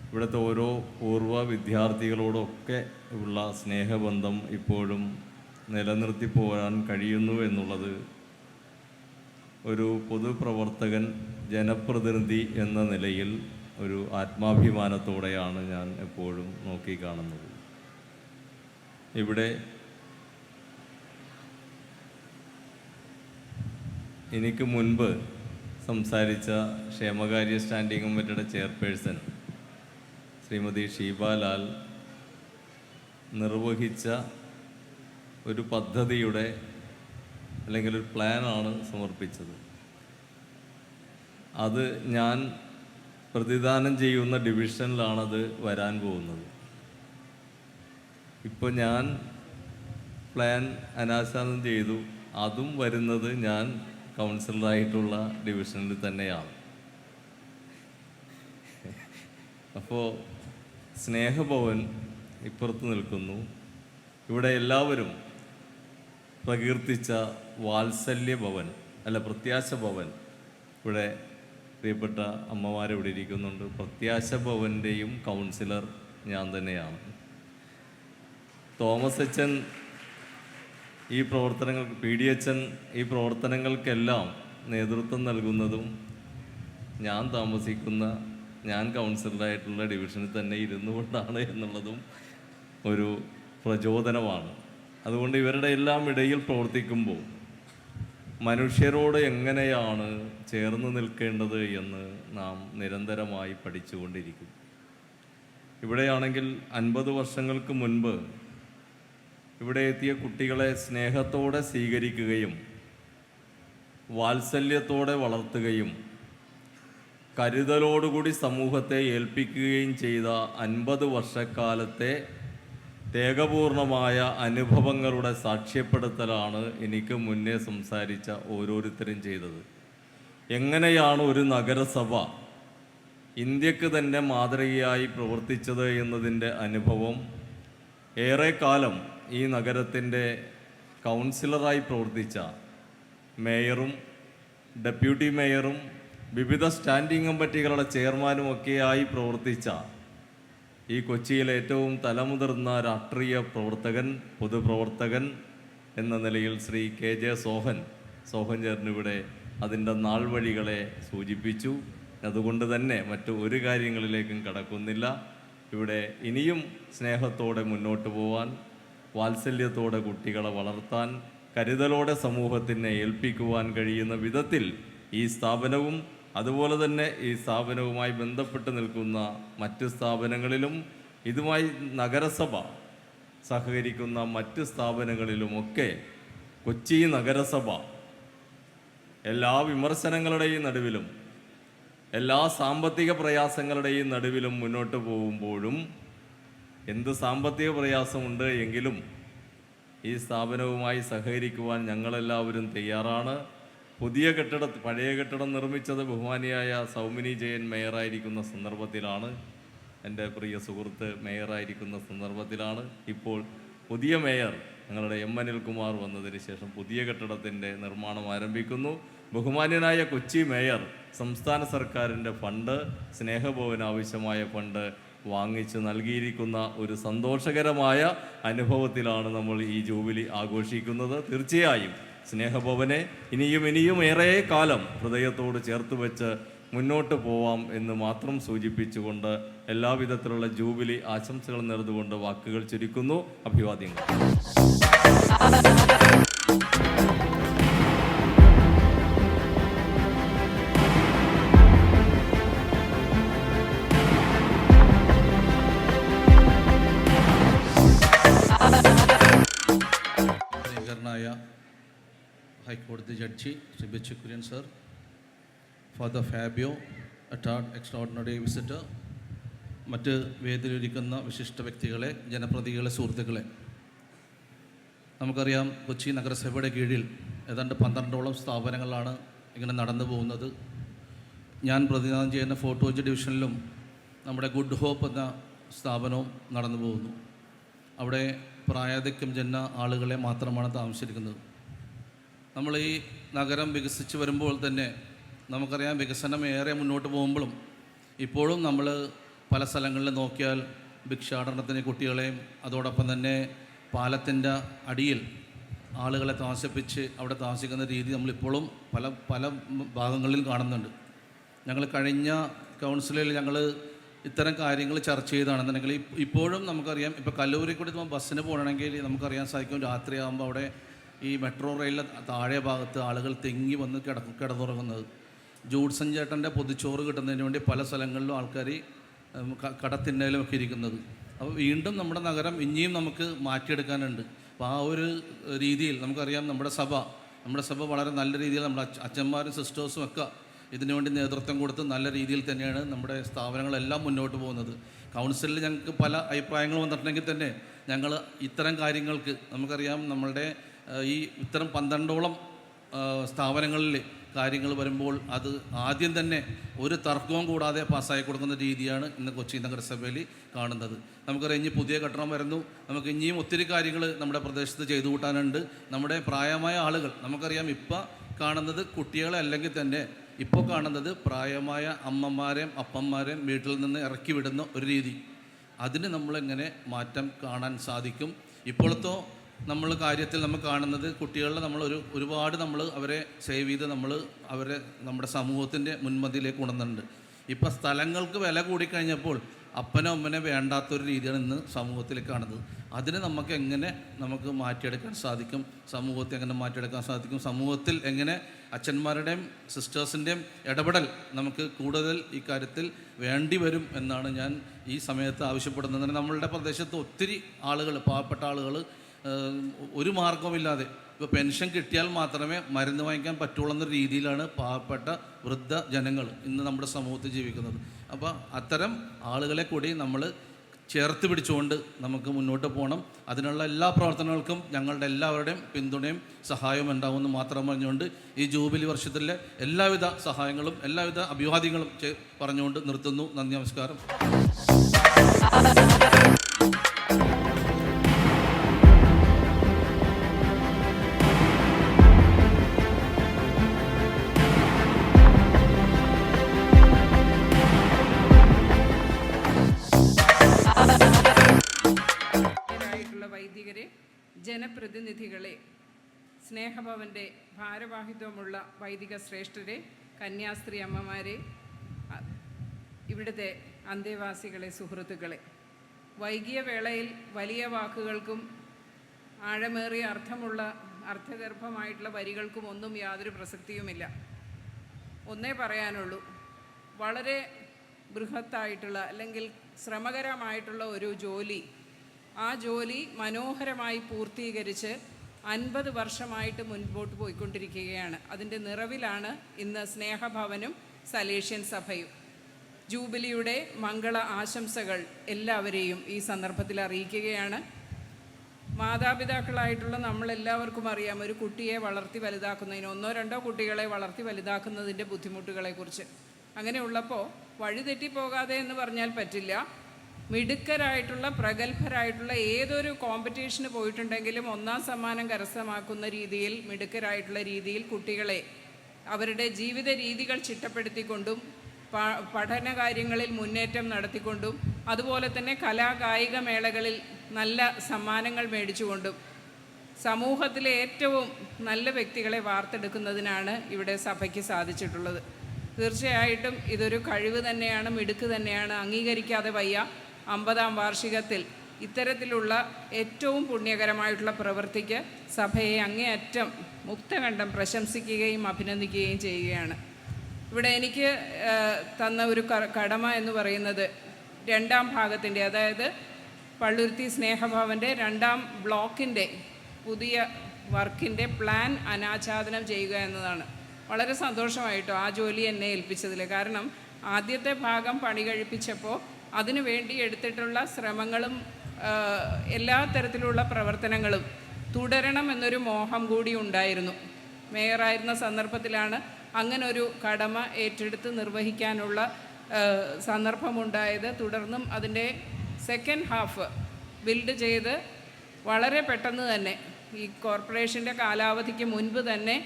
ഇവിടുത്തെ ഓരോ പൂർവ്വ വിദ്യാർത്ഥികളോടൊക്കെ ഉള്ള സ്നേഹബന്ധം ഇപ്പോഴും നിലനിർത്തി പോകാൻ കഴിയുന്നു എന്നുള്ളത് ഒരു പൊതുപ്രവർത്തകൻ, ജനപ്രതിനിധി എന്ന നിലയിൽ ഒരു ആത്മാഭിമാനത്തോടെയാണ് ഞാൻ എപ്പോഴും നോക്കിക്കാണുന്നത്. ഇവിടെ എനിക്ക് മുൻപ് സംസാരിച്ച ക്ഷേമകാര്യ സ്റ്റാൻഡിംഗ് കമ്മിറ്റിയുടെ ചെയർപേഴ്സൺ ശ്രീമതി ഷീബാലാൽ നിർവഹിച്ച ഒരു പദ്ധതിയുടെ അല്ലെങ്കിൽ ഒരു പ്ലാനാണ് സമർപ്പിച്ചത്. അത് ഞാൻ പ്രതിദാനം ചെയ്യുന്ന ഡിവിഷനിലാണത് വരാൻ പോകുന്നത്. ഇപ്പോൾ ഞാൻ പ്ലാൻ അനാച്ഛാദനം ചെയ്തു, അതും വരുന്നത് ഞാൻ കൗൺസിലറായിട്ടുള്ള ഡിവിഷനിൽ തന്നെയാണ്. അപ്പോൾ സ്നേഹഭവൻ ഇപ്പുറത്ത് നിൽക്കുന്നു. ഇവിടെ എല്ലാവരും പ്രകീർത്തിച്ച വാത്സല്യ ഭവൻ പ്രത്യാശ ഭവൻ, ഇവിടെ പ്രിയപ്പെട്ട അമ്മമാരിവിടെ ഇരിക്കുന്നുണ്ട്. പ്രത്യാശ ഭവൻ്റെയും കൗൺസിലർ ഞാൻ തന്നെയാണ്. തോമസ് അച്ഛൻ ഈ പ്രവർത്തനങ്ങൾക്ക്, PD അച്ഛൻ ഈ പ്രവർത്തനങ്ങൾക്കെല്ലാം നേതൃത്വം നൽകുന്നതും ഞാൻ കൗൺസിലറായിട്ടുള്ള ഡിവിഷനിൽ തന്നെ ഇരുന്നു കൊണ്ടാണ് എന്നുള്ളതും ഒരു പ്രചോദനമാണ്. അതുകൊണ്ട് ഇവരുടെ എല്ലാം ഇടയിൽ പ്രവർത്തിക്കുമ്പോൾ മനുഷ്യരോട് എങ്ങനെയാണ് ചേർന്ന് നിൽക്കേണ്ടത് എന്ന് നാം നിരന്തരമായി പഠിച്ചുകൊണ്ടിരിക്കും. ഇവിടെയാണെങ്കിൽ 50 വർഷങ്ങൾക്ക് മുൻപ് ഇവിടെ എത്തിയ കുട്ടികളെ സ്നേഹത്തോടെ സ്വീകരിക്കുകയും വാത്സല്യത്തോടെ വളർത്തുകയും കരുതലോടുകൂടി സമൂഹത്തെ ഏൽപ്പിക്കുകയും ചെയ്ത 50 വർഷക്കാലത്തെ ത്യാഗപൂർണമായ അനുഭവങ്ങളുടെ സാക്ഷ്യപ്പെടുത്തലാണ് എനിക്ക് മുന്നേ സംസാരിച്ച ഓരോരുത്തരും ചെയ്തത്. എങ്ങനെയാണ് ഒരു നഗരസഭ ഇന്ത്യക്ക് തന്നെ മാതൃകയായി പ്രവർത്തിച്ചത് എന്നതിൻ്റെ അനുഭവം ഏറെക്കാലം ഈ നഗരത്തിൻ്റെ കൗൺസിലറായി പ്രവർത്തിച്ച മേയറും ഡെപ്യൂട്ടി മേയറും വിവിധ സ്റ്റാൻഡിംഗ് കമ്മിറ്റികളുടെ ചെയർമാനുമൊക്കെയായി പ്രവർത്തിച്ച ഈ കൊച്ചിയിലെ ഏറ്റവും തലമുതിർന്ന രാഷ്ട്രീയ പ്രവർത്തകൻ, പൊതുപ്രവർത്തകൻ എന്ന നിലയിൽ ശ്രീ KJ സോഹൻ ചേർന്നിവിടെ അതിൻ്റെ നാൾ വഴികളെ സൂചിപ്പിച്ചു. അതുകൊണ്ട് തന്നെ മറ്റു ഒരു കാര്യങ്ങളിലേക്കും കടക്കുന്നില്ല. ഇവിടെ ഇനിയും സ്നേഹത്തോടെ മുന്നോട്ട് പോവാൻ, വാത്സല്യത്തോടെ കുട്ടികളെ വളർത്താൻ, കരുതലോടെ സമൂഹത്തിനെ ഏൽപ്പിക്കുവാൻ കഴിയുന്ന വിധത്തിൽ ഈ സ്ഥാപനവും അതുപോലെ തന്നെ ഈ സ്ഥാപനവുമായി ബന്ധപ്പെട്ട് നിൽക്കുന്ന മറ്റ് സ്ഥാപനങ്ങളിലും ഇതുമായി നഗരസഭ സഹകരിക്കുന്ന മറ്റ് സ്ഥാപനങ്ങളിലുമൊക്കെ കൊച്ചി നഗരസഭ എല്ലാ വിമർശനങ്ങളുടെയും നടുവിലും എല്ലാ സാമ്പത്തിക പ്രയാസങ്ങളുടെയും നടുവിലും മുന്നോട്ട് പോകുമ്പോഴും എന്ത് സാമ്പത്തിക പ്രയാസമുണ്ട് എങ്കിലും ഈ സ്ഥാപനവുമായി സഹകരിക്കുവാൻ ഞങ്ങളെല്ലാവരും തയ്യാറാണ്. പഴയ കെട്ടിടം നിർമ്മിച്ചത് ബഹുമാനിയായ സൗമിനി ജയൻ മേയറായിരിക്കുന്ന സന്ദർഭത്തിലാണ്. എൻ്റെ പ്രിയ സുഹൃത്ത് മേയറായിരിക്കുന്ന സന്ദർഭത്തിലാണ്. ഇപ്പോൾ പുതിയ മേയർ ഞങ്ങളുടെ അനിൽകുമാർ വന്നതിന് ശേഷം പുതിയ കെട്ടിടത്തിൻ്റെ നിർമ്മാണം ആരംഭിക്കുന്നു. ബഹുമാന്യനായ കൊച്ചി മേയർ സംസ്ഥാന സർക്കാരിൻ്റെ ഫണ്ട്, സ്നേഹഭവന് ആവശ്യമായ ഫണ്ട് വാങ്ങിച്ച് നൽകിയിരിക്കുന്ന ഒരു സന്തോഷകരമായ അനുഭവത്തിലാണ് നമ്മൾ ഈ ജൂബിലി ആഘോഷിക്കുന്നത്. തീർച്ചയായും സ്നേഹഭവനെ ഇനിയും ഏറെ കാലം ഹൃദയത്തോട് ചേർത്ത് വെച്ച് മുന്നോട്ട് പോവാം എന്ന് മാത്രം സൂചിപ്പിച്ചുകൊണ്ട് എല്ലാവിധത്തിലുള്ള ജൂബിലി ആശംസകൾ നേർന്നുകൊണ്ട് വാക്കുകൾ ചുരുക്കുന്നു. അഭിവാദ്യങ്ങൾ. ഹൈക്കോടതി judge Shri Bichu Kurian sir, father Fabio Attard extraordinary visitor, മറ്റ് വേദിയിലിരിക്കുന്ന വിശിഷ്ട വ്യക്തികളെ, ജനപ്രതിനിധികളെ, സുഹൃത്തുക്കളെ, നമുക്കറിയാം കൊച്ചി നഗരസഭയുടെ കീഴിൽ ഏതാണ്ട് 12ഓളം സ്ഥാപനങ്ങളാണ് ഇങ്ങനെ നടന്നു പോകുന്നത്. ഞാൻ പ്രതിനിധാനം ചെയ്യുന്ന ഫോർട്ട് കൊച്ചി ഡിവിഷനിലും നമ്മുടെ ഗുഡ് ഹോപ്പ് എന്ന സ്ഥാപനവും നടന്നു പോകുന്നു. അവിടെ പ്രായാധിക്യം ചെന്ന ആളുകളെ മാത്രമാണ് താമസിച്ചിരിക്കുന്നത്. നമ്മൾ ഈ നഗരം വികസിച്ച് വരുമ്പോൾ തന്നെ നമുക്കറിയാം, വികസനം ഏറെ മുന്നോട്ട് പോകുമ്പോഴും ഇപ്പോഴും നമ്മൾ പല സ്ഥലങ്ങളിൽ നോക്കിയാൽ ഭിക്ഷാടനത്തിന് കുട്ടികളെയും അതോടൊപ്പം തന്നെ പാലത്തിൻ്റെ അടിയിൽ ആളുകളെ താമസിപ്പിച്ച് അവിടെ താമസിക്കുന്ന രീതി നമ്മളിപ്പോഴും പല ഭാഗങ്ങളിൽ കാണുന്നുണ്ട്. ഞങ്ങൾ കഴിഞ്ഞ കൗൺസിലിൽ ഞങ്ങൾ ഇത്തരം കാര്യങ്ങൾ ചർച്ച ചെയ്താണെന്നുണ്ടെങ്കിൽ ഇപ്പോഴും നമുക്കറിയാം, ഇപ്പോൾ കല്ലൂരിൽ കൂടി ബസ്സിന് പോകണമെങ്കിൽ നമുക്കറിയാൻ സാധിക്കും, രാത്രിയാകുമ്പോൾ അവിടെ ഈ മെട്രോ റെയിലിൻ്റെ താഴെ ഭാഗത്ത് ആളുകൾ തിങ്ങി വന്ന് കിടന്നുറങ്ങുന്നത്. ജൂഡ്സൺ ചേട്ടൻ്റെ പൊതിച്ചോറ് കിട്ടുന്നതിന് വേണ്ടി പല സ്ഥലങ്ങളിലും ആൾക്കാർ കടത്തിന്നയിലും ഒക്കെ ഇരിക്കുന്നത്. അപ്പോൾ വീണ്ടും നമ്മുടെ നഗരം ഇനിയും നമുക്ക് മാറ്റിയെടുക്കാനുണ്ട്. അപ്പോൾ ആ ഒരു രീതിയിൽ നമുക്കറിയാം, നമ്മുടെ സഭ വളരെ നല്ല രീതിയിൽ നമ്മുടെ അച്ഛന്മാരും സിസ്റ്റേഴ്സും ഒക്കെ ഇതിനുവേണ്ടി നേതൃത്വം കൊടുത്ത് നല്ല രീതിയിൽ തന്നെയാണ് നമ്മുടെ സ്ഥാപനങ്ങളെല്ലാം മുന്നോട്ട് പോകുന്നത്. കൗൺസിലിൽ ഞങ്ങൾക്ക് പല അഭിപ്രായങ്ങൾ വന്നിട്ടുണ്ടെങ്കിൽ തന്നെ ഞങ്ങൾ ഇത്തരം കാര്യങ്ങൾക്ക് നമുക്കറിയാം, നമ്മളുടെ ഈ ഇത്തരം 12ഓളം സ്ഥാപനങ്ങളിൽ കാര്യങ്ങൾ വരുമ്പോൾ അത് ആദ്യം തന്നെ ഒരു തർക്കവും കൂടാതെ പാസ്സാക്കി കൊടുക്കുന്ന രീതിയാണ് ഇന്ന് കൊച്ചി നഗരസഭയിൽ കാണുന്നത്. നമുക്കറിയാം, ഇനി പുതിയ കെട്ടിടം വരുന്നു, നമുക്ക് ഇനിയും ഒത്തിരി കാര്യങ്ങൾ നമ്മുടെ പ്രദേശത്ത് ചെയ്തു കൂട്ടാനുണ്ട്. നമ്മുടെ പ്രായമായ ആളുകൾ നമുക്കറിയാം, ഇപ്പോൾ കാണുന്നത് കുട്ടികളെ അല്ലെങ്കിൽ തന്നെ ഇപ്പോൾ കാണുന്നത് പ്രായമായ അമ്മമാരെയും അപ്പന്മാരെയും വീട്ടിൽ നിന്ന് ഇറക്കി വിടുന്ന ഒരു രീതി. അതിന് നമ്മളെങ്ങനെ മാറ്റം കാണാൻ സാധിക്കും? ഇപ്പോഴത്തെ നമ്മൾ കാര്യത്തിൽ നമ്മൾ കാണുന്നത് കുട്ടികളെ ഒരുപാട് നമ്മൾ അവരെ സേവ് ചെയ്ത് അവരെ നമ്മുടെ സമൂഹത്തിൻ്റെ മുൻപന്തിയിലേക്ക് കൊണ്ടുവന്നിട്ടുണ്ട്. ഇപ്പം സ്ഥലങ്ങൾക്ക് വില കൂടിക്കഴിഞ്ഞപ്പോൾ അപ്പനോ അമ്മനെ വേണ്ടാത്തൊരു രീതിയാണ് ഇന്ന് സമൂഹത്തിൽ കാണുന്നത്. അതിന് നമുക്ക് മാറ്റിയെടുക്കാൻ സാധിക്കും? സമൂഹത്തെ എങ്ങനെ മാറ്റിയെടുക്കാൻ സാധിക്കും? സമൂഹത്തിൽ എങ്ങനെ അച്ഛന്മാരുടെയും സിസ്റ്റേഴ്സിൻ്റെയും ഇടപെടൽ നമുക്ക് കൂടുതൽ ഈ കാര്യത്തിൽ വേണ്ടി വരും എന്നാണ് ഞാൻ ഈ സമയത്ത് ആവശ്യപ്പെടുന്നത്. നമ്മളുടെ പ്രദേശത്ത് ഒത്തിരി ആളുകൾ, പാവപ്പെട്ട ആളുകൾ ഒരു മാർഗവുമില്ലാതെ ഇപ്പോൾ പെൻഷൻ കിട്ടിയാൽ മാത്രമേ മരുന്ന് വാങ്ങിക്കാൻ പറ്റുള്ളൂ എന്ന രീതിയിലാണ് പാവപ്പെട്ട വൃദ്ധ ജനങ്ങൾ ഇന്ന് നമ്മുടെ സമൂഹത്തിൽ ജീവിക്കുന്നത്. അപ്പോൾ അത്തരം ആളുകളെ കൂടി നമ്മൾ ചേർത്ത് പിടിച്ചുകൊണ്ട് നമുക്ക് മുന്നോട്ട് പോകണം. അതിനുള്ള എല്ലാ പ്രവർത്തനങ്ങൾക്കും ഞങ്ങളുടെ എല്ലാവരുടെയും പിന്തുണയും സഹായവും ഉണ്ടാവുമെന്ന് മാത്രം പറഞ്ഞുകൊണ്ട് ഈ ജൂബിലി വർഷത്തിലെ എല്ലാവിധ സഹായങ്ങളും എല്ലാവിധ അഭിവാദ്യങ്ങളും പറഞ്ഞുകൊണ്ട് നിർത്തുന്നു. നന്ദി, നമസ്കാരം. വൈദികരെ, ജനപ്രതിനിധികളെ, സ്നേഹഭവൻ്റെ ഭാരവാഹിത്വമുള്ള വൈദിക ശ്രേഷ്ഠരെ, കന്യാസ്ത്രീ അമ്മമാരെ, ഇവിടുത്തെ അന്തേവാസികളെ, സുഹൃത്തുക്കളെ, വൈകിയ വേളയിൽ വലിയ വാക്കുകൾക്കും ആഴമേറിയ അർത്ഥഗർഭമായിട്ടുള്ള വരികൾക്കും ഒന്നും യാതൊരു പ്രസക്തിയുമില്ല. ഒന്നേ പറയാനുള്ളൂ, വളരെ ബൃഹത്തായിട്ടുള്ള അല്ലെങ്കിൽ ശ്രമകരമായിട്ടുള്ള ഒരു ജോലി, ആ ജോലി മനോഹരമായി പൂർത്തീകരിച്ച് 50 വർഷമായിട്ട് മുൻപോട്ട് പോയിക്കൊണ്ടിരിക്കുകയാണ്. അതിൻ്റെ നിറവിലാണ് ഇന്ന് സ്നേഹഭവനും സലേഷ്യൻ സഭയും. ജൂബിലിയുടെ മംഗള ആശംസകൾ എല്ലാവരെയും ഈ സന്ദർഭത്തിൽ അറിയിക്കുകയാണ്. മാതാപിതാക്കളായിട്ടുള്ള നമ്മളെല്ലാവർക്കും അറിയാം, ഒരു കുട്ടിയെ വളർത്തി വലുതാക്കുന്നതിന്, 1-2 കുട്ടികളെ വളർത്തി വലുതാക്കുന്നതിൻ്റെ ബുദ്ധിമുട്ടുകളെക്കുറിച്ച്. അങ്ങനെയുള്ളപ്പോൾ വഴിതെറ്റിപ്പോകാതെ എന്ന് പറഞ്ഞാൽ പറ്റില്ല. മിടുക്കരായിട്ടുള്ള പ്രഗത്ഭരായിട്ടുള്ള ഏതൊരു കോമ്പറ്റീഷന് പോയിട്ടുണ്ടെങ്കിലും 1ാം സമ്മാനം കരസ്ഥമാക്കുന്ന രീതിയിൽ, മിടുക്കരായിട്ടുള്ള രീതിയിൽ കുട്ടികളെ അവരുടെ ജീവിത രീതികൾ ചിട്ടപ്പെടുത്തിക്കൊണ്ടും പഠന കാര്യങ്ങളിൽ മുന്നേറ്റം നടത്തിക്കൊണ്ടും അതുപോലെ തന്നെ കലാകായിക മേളകളിൽ നല്ല സമ്മാനങ്ങൾ മേടിച്ചുകൊണ്ടും സമൂഹത്തിലെ ഏറ്റവും നല്ല വ്യക്തികളെ വാർത്തെടുക്കുന്നതിനാണ് ഇവിടെ സഭയ്ക്ക് സാധിച്ചിട്ടുള്ളത്. തീർച്ചയായിട്ടും ഇതൊരു കഴിവ് തന്നെയാണ്, മിടുക്ക് തന്നെയാണ്, അംഗീകരിക്കാതെ വയ്യ. 50ാം വാർഷികത്തിൽ ഇത്തരത്തിലുള്ള ഏറ്റവും പുണ്യകരമായിട്ടുള്ള പ്രവൃത്തിക്ക് സഭയെ അങ്ങേയറ്റം മുക്തകണ്ഠം പ്രശംസിക്കുകയും അഭിനന്ദിക്കുകയും ചെയ്യുകയാണ്. ഇവിടെ എനിക്ക് തന്ന ഒരു കടമ എന്ന് പറയുന്നത് 2ാം ഭാഗത്തിൻ്റെ, അതായത് പള്ളുരുത്തി സ്നേഹഭവൻ്റെ 2ാം ബ്ലോക്കിൻ്റെ പുതിയ വർക്കിൻ്റെ പ്ലാൻ അനാച്ഛാദനം ചെയ്യുക എന്നതാണ്. വളരെ സന്തോഷമായിട്ടോ ആ ജോലി എന്നെ ഏൽപ്പിച്ചതിൽ. കാരണം ആദ്യത്തെ ഭാഗം പണി കഴിപ്പിച്ചപ്പോൾ അതിനു വേണ്ടി എടുത്തിട്ടുള്ള ശ്രമങ്ങളും എല്ലാ തരത്തിലുള്ള പ്രവർത്തനങ്ങളും തുടരണം എന്നൊരു മോഹം കൂടി ഉണ്ടായിരുന്നു. മേയറായിരുന്ന സന്ദർഭത്തിലാണ് അങ്ങനൊരു കടമ ഏറ്റെടുത്ത് നിർവഹിക്കാനുള്ള സന്ദർഭമുണ്ടായത്. തുടർന്നും അതിൻ്റെ സെക്കൻഡ് ഹാഫ് ബിൽഡ് ചെയ്ത് വളരെ പെട്ടെന്ന് തന്നെ ഈ കോർപ്പറേഷൻ്റെ കാലാവധിക്ക് മുൻപ് തന്നെ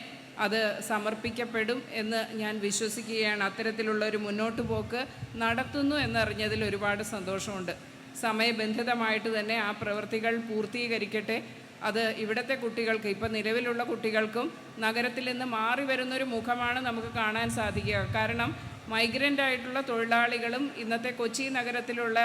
അത് സമർപ്പിക്കപ്പെടും എന്ന് ഞാൻ വിശ്വസിക്കുകയാണ്. അത്തരത്തിലുള്ള ഒരു മുന്നോട്ട് പോക്ക് നടത്തുന്നു എന്നറിഞ്ഞതിൽ ഒരുപാട് സന്തോഷമുണ്ട്. സമയബന്ധിതമായിട്ട് തന്നെ ആ പ്രവൃത്തികൾ പൂർത്തീകരിക്കട്ടെ. അത് ഇവിടുത്തെ കുട്ടികൾക്ക്, ഇപ്പം നിലവിലുള്ള കുട്ടികൾക്കും നഗരത്തിൽ നിന്ന് മാറി വരുന്നൊരു മുഖമാണ് നമുക്ക് കാണാൻ സാധിക്കുക. കാരണം മൈഗ്രൻ്റ് ആയിട്ടുള്ള തൊഴിലാളികളും ഇന്നത്തെ കൊച്ചി നഗരത്തിലുള്ള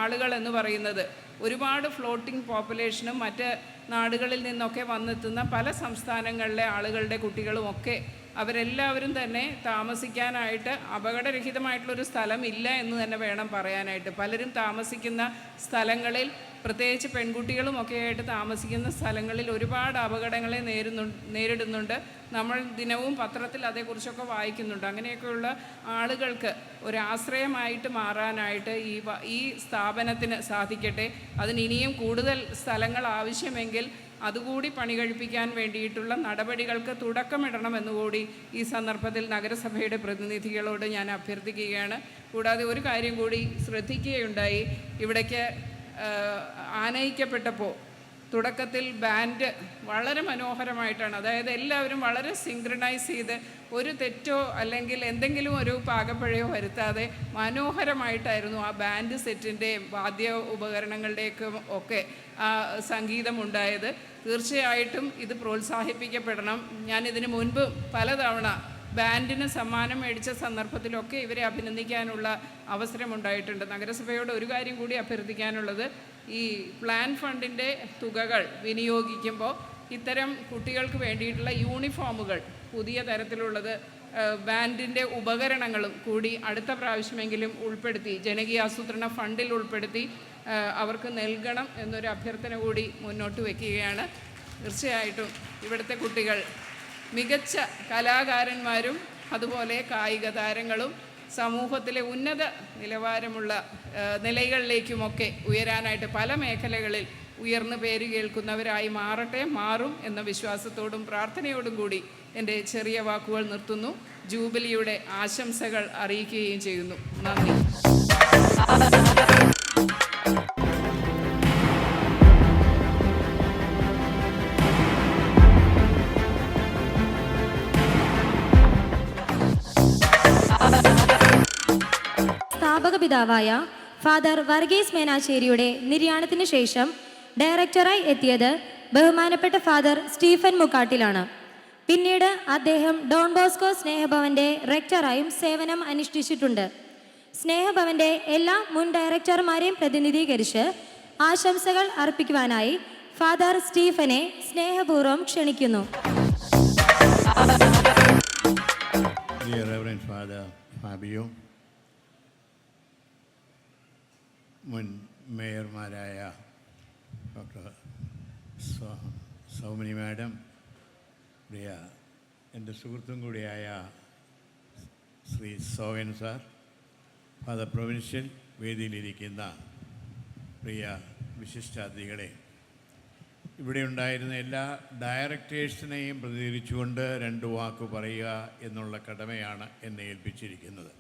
ആളുകൾ എന്ന് പറയുന്നത് ഒരുപാട് ഫ്ലോട്ടിംഗ് പോപ്പുലേഷനും മറ്റ് നാടുകളിൽ നിന്നൊക്കെ വന്നെത്തുന്ന പല സംസ്ഥാനങ്ങളിലെ ആളുകളുടെ കുട്ടികളുമൊക്കെ അവരെല്ലാവരും തന്നെ താമസിക്കാനായിട്ട് അപകടരഹിതമായിട്ടുള്ളൊരു സ്ഥലമില്ല എന്ന് തന്നെ വേണം പറയാനായിട്ട്. പലരും താമസിക്കുന്ന സ്ഥലങ്ങളിൽ, പ്രത്യേകിച്ച് പെൺകുട്ടികളുമൊക്കെ ആയിട്ട് താമസിക്കുന്ന സ്ഥലങ്ങളിൽ ഒരുപാട് അപകടങ്ങളെ നേരിടുന്നുണ്ട്. നമ്മൾ ദിനവും പത്രത്തിൽ അതേക്കുറിച്ചൊക്കെ വായിക്കുന്നുണ്ട്. അങ്ങനെയൊക്കെയുള്ള ആളുകൾക്ക് ഒരാശ്രയമായിട്ട് മാറാനായിട്ട് ഈ സ്ഥാപനത്തിന് സാധിക്കട്ടെ. അതിന് ഇനിയും കൂടുതൽ സ്ഥലങ്ങൾ ആവശ്യമെങ്കിൽ അതുകൂടി പണി കഴിപ്പിക്കാൻ വേണ്ടിയിട്ടുള്ള നടപടികൾക്ക് തുടക്കമിടണമെന്നുകൂടി ഈ സന്ദർഭത്തിൽ നഗരസഭയുടെ പ്രതിനിധികളോട് ഞാൻ അഭ്യർത്ഥിക്കുകയാണ്. കൂടാതെ ഒരു കാര്യം കൂടി ശ്രദ്ധിക്കുകയുണ്ടായി. ഇവിടേക്ക് ആനയിക്കപ്പെട്ടപ്പോൾ തുടക്കത്തിൽ ബാൻഡ് വളരെ മനോഹരമായിട്ടാണ്, അതായത് എല്ലാവരും വളരെ സിങ്ക്രണൈസ് ചെയ്ത് ഒരു തെറ്റോ അല്ലെങ്കിൽ എന്തെങ്കിലും ഒരു പാകപ്പിഴയോ വരുത്താതെ മനോഹരമായിട്ടായിരുന്നു ആ ബാൻഡ് സെറ്റിൻ്റെയും വാദ്യ ഉപകരണങ്ങളുടെയൊക്കെ ഒക്കെ സംഗീതമുണ്ടായത്. തീർച്ചയായിട്ടും ഇത് പ്രോത്സാഹിപ്പിക്കപ്പെടണം. ഞാനിതിനു മുൻപ് പലതവണ ബാൻഡിന് സമ്മാനം മേടിച്ച സന്ദർഭത്തിലൊക്കെ ഇവരെ അഭിനന്ദിക്കാനുള്ള അവസരമുണ്ടായിട്ടുണ്ട്. നഗരസഭയോട് ഒരു കാര്യം കൂടി അഭ്യർത്ഥിക്കാനുള്ളത്, ഈ പ്ലാൻ ഫണ്ടിൻ്റെ തുകകൾ വിനിയോഗിക്കുമ്പോൾ ഇത്തരം കുട്ടികൾക്ക് വേണ്ടിയിട്ടുള്ള യൂണിഫോമുകൾ പുതിയ തരത്തിലുള്ളത്, ബാൻഡിൻ്റെ ഉപകരണങ്ങളും കൂടി അടുത്ത പ്രാവശ്യമെങ്കിലും ഉൾപ്പെടുത്തി ജനകീയ ആസൂത്രണ ഫണ്ടിൽ ഉൾപ്പെടുത്തി അവർക്ക് നൽകണം എന്നൊരു അഭ്യർത്ഥന കൂടി മുന്നോട്ട് വയ്ക്കുകയാണ്. തീർച്ചയായിട്ടും ഇവിടുത്തെ കുട്ടികൾ മികച്ച കലാകാരന്മാരും അതുപോലെ കായിക താരങ്ങളും സമൂഹത്തിലെ ഉന്നത നിലവാരമുള്ള നിലകളിലേക്കുമൊക്കെ ഉയരാനായിട്ട് പല മേഖലകളിൽ ഉയർന്നു പേര് കേൾക്കുന്നവരായി മാറും എന്ന വിശ്വാസത്തോടും പ്രാർത്ഥനയോടും കൂടി എൻ്റെ ചെറിയ വാക്കുകൾ നിർത്തുന്നു. ജൂബിലിയുടെ ആശംസകൾ അറിയിക്കുകയും ചെയ്യുന്നു. നന്ദി. സ്ഥാപക പിതാവായ ഫാദർ വർഗീസ് മേനാശ്ശേരിയുടെ നിര്യാണത്തിന് ശേഷം ഡയറക്ടറായി എത്തിയത് ബഹുമാനപ്പെട്ട ഫാദർ സ്റ്റീഫൻ മുക്കാട്ടിലാണ്. പിന്നീട് അദ്ദേഹം ഡോൺ ബോസ്കോ സ്നേഹഭവന്റെ റെക്ടറായും സേവനം അനുഷ്ഠിച്ചിട്ടുണ്ട്. സ്നേഹഭവന്റെ എല്ലാ മുൻ ഡയറക്ടർമാരെയും പ്രതിനിധീകരിച്ച് ആശംസകൾ അർപ്പിക്കുവാനായി ഫാദർ സ്റ്റീഫനെ സ്നേഹപൂർവ്വം ക്ഷണിക്കുന്നു. ഫാബിയോ, മുൻ മേയർമാരായ ഡോക്ടർ സൗമിനി മാഡം, പ്രിയ എൻ്റെ സുഹൃത്തും കൂടിയായ Shri Sohan sir, father provincial, വേദിയിലിരിക്കുന്ന പ്രിയ വിശിഷ്ടാതിഥികളെ, ഇവിടെ ഉണ്ടായിരുന്ന എല്ലാ ഡയറക്ടേഴ്സിനെയും പ്രതിനിധീകരിച്ചുകൊണ്ട് രണ്ട് വാക്ക് പറയുക എന്നുള്ള കടമയാണ് എന്നെ ഏൽപ്പിച്ചിരിക്കുന്നത്.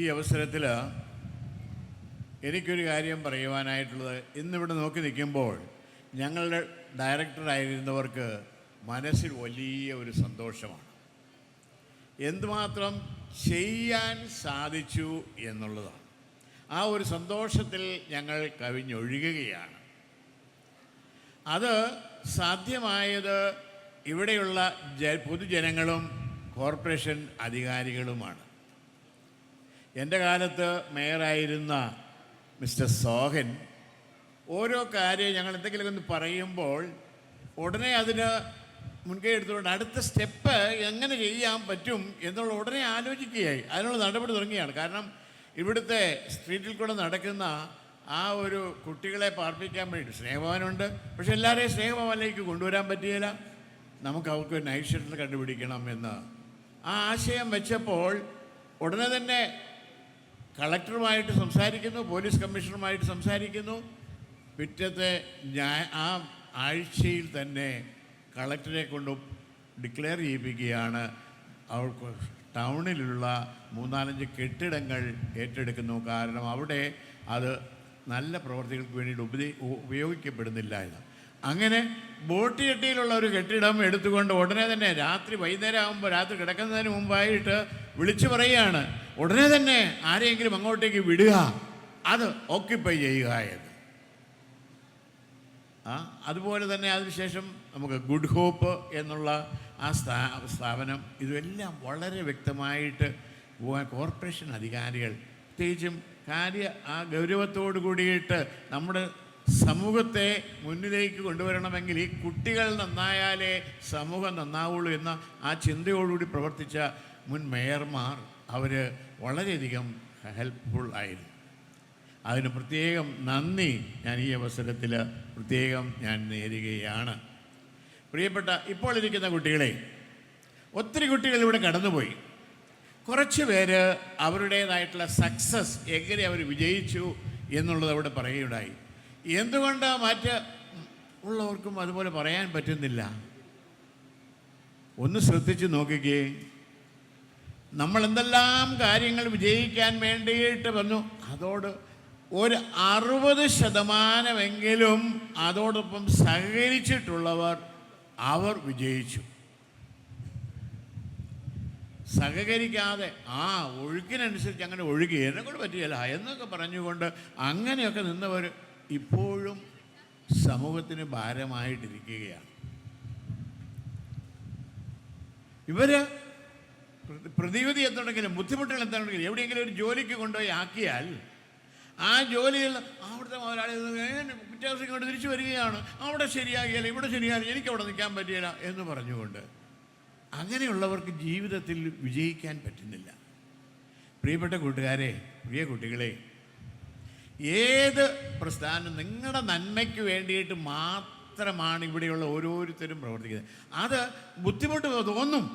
ഈ അവസരത്തിൽ എനിക്കൊരു കാര്യം പറയുവാനായിട്ടുള്ളത്, ഇന്നിവിടെ നോക്കി നിൽക്കുമ്പോൾ ഞങ്ങളുടെ ഡയറക്ടറായിരുന്നവർക്ക് മനസ്സിൽ വലിയ ഒരു സന്തോഷമാണ്. എന്തുമാത്രം ചെയ്യാൻ സാധിച്ചു എന്നുള്ളതാണ്. ആ ഒരു സന്തോഷത്തിൽ ഞങ്ങൾ കവിഞ്ഞൊഴുകുകയാണ്. അത് സാധ്യമായത് ഇവിടെയുള്ള പൊതുജനങ്ങളും കോർപ്പറേഷൻ അധികാരികളുമാണ്. എൻ്റെ കാലത്ത് മേയറായിരുന്ന മിസ്റ്റർ സോഹൻ ഓരോ കാര്യം ഞങ്ങൾ എന്തെങ്കിലുമൊക്കെ ഒന്ന് പറയുമ്പോൾ ഉടനെ അതിന് മുൻകൈ എടുത്തുകൊണ്ട് അടുത്ത സ്റ്റെപ്പ് എങ്ങനെ ചെയ്യാൻ പറ്റും എന്നുള്ള ഉടനെ ആലോചിക്കുകയായി, അതിനുള്ള നടപടി തുടങ്ങിയാണ്. കാരണം ഇവിടുത്തെ സ്ട്രീറ്റിൽ കൂടെ നടക്കുന്ന ആ ഒരു കുട്ടികളെ പാർപ്പിക്കാൻ വേണ്ടി സ്നേഹഭവനുണ്ട്, പക്ഷെ എല്ലാവരെയും സ്നേഹഭവനിലേക്ക് കൊണ്ടുവരാൻ പറ്റിയില്ല. നമുക്ക് അവർക്ക് ഒരു നൈറ്റ് ഷെൽട്ടർ കണ്ടുപിടിക്കണം എന്ന് ആ ആശയം വെച്ചപ്പോൾ ഉടനെ തന്നെ കളക്ടറുമായിട്ട് സംസാരിക്കുന്നു, പോലീസ് കമ്മീഷണറുമായിട്ട് സംസാരിക്കുന്നു. പിറ്റത്തെ ആ ആഴ്ചയിൽ തന്നെ കളക്ടറെ കൊണ്ട് ഡിക്ലെയർ ചെയ്യിപ്പിക്കുകയാണ് അവർക്ക് ടൗണിലുള്ള 3-4 കെട്ടിടങ്ങൾ ഏറ്റെടുക്കുന്നു. കാരണം അവിടെ അത് നല്ല പ്രവർത്തികൾക്ക് വേണ്ടിയിട്ട് ഉപയോഗിക്കപ്പെടുന്നില്ല എന്ന്. അങ്ങനെ ബോട്ട് ജെട്ടിയിലുള്ള ഒരു കെട്ടിടം എടുത്തുകൊണ്ട് ഉടനെ തന്നെ വൈകുന്നേരം ആകുമ്പോൾ രാത്രി കിടക്കുന്നതിന് മുമ്പായിട്ട് വിളിച്ചു പറയുകയാണ്, ഉടനെ തന്നെ ആരെയെങ്കിലും അങ്ങോട്ടേക്ക് വിടുക, അത് ഓക്യുപ്പൈ ചെയ്യുക എന്ന്. അതുപോലെ തന്നെ അതിനുശേഷം നമുക്ക് ഗുഡ് ഹോപ്പ് എന്നുള്ള ആ സ്ഥാപനം, ഇതെല്ലാം വളരെ വ്യക്തമായിട്ട് കോർപ്പറേഷൻ അധികാരികൾ പ്രത്യേകിച്ചും ആ ഗൗരവത്തോടു കൂടിയിട്ട് നമ്മുടെ സമൂഹത്തെ മുന്നിലേക്ക് കൊണ്ടുവരണമെങ്കിൽ ഈ കുട്ടികൾ നന്നായാലേ സമൂഹം നന്നാവുള്ളൂ എന്ന ആ ചിന്തയോടുകൂടി പ്രവർത്തിച്ച മുൻ മേയർമാർ അവർ വളരെയധികം ഹെൽപ്ഫുൾ ആയിരുന്നു. അതിന് പ്രത്യേകം നന്ദി ഞാൻ ഈ അവസരത്തിൽ ഞാൻ നേരുകയാണ്. പ്രിയപ്പെട്ട ഇപ്പോൾ ഇരിക്കുന്ന കുട്ടികളെ, ഒത്തിരി കുട്ടികൾ ഇവിടെ കടന്നുപോയി. കുറച്ച് പേര് അവരുടേതായിട്ടുള്ള സക്സസ് എങ്ങനെ അവർ വിജയിച്ചു എന്നുള്ളത് അവിടെ പറയുകയുണ്ടായി. എന്തുകൊണ്ട് ഉള്ളവർക്കും അതുപോലെ പറയാൻ പറ്റുന്നില്ല? ഒന്ന് ശ്രദ്ധിച്ച് നോക്കിക്കേ. നമ്മൾ എന്തെല്ലാം കാര്യങ്ങൾ വിജയിക്കാൻ വേണ്ടിയിട്ട് വന്നു, അതോട് ഒരു 60% അതോടൊപ്പം സഹകരിച്ചിട്ടുള്ളവർ അവർ വിജയിച്ചു. സഹകരിക്കാതെ ഒഴുക്കിനനുസരിച്ച് അങ്ങനെ ഒഴുകി എന്നെക്കൊണ്ട് പറ്റിയല്ല എന്നൊക്കെ പറഞ്ഞുകൊണ്ട് അങ്ങനെയൊക്കെ നിന്നവർ ഇപ്പോഴും സമൂഹത്തിന് ഭാരമായിട്ടിരിക്കുകയാണ്. ഇവർ പ്രതിവിധി എന്തുണ്ടെങ്കിലും ബുദ്ധിമുട്ടുകൾ എന്തുണ്ടെങ്കിലും എവിടെയെങ്കിലും ഒരു ജോലിക്ക് കൊണ്ടുപോയി ആക്കിയാൽ ആ ജോലിയിൽ അവിടുത്തെ മുതലാളി പിറ്റേ ദിവസം ഇങ്ങോട്ട് തിരിച്ചു വരികയാണ്, അവിടെ ശരിയാകിയാൽ ഇവിടെ ശരിയാകില്ല, എനിക്കവിടെ നിൽക്കാൻ പറ്റിയില്ല എന്ന് പറഞ്ഞുകൊണ്ട്. അങ്ങനെയുള്ളവർക്ക് ജീവിതത്തിൽ വിജയിക്കാൻ പറ്റുന്നില്ല. പ്രിയപ്പെട്ട കൂട്ടുകാരെ, പ്രിയ കുട്ടികളെ, ഏത് പ്രസ്ഥാനം നിങ്ങളുടെ നന്മയ്ക്ക് വേണ്ടിയിട്ട് മാത്രമാണ് ഇവിടെയുള്ള ഓരോരുത്തരും പ്രവർത്തിക്കുന്നത്. അത് ബുദ്ധിമുട്ട് തോന്നും,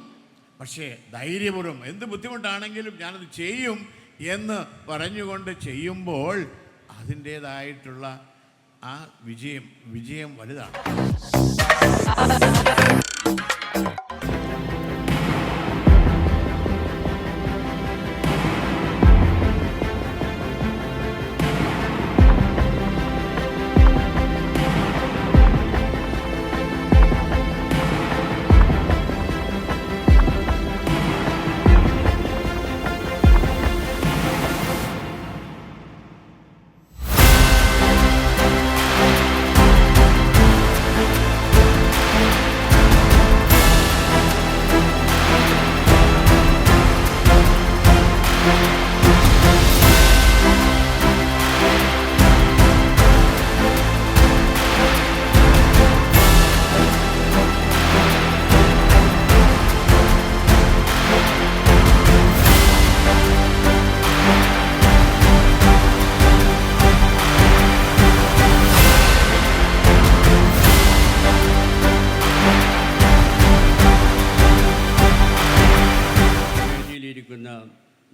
പക്ഷേ ധൈര്യപൂർവ്വം എന്ത് ബുദ്ധിമുട്ടാണെങ്കിലും ഞാനത് ചെയ്യും എന്ന് പറഞ്ഞുകൊണ്ട് ചെയ്യുമ്പോൾ അതിൻ്റേതായിട്ടുള്ള ആ വിജയം വലുതാണ്.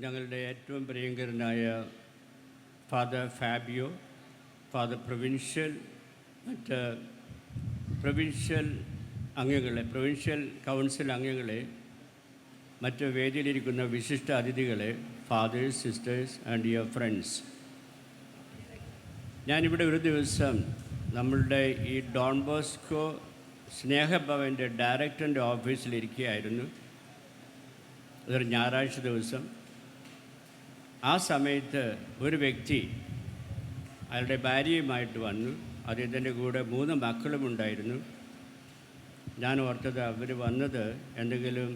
ഞങ്ങളുടെ ഏറ്റവും പ്രിയങ്കരനായ ഫാദർ ഫാബിയോ, ഫാദർ പ്രൊവിൻഷ്യൽ, മറ്റ് പ്രൊവിൻഷ്യൽ അംഗങ്ങളെ, പ്രൊവിൻഷ്യൽ കൗൺസിൽ അംഗങ്ങളെ, മറ്റ് വേദിയിലിരിക്കുന്ന വിശിഷ്ട അതിഥികളെ, fathers, sisters and dear friends, ഞാനിവിടെ ഒരു ദിവസം നമ്മളുടെ ഈ ഡോൺ ബോസ്കോ സ്നേഹഭവൻ്റെ ഡയറക്ടറിൻ്റെ ഓഫീസിലിരിക്കുകയായിരുന്നു. അതൊരു ഞായറാഴ്ച ദിവസം. ആ സമയത്ത് ഒരു വ്യക്തി അയാളുടെ ഭാര്യയുമായിട്ട് വന്നു. അദ്ദേഹത്തിൻ്റെ കൂടെ 3 മക്കളും ഉണ്ടായിരുന്നു. ഞാൻ ഓർത്തത് അവർ വന്നത് എന്തെങ്കിലും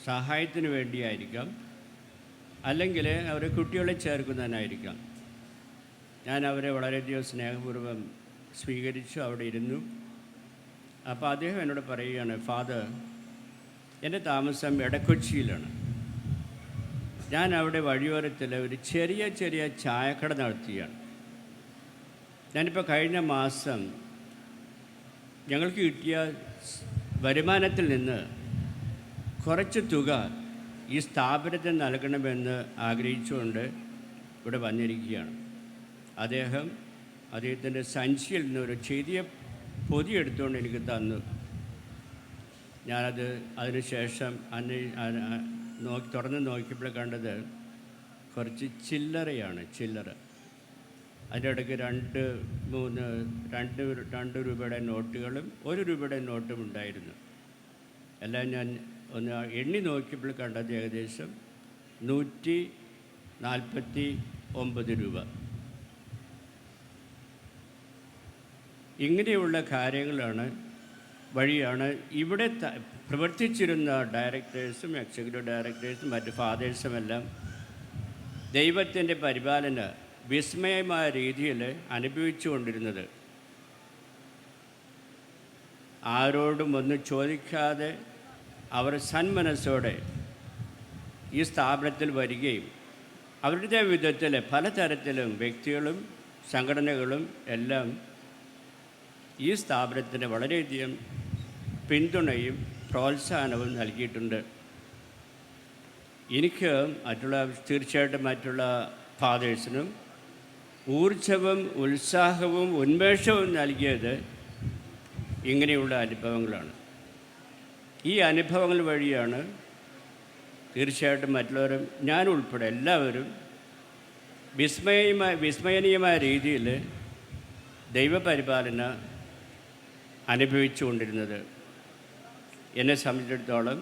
സഹായത്തിന് വേണ്ടിയായിരിക്കാം, അല്ലെങ്കിൽ അവരെ കുട്ടികളെ ചേർക്കുന്നതിനായിരിക്കാം. ഞാൻ അവരെ വളരെയധികം സ്നേഹപൂർവ്വം സ്വീകരിച്ചു, അവിടെ ഇരുന്നു. അപ്പോൾ അദ്ദേഹം എന്നോട് പറയുകയാണ്, ഫാദർ, എൻ്റെ താമസം എടക്കൊച്ചിയിലാണ്. ഞാൻ അവിടെ വഴിയോരത്തിൽ ഒരു ചെറിയ ചായക്കട നടത്തുകയാണ്. ഞാനിപ്പോൾ കഴിഞ്ഞ മാസം ഞങ്ങൾക്ക് കിട്ടിയ വരുമാനത്തിൽ നിന്ന് കുറച്ച് തുക ഈ സ്ഥാപനത്തിന് നൽകണമെന്ന് ആഗ്രഹിച്ചുകൊണ്ട് ഇവിടെ വന്നിരിക്കുകയാണ്. അദ്ദേഹത്തിൻ്റെ സഞ്ചിയിൽ നിന്ന് ഒരു ചെറിയ പൊതി എടുത്തുകൊണ്ട് എനിക്ക് തന്നു. ഞാനത് അതിനുശേഷം തുറന്ന് നോക്കിയപ്പോൾ കണ്ടത് കുറച്ച് ചില്ലറയാണ്, ചില്ലറ. അതിൻ്റെ ഇടയ്ക്ക് രണ്ട് രൂപയുടെ നോട്ടുകളും 1 രൂപയുടെ നോട്ടും ഉണ്ടായിരുന്നു. എല്ലാം ഞാൻ ഒന്ന് എണ്ണി നോക്കിയപ്പോൾ കണ്ടത് ഏകദേശം 149 രൂപ. ഇങ്ങനെയുള്ള കാര്യങ്ങളാണ് വഴിയാണ് ഇവിടെ പ്രവർത്തിച്ചിരുന്ന ഡയറക്ടേഴ്സും എക്സിക്യൂട്ടീവ് ഡയറക്ടേഴ്സും മറ്റ് ഫാദേഴ്സുമെല്ലാം ദൈവത്തിൻ്റെ പരിപാലന വിസ്മയമായ രീതിയിൽ അനുഭവിച്ചു കൊണ്ടിരുന്നത്. ആരോടും ഒന്നും ചോദിക്കാതെ അവർ സന്മനസ്സോടെ ഈ സ്ഥാപനത്തിൽ വരികയും അവരുടെ വിധത്തിൽ പലതരത്തിലും വ്യക്തികളും സംഘടനകളും എല്ലാം ഈ സ്ഥാപനത്തിന് വളരെയധികം പിന്തുണയും പ്രോത്സാഹനവും നൽകിയിട്ടുണ്ട്. എനിക്ക് തീർച്ചയായിട്ടും മറ്റുള്ള ഫാദേഴ്സിനും ഊർജവും ഉത്സാഹവും ഉന്മേഷവും നൽകിയത് ഇങ്ങനെയുള്ള അനുഭവങ്ങളാണ്. ഈ അനുഭവങ്ങൾ വഴിയാണ് തീർച്ചയായിട്ടും മറ്റുള്ളവരും ഞാൻ ഉൾപ്പെടെ എല്ലാവരും വിസ്മയനീയമായ രീതിയിൽ ദൈവപരിപാലന അനുഭവിച്ചുകൊണ്ടിരുന്നത്. എന്നെ സംബന്ധിച്ചിടത്തോളം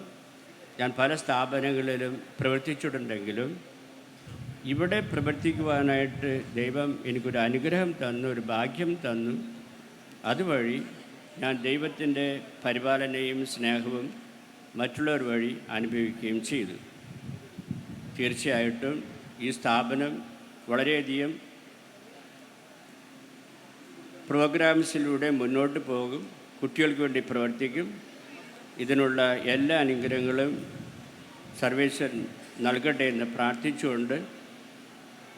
ഞാൻ പല സ്ഥാപനങ്ങളിലും പ്രവർത്തിച്ചിട്ടുണ്ടെങ്കിലും ഇവിടെ പ്രവർത്തിക്കുവാനായിട്ട് ദൈവം എനിക്കൊരു അനുഗ്രഹം തന്നു, ഒരു ഭാഗ്യം തന്നു. അതുവഴി ഞാൻ ദൈവത്തിൻ്റെ പരിപാലനയും സ്നേഹവും മറ്റുള്ളവർ വഴി അനുഭവിക്കുകയും ചെയ്തു. തീർച്ചയായിട്ടും ഈ സ്ഥാപനം വളരെയധികം പ്രോഗ്രാംസിലൂടെ മുന്നോട്ട് പോകും, കുട്ടികൾക്ക് വേണ്ടി പ്രവർത്തിക്കും. ഇതിനുള്ള എല്ലാ അനുഗ്രഹങ്ങളും സർവേശ്വരൻ നൽകട്ടെ എന്ന് പ്രാർത്ഥിച്ചുകൊണ്ട്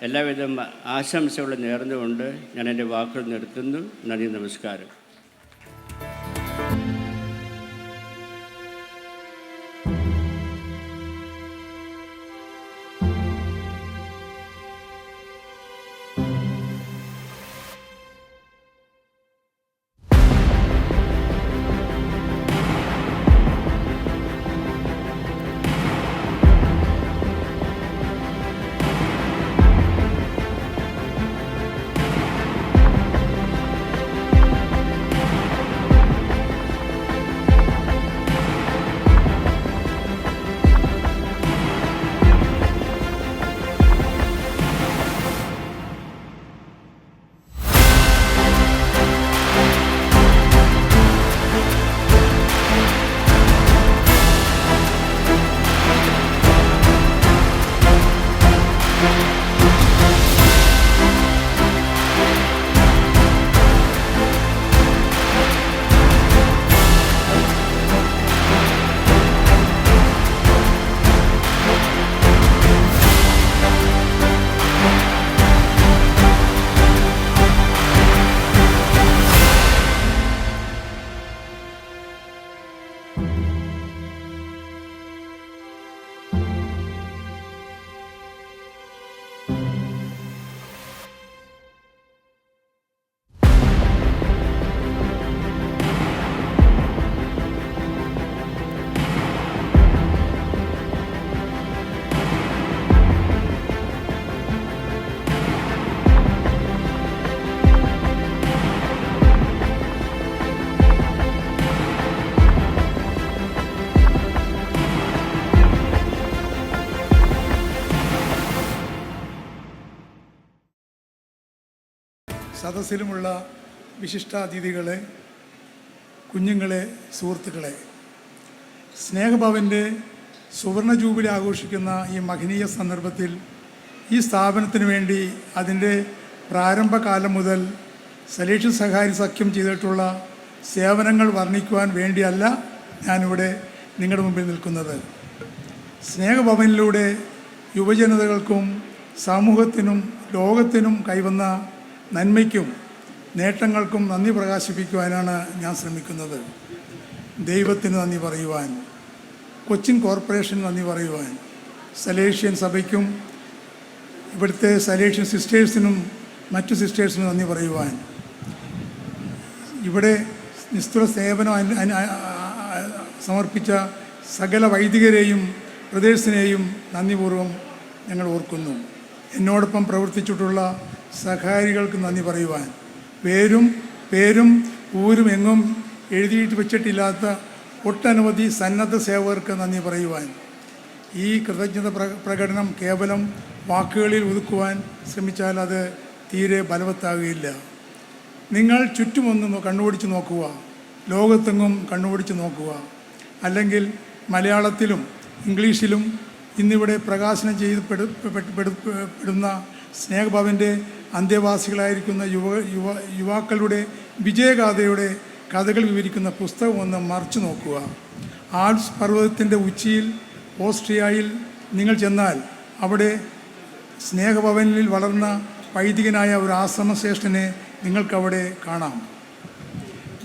എല്ലാവിധ ആശംസകളും നേർന്നുകൊണ്ട് ഞാൻ എൻ്റെ വാക്കുകൾ നിർത്തുന്നു. നന്ദി, നമസ്കാരം. സദസ്സിലുമുള്ള വിശിഷ്ടാതിഥികളെ, കുഞ്ഞുങ്ങളെ, സുഹൃത്തുക്കളെ, സ്നേഹഭവൻ്റെ സുവർണ ജൂബിലി ആഘോഷിക്കുന്ന ഈ മഹനീയ സന്ദർഭത്തിൽ ഈ സ്ഥാപനത്തിന് വേണ്ടി അതിൻ്റെ പ്രാരംഭകാലം മുതൽ സലേഷൻ സഹാരി സഖ്യം ചെയ്തിട്ടുള്ള സേവനങ്ങൾ വർണ്ണിക്കുവാൻ വേണ്ടിയല്ല ഞാനിവിടെ നിങ്ങളുടെ മുമ്പിൽ നിൽക്കുന്നത്. സ്നേഹഭവനിലൂടെ യുവജനതകൾക്കും സമൂഹത്തിനും ലോകത്തിനും കൈവന്ന നന്മയ്ക്കും നേട്ടങ്ങൾക്കും നന്ദി പ്രകാശിപ്പിക്കുവാനാണ് ഞാൻ ശ്രമിക്കുന്നത്. ദൈവത്തിന് നന്ദി പറയുവാൻ, കൊച്ചിൻ കോർപ്പറേഷന് നന്ദി പറയുവാൻ, സലേഷ്യൻ സഭയ്ക്കും ഇവിടുത്തെ സലേഷ്യൻ സിസ്റ്റേഴ്സിനും മറ്റു സിസ്റ്റേഴ്സിനും നന്ദി പറയുവാൻ, ഇവിടെ നിസ്തുല സേവനം സമർപ്പിച്ച സകല വൈദികരെയും ബ്രദേഴ്സിനെയും നന്ദിപൂർവ്വം ഞങ്ങൾ ഓർക്കുന്നു. എന്നോടൊപ്പം പ്രവർത്തിച്ചിട്ടുള്ള സഹകാരികൾക്ക് നന്ദി പറയുവാൻ, പേരും ഊരും എങ്ങും എഴുതിയിട്ട് വെച്ചിട്ടില്ലാത്ത ഒട്ടനവധി സന്നദ്ധ സേവകർക്ക് നന്ദി പറയുവാൻ, ഈ കൃതജ്ഞത പ്രകടനം കേവലം വാക്കുകളിൽ ഒതുക്കുവാൻ ശ്രമിച്ചാൽ അത് തീരെ ബലവത്താകുകയില്ല. നിങ്ങൾ ചുറ്റുമൊന്ന് കണ്ണുപിടിച്ച് നോക്കുക, ലോകത്തെങ്ങും കണ്ണുപിടിച്ച് നോക്കുക. അല്ലെങ്കിൽ മലയാളത്തിലും ഇംഗ്ലീഷിലും ഇന്നിവിടെ പ്രകാശനം ചെയ്യപ്പെടുന്ന സ്നേഹഭവൻ്റെ അന്തേവാസികളായിരിക്കുന്ന യുവാക്കളുടെ വിജയഗാഥയുടെ കഥകൾ വിവരിക്കുന്ന പുസ്തകം ഒന്ന് മറിച്ചു നോക്കുക. ആൽപ്സ് പർവ്വതത്തിൻ്റെ ഉച്ചിയിൽ ഓസ്ട്രിയയിൽ നിങ്ങൾ ചെന്നാൽ അവിടെ സ്നേഹഭവനിൽ വളർന്ന വൈദികനായ ഒരു ആശ്രമശ്രേഷ്ഠനെ നിങ്ങൾക്കവിടെ കാണാം.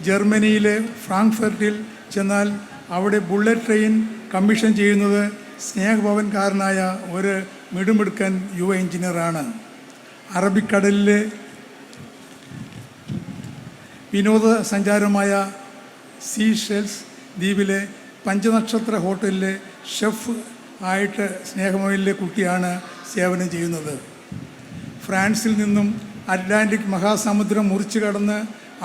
ജർമ്മനിയിലെ ഫ്രാങ്ക്ഫർട്ടിൽ ചെന്നാൽ അവിടെ ബുള്ളറ്റ് ട്രെയിൻ കമ്മീഷൻ ചെയ്യുന്നത് സ്നേഹഭവൻകാരനായ ഒരു മിടുമിടുക്കൻ യുവ എഞ്ചിനീയറാണ്. അറബിക്കടലിലെ വിനോദസഞ്ചാരമായ സീഷെൽസ് ദ്വീപിലെ പഞ്ചനക്ഷത്ര ഹോട്ടലിലെ ഷെഫ് ആയിട്ട് സ്നേഹഭവനിലെ കുട്ടിയാണ് സേവനം ചെയ്യുന്നത്. ഫ്രാൻസിൽ നിന്നും അറ്റ്ലാന്റിക് മഹാസമുദ്രം മുറിച്ചു കടന്ന്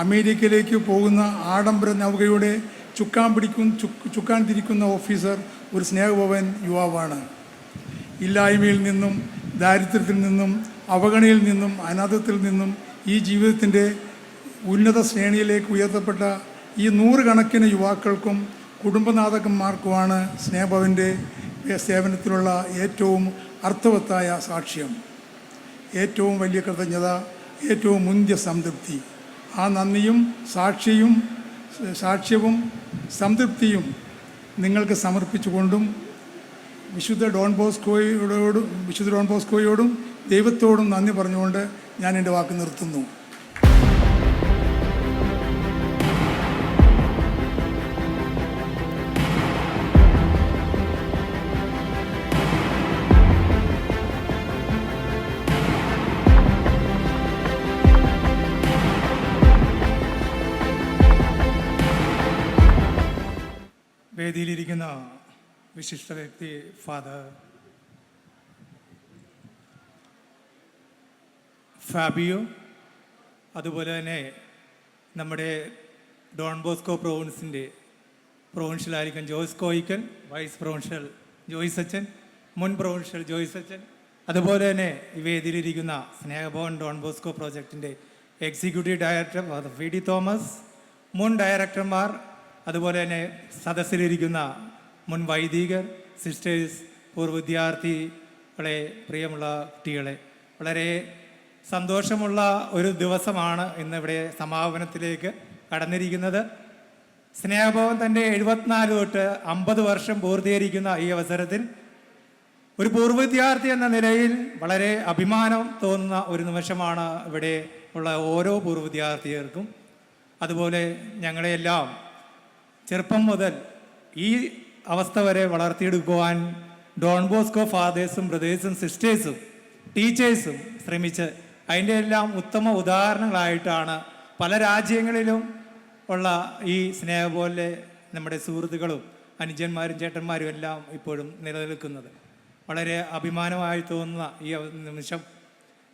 അമേരിക്കയിലേക്ക് പോകുന്ന ആഡംബര നൗകയുടെ ചുക്കാൻ തിരിക്കുന്ന ഓഫീസർ ഒരു സ്നേഹഭവൻ യുവാവാണ്. ഇല്ലായ്മയിൽ നിന്നും, ദാരിദ്ര്യത്തിൽ നിന്നും, അവഗണനയിൽ നിന്നും, അനാഥത്തിൽ നിന്നും ഈ ജീവിതത്തിൻ്റെ ഉന്നത ശ്രേണിയിലേക്ക് ഉയർത്തപ്പെട്ട ഈ 100 കണക്കിന് യുവാക്കൾക്കും കുടുംബനാഥകന്മാർക്കുമാണ് സ്നേഹഭവൻ്റെ സേവനത്തിലുള്ള ഏറ്റവും അർത്ഥവത്തായ സാക്ഷ്യം. ഏറ്റവും വലിയ കൃതജ്ഞത, ഏറ്റവും മുന്തിയ സംതൃപ്തി. ആ നന്ദിയും സാക്ഷ്യവും സംതൃപ്തിയും നിങ്ങൾക്ക് സമർപ്പിച്ചുകൊണ്ടും വിശുദ്ധ ഡോൺ ബോസ്കോയോടും ദൈവത്തോടും നന്ദി പറഞ്ഞുകൊണ്ട് ഞാൻ എൻ്റെ വാക്ക് നിർത്തുന്നു. വേദിയിലിരിക്കുന്ന വിശിഷ്ട വ്യക്തി ഫാദർ ഫാബിയോ, അതുപോലെ തന്നെ നമ്മുടെ ഡോൺ ബോസ്കോ പ്രൊവിൻഷ്യലായിരിക്കും ജോയ്സ് കോയിക്കൽ, വൈസ് പ്രൊവിൻഷ്യൽ ജോയ്സ് അച്ചൻ, മുൻ പ്രൊവിൻഷ്യൽ ജോയ്സ് അച്ചൻ, അതുപോലെ തന്നെ ഈ വേദിയിലിരിക്കുന്ന സ്നേഹഭവൻ ഡോൺ ബോസ്കോ പ്രോജക്റ്റിൻ്റെ executive director father P D Thomas, മുൻ ഡയറക്ടർമാർ, അതുപോലെ തന്നെ സദസ്സിലിരിക്കുന്ന മുൻ വൈദികർ, സിസ്റ്റേഴ്സ്, പൂർവ്വ വിദ്യാർത്ഥികളെ, പ്രിയമുള്ള കുട്ടികളെ, വളരെ സന്തോഷമുള്ള ഒരു ദിവസമാണ് ഇന്നിവിടെ സമാപനത്തിലേക്ക് കടന്നിരിക്കുന്നത്. സ്നേഹഭവൻ തൻ്റെ 74 തൊട്ട് 50 വർഷം പൂർത്തീകരിക്കുന്ന ഈ അവസരത്തിൽ ഒരു പൂർവ്വ വിദ്യാർത്ഥി എന്ന നിലയിൽ വളരെ അഭിമാനം തോന്നുന്ന ഒരു നിമിഷമാണ് ഇവിടെ ഉള്ള ഓരോ പൂർവ്വ വിദ്യാർത്ഥികൾക്കും. അതുപോലെ ഞങ്ങളെയെല്ലാം ചെറുപ്പം മുതൽ ഈ അവസ്ഥ വരെ വളർത്തിയെടുക്കുവാൻ ഡോൺ ബോസ്കോ ഫാദേഴ്സും ബ്രദേഴ്സും സിസ്റ്റേഴ്സും ടീച്ചേഴ്സും ശ്രമിച്ച് അതിൻ്റെ എല്ലാം ഉത്തമ ഉദാഹരണങ്ങളായിട്ടാണ് പല രാജ്യങ്ങളിലും ഉള്ള ഈ സ്നേഹപോലെ നമ്മുടെ സുഹൃത്തുക്കളും അനുജന്മാരും ചേട്ടന്മാരും എല്ലാം ഇപ്പോഴും നിലനിൽക്കുന്നത്. വളരെ അഭിമാനമായി തോന്നുന്ന ഈ നിമിഷം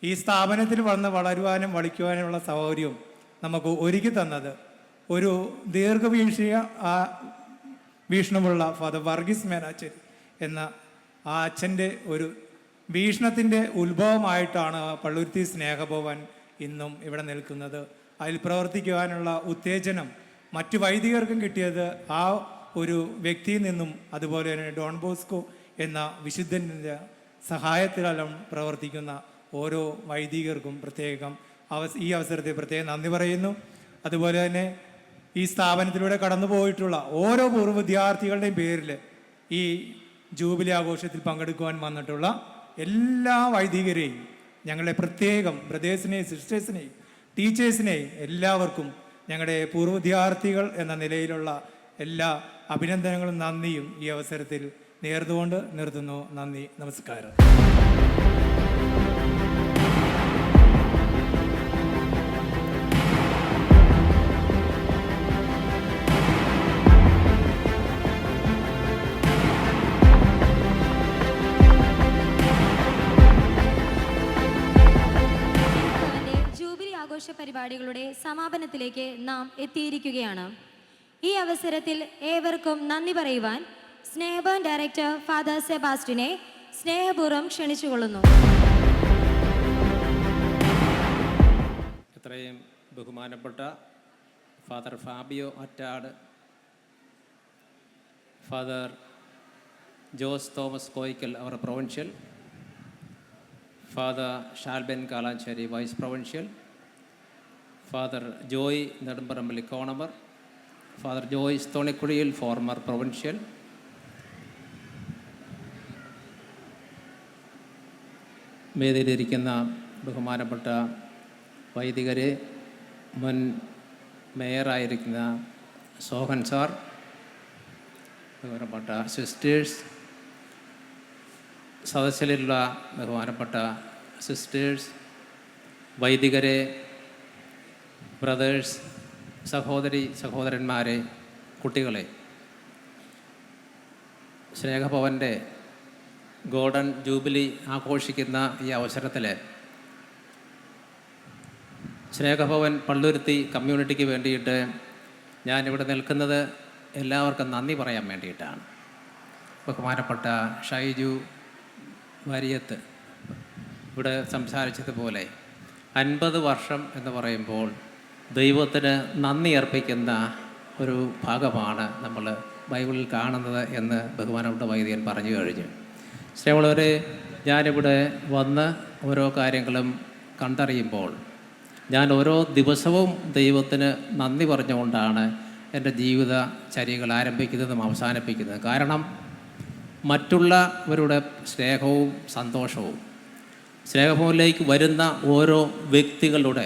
ഈ സ്ഥാപനത്തിൽ വന്ന് വളരുവാനും വളിക്കുവാനുമുള്ള സൗകര്യവും നമുക്ക് ഒരുക്കി തന്നത് ഒരു വീക്ഷണമുള്ള ഫാദർ വർഗീസ് മേനാച്ചേരി എന്ന ആ അച്ഛൻ്റെ ഒരു വീക്ഷണത്തിൻ്റെ ഉത്ഭവമായിട്ടാണ് പള്ളുരുത്തി സ്നേഹഭവൻ ഇന്നും ഇവിടെ നിൽക്കുന്നത്. അതിൽ പ്രവർത്തിക്കുവാനുള്ള ഉത്തേജനം മറ്റു വൈദികർക്കും കിട്ടിയത് ആ ഒരു വ്യക്തിയിൽ നിന്നും, അതുപോലെ തന്നെ ഡോൺ ബോസ്കോ എന്ന വിശുദ്ധൻ്റെ സഹായത്തിലെല്ലാം പ്രവർത്തിക്കുന്ന ഓരോ വൈദികർക്കും പ്രത്യേകം ഈ അവസരത്തിൽ പ്രത്യേകം നന്ദി പറയുന്നു. അതുപോലെ തന്നെ ഈ സ്ഥാപനത്തിലൂടെ കടന്നു പോയിട്ടുള്ള ഓരോ പൂർവ്വ വിദ്യാർത്ഥികളുടെയും പേരിൽ ഈ ജൂബിലി ആഘോഷത്തിൽ പങ്കെടുക്കുവാൻ വന്നിട്ടുള്ള എല്ലാ വൈദികരെയും, ഞങ്ങളുടെ പ്രത്യേകം ബ്രദേഴ്സിനെയും സിസ്റ്റേഴ്സിനെയും ടീച്ചേഴ്സിനെയും എല്ലാവർക്കും ഞങ്ങളുടെ പൂർവ്വ വിദ്യാർത്ഥികൾ എന്ന നിലയിലുള്ള എല്ലാ അഭിനന്ദനങ്ങളും നന്ദിയും ഈ അവസരത്തിൽ നേർന്നുകൊണ്ട് നിർത്തുന്നു. നന്ദി, നമസ്കാരം. ആഘോഷ പരിപാടികളുടെ സമാപനത്തിലേക്ക് നാം എത്തിയിരിക്കുകയാണ്. ഈ അവസരത്തിൽ ഏവർക്കും നന്ദി പറയുവാൻ സ്നേഹഭവൻ ഡയറക്ടർ ഫാദർ സെബാസ്റ്റിനെ സ്നേഹപൂർവ്വം ക്ഷണിച്ചുകൊള്ളുന്നു. എത്രയും ബഹുമാനപ്പെട്ട ഫാദർ ഫാബിയോ അറ്റാട്, ഫാദർ ജോസ് തോമസ് കോയിക്കൽ അവർ provincial, father Shalban Kalanchery vice provincial, father Joy Nedumparambil കോണമർ, father Joyce Thonikkuzhiyil former provincial, വേദിയിലിരിക്കുന്ന ബഹുമാനപ്പെട്ട വൈദികരെ, മുൻ മേയറായിരിക്കുന്ന സോഹൻ സാർ, ബഹുമാനപ്പെട്ട സിസ്റ്റേഴ്സ്, സദസ്സിലുള്ള ബഹുമാനപ്പെട്ട സിസ്റ്റേഴ്സ്, വൈദികരെ, ബ്രദേഴ്സ്, സഹോദരന്മാരെ, കുട്ടികളെ, സ്നേഹഭവൻ്റെ ഗോൾഡൻ ജൂബിലി ആഘോഷിക്കുന്ന ഈ അവസരത്തിൽ സ്നേഹഭവൻ പള്ളുരുത്തി കമ്മ്യൂണിറ്റിക്ക് വേണ്ടിയിട്ട് ഞാനിവിടെ നിൽക്കുന്നത് എല്ലാവർക്കും നന്ദി പറയാൻ വേണ്ടിയിട്ടാണ്. ബഹുമാനപ്പെട്ട ഷൈജു വാര്യത്ത് ഇവിടെ സംസാരിച്ചതുപോലെ 50 വർഷം എന്ന് പറയുമ്പോൾ ദൈവത്തിന് നന്ദി അർപ്പിക്കുന്ന ഒരു ഭാഗമാണ് നമ്മൾ ബൈബിളിൽ കാണുന്നത് എന്ന് ബഹുമാനപ്പെട്ട വൈദികൻ പറഞ്ഞു കഴിഞ്ഞു. സ്നേഹമുള്ളവരെ, ഞാനിവിടെ വന്ന് ഓരോ കാര്യങ്ങളും കണ്ടറിയുമ്പോൾ ഞാൻ ഓരോ ദിവസവും ദൈവത്തിന് നന്ദി പറഞ്ഞുകൊണ്ടാണ് എൻ്റെ ജീവിത ചര്യകൾ ആരംഭിക്കുന്നതും അവസാനിപ്പിക്കുന്നതും. കാരണം മറ്റുള്ളവരുടെ സ്നേഹവും സന്തോഷവും, സ്നേഹഭവനിലേക്ക് വരുന്ന ഓരോ വ്യക്തികളുടെ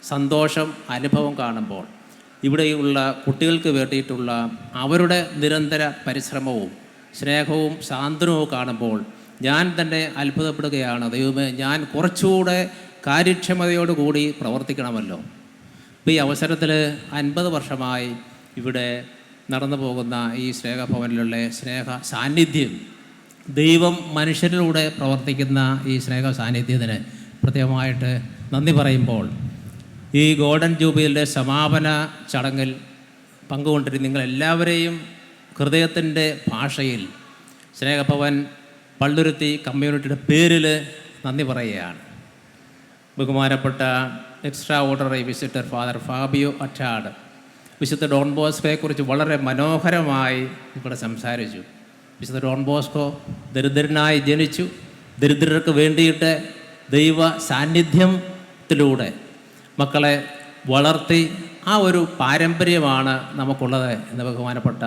സന്തോഷം അനുഭവം കാണുമ്പോൾ, ഇവിടെയുള്ള കുട്ടികൾക്ക് വേണ്ടിയിട്ടുള്ള അവരുടെ നിരന്തര പരിശ്രമവും സ്നേഹവും സാന്ത്വനവും കാണുമ്പോൾ ഞാൻ തന്നെ അത്ഭുതപ്പെടുകയാണ്. ദൈവമേ, ഞാൻ കുറച്ചുകൂടെ കാര്യക്ഷമതയോടുകൂടി പ്രവർത്തിക്കണമല്ലോ. ഇപ്പോൾ ഈ അവസരത്തിൽ 50 വർഷമായി ഇവിടെ നടന്നു പോകുന്ന ഈ സ്നേഹഭവനിലുള്ള സ്നേഹ സാന്നിധ്യം, ദൈവം മനുഷ്യരിലൂടെ പ്രവർത്തിക്കുന്ന ഈ സ്നേഹ സാന്നിധ്യത്തിന് പ്രത്യേകമായിട്ട് നന്ദി പറയുമ്പോൾ, ഈ ഗോൾഡൻ ജൂബിലിയുടെ സമാപന ചടങ്ങിൽ പങ്കുകൊണ്ടിരുന്ന നിങ്ങളെല്ലാവരെയും ഹൃദയത്തിൻ്റെ ഭാഷയിൽ സ്നേഹഭവൻ പള്ളുരുത്തി കമ്മ്യൂണിറ്റിയുടെ പേരിൽ നന്ദി പറയുകയാണ്. ബഹുമാനപ്പെട്ട extraordinary visitor father Fabio അറ്റാഡ് വിശുദ്ധ ഡോൺ ബോസ്കോയെക്കുറിച്ച് വളരെ മനോഹരമായി ഇവിടെ സംസാരിച്ചു. വിശുദ്ധ ഡോൺ ബോസ്കോ ദരിദ്രനായി ജനിച്ചു, ദരിദ്രർക്ക് വേണ്ടിയിട്ട് ദൈവ സാന്നിധ്യത്തിലൂടെ മക്കളെ വളർത്തി, ആ ഒരു പാരമ്പര്യമാണ് നമുക്കുള്ളത് എന്ന് ബഹുമാനപ്പെട്ട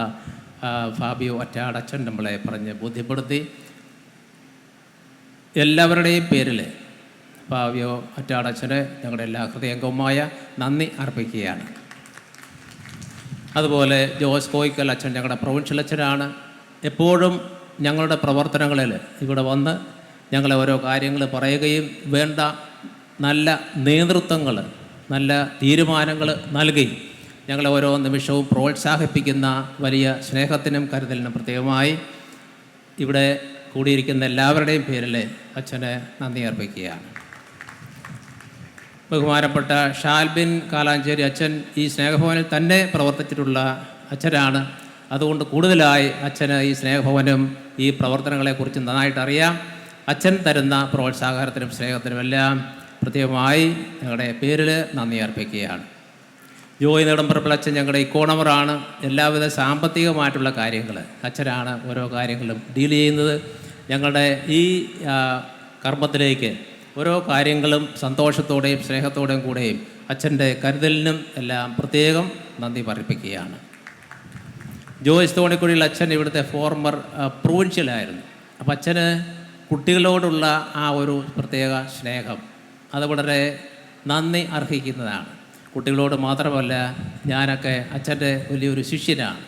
ഫാബിയോ അറ്റാഡ് അച്ഛൻ നമ്മളെ പറഞ്ഞ് ബോധ്യപ്പെടുത്തി. എല്ലാവരുടെയും പേരിൽ ഫാബിയോ അറ്റാഡ് അച്ഛന് ഞങ്ങളുടെ എല്ലാ ഹൃദയംഗവുമായ നന്ദി അർപ്പിക്കുകയാണ്. അതുപോലെ ജോസ് കോയിക്കൽ അച്ഛൻ ഞങ്ങളുടെ പ്രൊവിൻഷ്യൽ അച്ഛനാണ്. എപ്പോഴും ഞങ്ങളുടെ പ്രവർത്തനങ്ങളിൽ ഇവിടെ വന്ന് ഞങ്ങളെ ഓരോ കാര്യങ്ങൾ പറയുകയും വേണ്ട നല്ല നേതൃത്വങ്ങൾ, നല്ല തീരുമാനങ്ങൾ നൽകി ഞങ്ങളെ ഓരോ നിമിഷവും പ്രോത്സാഹിപ്പിക്കുന്ന വലിയ സ്നേഹത്തിനും കരുതലിനും പ്രത്യേകമായി ഇവിടെ കൂടിയിരിക്കുന്ന എല്ലാവരുടെയും പേരിൽ അച്ഛന് നന്ദി അർപ്പിക്കുകയാണ്. ബഹുമാനപ്പെട്ട ഷാൽബിൻ കാലാഞ്ചേരി അച്ഛൻ ഈ സ്നേഹഭവനിൽ തന്നെ പ്രവർത്തിച്ചിട്ടുള്ള അച്ഛനാണ്. അതുകൊണ്ട് കൂടുതലായി അച്ഛന് ഈ സ്നേഹഭവനും ഈ പ്രവർത്തനങ്ങളെക്കുറിച്ച് നന്നായിട്ട് അറിയാം. അച്ഛൻ തരുന്ന പ്രോത്സാഹനത്തിനും സ്നേഹത്തിനും എല്ലാം പ്രത്യേകമായി ഞങ്ങളുടെ പേരിൽ നന്ദി അർപ്പിക്കുകയാണ്. ജോയ് നെടുമ്പറമ്പിൽ അച്ഛൻ ഞങ്ങളുടെ ഇക്കോണമറാണ്. എല്ലാവിധ സാമ്പത്തികമായിട്ടുള്ള കാര്യങ്ങൾ അച്ഛനാണ് ഓരോ കാര്യങ്ങളും ഡീൽ ചെയ്യുന്നത്. ഞങ്ങളുടെ ഈ കർമ്മത്തിലേക്ക് ഓരോ കാര്യങ്ങളും സന്തോഷത്തോടെയും സ്നേഹത്തോടെയും കൂടെയും അച്ഛൻ്റെ കരുതലിനും എല്ലാം പ്രത്യേകം നന്ദി അർപ്പിക്കുകയാണ്. ജോയ്സ് തോണിക്കുഴിയിൽ അച്ഛൻ ഇവിടുത്തെ ഫോർമർ പ്രൊവിൻഷ്യലായിരുന്നു. അപ്പം അച്ഛന് കുട്ടികളോടുള്ള ആ ഒരു പ്രത്യേക സ്നേഹം അത് വളരെ നന്ദി അർഹിക്കുന്നതാണ്. കുട്ടികളോട് മാത്രമല്ല, ഞാനൊക്കെ അച്ഛൻ്റെ വലിയൊരു ശിഷ്യനാണ്.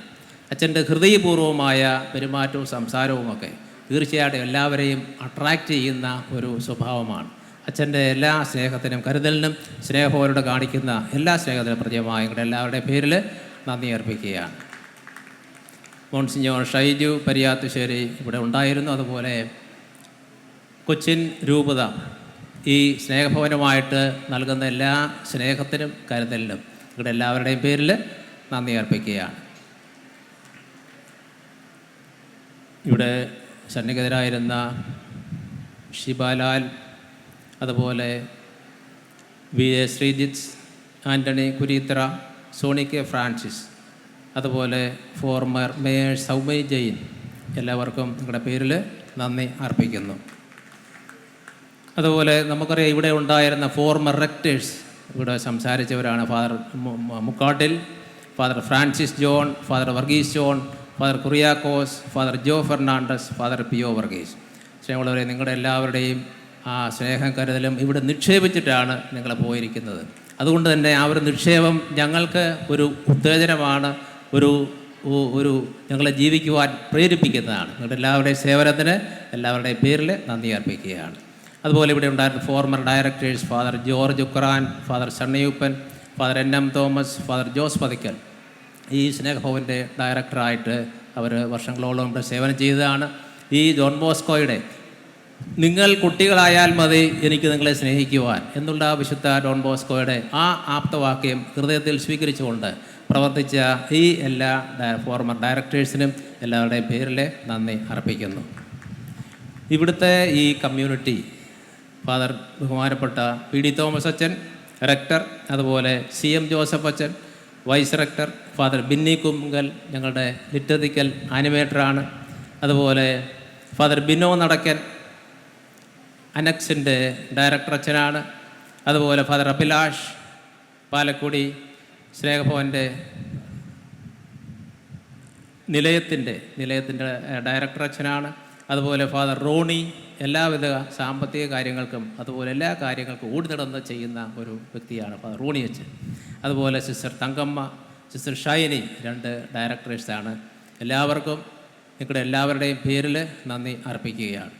അച്ഛൻ്റെ ഹൃദയപൂർവമായ പെരുമാറ്റവും സംസാരവുമൊക്കെ തീർച്ചയായിട്ടും എല്ലാവരെയും അട്രാക്റ്റ് ചെയ്യുന്ന ഒരു സ്വഭാവമാണ്. അച്ഛൻ്റെ എല്ലാ സ്നേഹത്തിനും കരുതലിനും സ്നേഹഭവനോട് കാണിക്കുന്ന എല്ലാ സ്നേഹത്തിനും പ്രത്യേകമായി ഞങ്ങളുടെ എല്ലാവരുടെയും പേരിൽ നന്ദി അർപ്പിക്കുകയാണ്. മോൺസിഞ്ഞോർ ഷൈജു പരിയാത്തുശ്ശേരി ഇവിടെ ഉണ്ടായിരുന്നു. അതുപോലെ കൊച്ചിൻ രൂപത ഈ സ്നേഹഭവനമായിട്ട് നൽകുന്ന എല്ലാ സ്നേഹത്തിനും കരുതലിനും നിങ്ങളുടെ എല്ലാവരുടെയും പേരിൽ നന്ദി അർപ്പിക്കുകയാണ്. ഇവിടെ സന്നിഹിതരായിരുന്ന ഷിബാലാൽ, അതുപോലെ V A Sreejith, Antony Kureethra, Sony K Francis, അതുപോലെ ഫോർമർ മേയർ സൗമ്യ ജെയിൻ, എല്ലാവർക്കും നിങ്ങളുടെ പേരിൽ നന്ദി അർപ്പിക്കുന്നു. അതുപോലെ നമുക്കറിയാം ഇവിടെ ഉണ്ടായിരുന്ന ഫോർമർ റെക്ടേഴ്സ് ഇവിടെ സംസാരിച്ചവരാണ് father Mukkattil, father Francis John, father Varghese John, father Kuriakose, father Jo Fernandez, father P O Varghese. സ്നേഹമുള്ളവരെ, നിങ്ങളുടെ എല്ലാവരുടെയും ആ സ്നേഹം കരുതലും ഇവിടെ നിക്ഷേപിച്ചിട്ടാണ് നിങ്ങൾ പോയിരിക്കുന്നത്. അതുകൊണ്ട് തന്നെ ആ ഒരു നിക്ഷേപം ഞങ്ങൾക്ക് ഒരു ഉത്തേജനമാണ്, ഒരു ഞങ്ങളെ ജീവിക്കുവാൻ പ്രേരിപ്പിക്കുന്നതാണ്. നിങ്ങളുടെ എല്ലാവരുടെയും സേവനത്തിന് എല്ലാവരുടെയും പേരിൽ നന്ദി അർപ്പിക്കുകയാണ്. അതുപോലെ ഇവിടെ ഉണ്ടായിരുന്ന former directors father George ഉക്രാൻ, father സണ്ണിയൂപ്പൻ, father N M Thomas, father Jose പതിക്കൽ, ഈ സ്നേഹഭവൻ്റെ ഡയറക്ടറായിട്ട് അവർ വർഷങ്ങളോളം ഇവിടെ സേവനം ചെയ്തതാണ്. ഈ ജോൺ ബോസ്കോയുടെ നിങ്ങൾ കുട്ടികളായാൽ മതി എനിക്ക് നിങ്ങളെ സ്നേഹിക്കുവാൻ എന്നുള്ള വിശുദ്ധ ഡോൺ ബോസ്കോയുടെ ആ ആപ്തവാക്യം ഹൃദയത്തിൽ സ്വീകരിച്ചുകൊണ്ട് പ്രവർത്തിച്ച ഈ എല്ലാ ഫോർമർ ഡയറക്ടേഴ്സിനും എല്ലാവരുടെയും പേരിൽ നന്ദി അർപ്പിക്കുന്നു. ഇവിടുത്തെ ഈ കമ്മ്യൂണിറ്റി ഫാദർ ബഹുമാനപ്പെട്ട പി ഡി തോമസ് അച്ഛൻ റെക്ടർ, അതുപോലെ സി എം ജോസഫ് അച്ഛൻ വൈസ് റെക്ടർ, ഫാദർ ബിന്നി കുങ്കൽ ഞങ്ങളുടെ ലിറ്ററിക്കൽ ആനിമേറ്ററാണ്, അതുപോലെ ഫാദർ ബിനോ നടക്കൻ അനക്സിൻ്റെ ഡയറക്ടർ അച്ഛനാണ്, അതുപോലെ ഫാദർ അഭിലാഷ് പാലക്കുടി സ്നേഹഭവൻ്റെ നിലയത്തിൻ്റെ ഡയറക്ടർ അച്ഛനാണ്, അതുപോലെ ഫാദർ റോണി എല്ലാവിധ സാമ്പത്തിക കാര്യങ്ങൾക്കും അതുപോലെ എല്ലാ കാര്യങ്ങൾക്കും ഓടി നടന്ന് ചെയ്യുന്ന ഒരു വ്യക്തിയാണ് ഫാദർ റോണി അച്ഛൻ. അതുപോലെ സിസ്റ്റർ തങ്കമ്മ, സിസ്റ്റർ ഷൈനി, 2 ഡയറക്ടേഴ്സാണ്. എല്ലാവർക്കും നിങ്ങളുടെ എല്ലാവരുടെയും പേരിൽ നന്ദി അർപ്പിക്കുകയാണ്.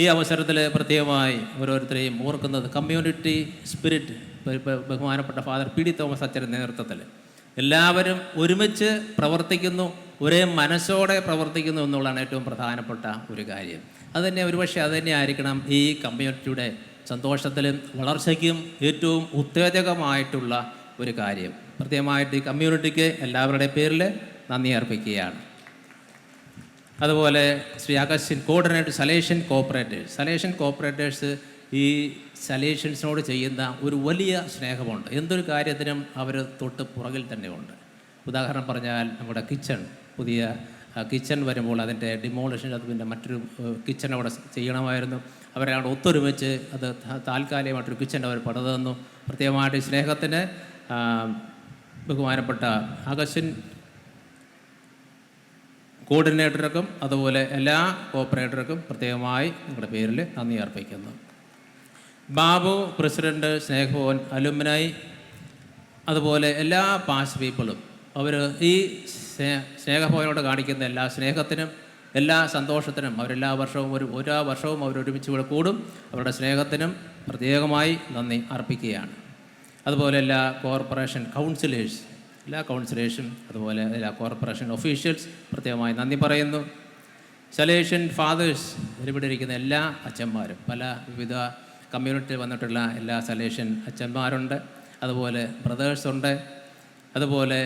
ഈ അവസരത്തിൽ പ്രത്യേകമായി ഓരോരുത്തരെയും ഓർക്കുന്നത് കമ്മ്യൂണിറ്റി സ്പിരിറ്റ് ബഹുമാനപ്പെട്ട ഫാദർ പി ഡി തോമസ് അച്ഛൻ്റെ നേതൃത്വത്തിൽ എല്ലാവരും ഒരുമിച്ച് പ്രവർത്തിക്കുന്നു, ഒരേ മനസ്സോടെ പ്രവർത്തിക്കുന്നു എന്നുള്ളതാണ് ഏറ്റവും പ്രധാനപ്പെട്ട ഒരു കാര്യം. അതുതന്നെ ഒരുപക്ഷെ അതുതന്നെ ആയിരിക്കണം ഈ കമ്മ്യൂണിറ്റിയുടെ സന്തോഷത്തിലും വളർച്ചയ്ക്കും ഏറ്റവും ഉത്തേജകമായിട്ടുള്ള ഒരു കാര്യം. പ്രത്യേകമായിട്ട് ഈ കമ്മ്യൂണിറ്റിക്ക് എല്ലാവരുടെയും പേരിൽ നന്ദി അർപ്പിക്കുകയാണ്. അതുപോലെ Shri Augustine coordinator Salesian cooperators ഈ സലേഷ്യൻസിനോട് ചെയ്യുന്ന ഒരു വലിയ സ്നേഹമുണ്ട്. എന്തൊരു കാര്യത്തിനും അവർ തൊട്ട് പുറകിൽ തന്നെ ഉണ്ട്. ഉദാഹരണം പറഞ്ഞാൽ നമ്മുടെ പുതിയ കിച്ചൺ വരുമ്പോൾ അതിൻ്റെ ഡിമോളിഷൻ, അത് പിന്നെ മറ്റൊരു കിച്ചൺ അവിടെ ചെയ്യണമായിരുന്നു. അവരവിടെ ഒത്തൊരുമിച്ച് അത് താൽക്കാലികമായിട്ടൊരു കിച്ചൺ അവർ പണിത് തന്നു. പ്രത്യേകമായിട്ട് സ്നേഹത്തിന് ബഹുമാനപ്പെട്ട അഗസ്റ്റിൻ കോർഡിനേറ്റർക്കും അതുപോലെ എല്ലാ കോപ്പറേറ്റർക്കും പ്രത്യേകമായി നിങ്ങളുടെ പേരിൽ നന്ദി അർപ്പിക്കുന്നു. ബാബു പ്രസിഡൻറ്റ്, സ്നേഹഭവൻ അലുമിനായി, അതുപോലെ എല്ലാ പാസ്റ്റ് പീപ്പിളും അവർ ഈ സ്നേഹഭവനോട് കാണിക്കുന്ന എല്ലാ സ്നേഹത്തിനും എല്ലാ സന്തോഷത്തിനും അവരെല്ലാ വർഷവും ഓരോ വർഷവും അവരൊരുമിച്ച് ഇവിടെ കൂടും. അവരുടെ സ്നേഹത്തിനും പ്രത്യേകമായി നന്ദി അർപ്പിക്കുകയാണ്. അതുപോലെ എല്ലാ കോർപ്പറേഷൻ കൗൺസിലേഴ്സ്, എല്ലാ കൗൺസിലേഴ്സും അതുപോലെ എല്ലാ കോർപ്പറേഷൻ ഒഫീഷ്യൽസ് പ്രത്യേകമായി നന്ദി പറയുന്നു. സലേഷ്യൻ ഫാദേഴ്സ്, ഇവിടെ ഇരിക്കുന്ന എല്ലാ അച്ഛന്മാരും, പല വിവിധ കമ്മ്യൂണിറ്റിയിൽ വന്നിട്ടുള്ള എല്ലാ സലേഷ്യൻ അച്ഛന്മാരുണ്ട്, അതുപോലെ ബ്രദേഴ്സുണ്ട്, അതുപോലെ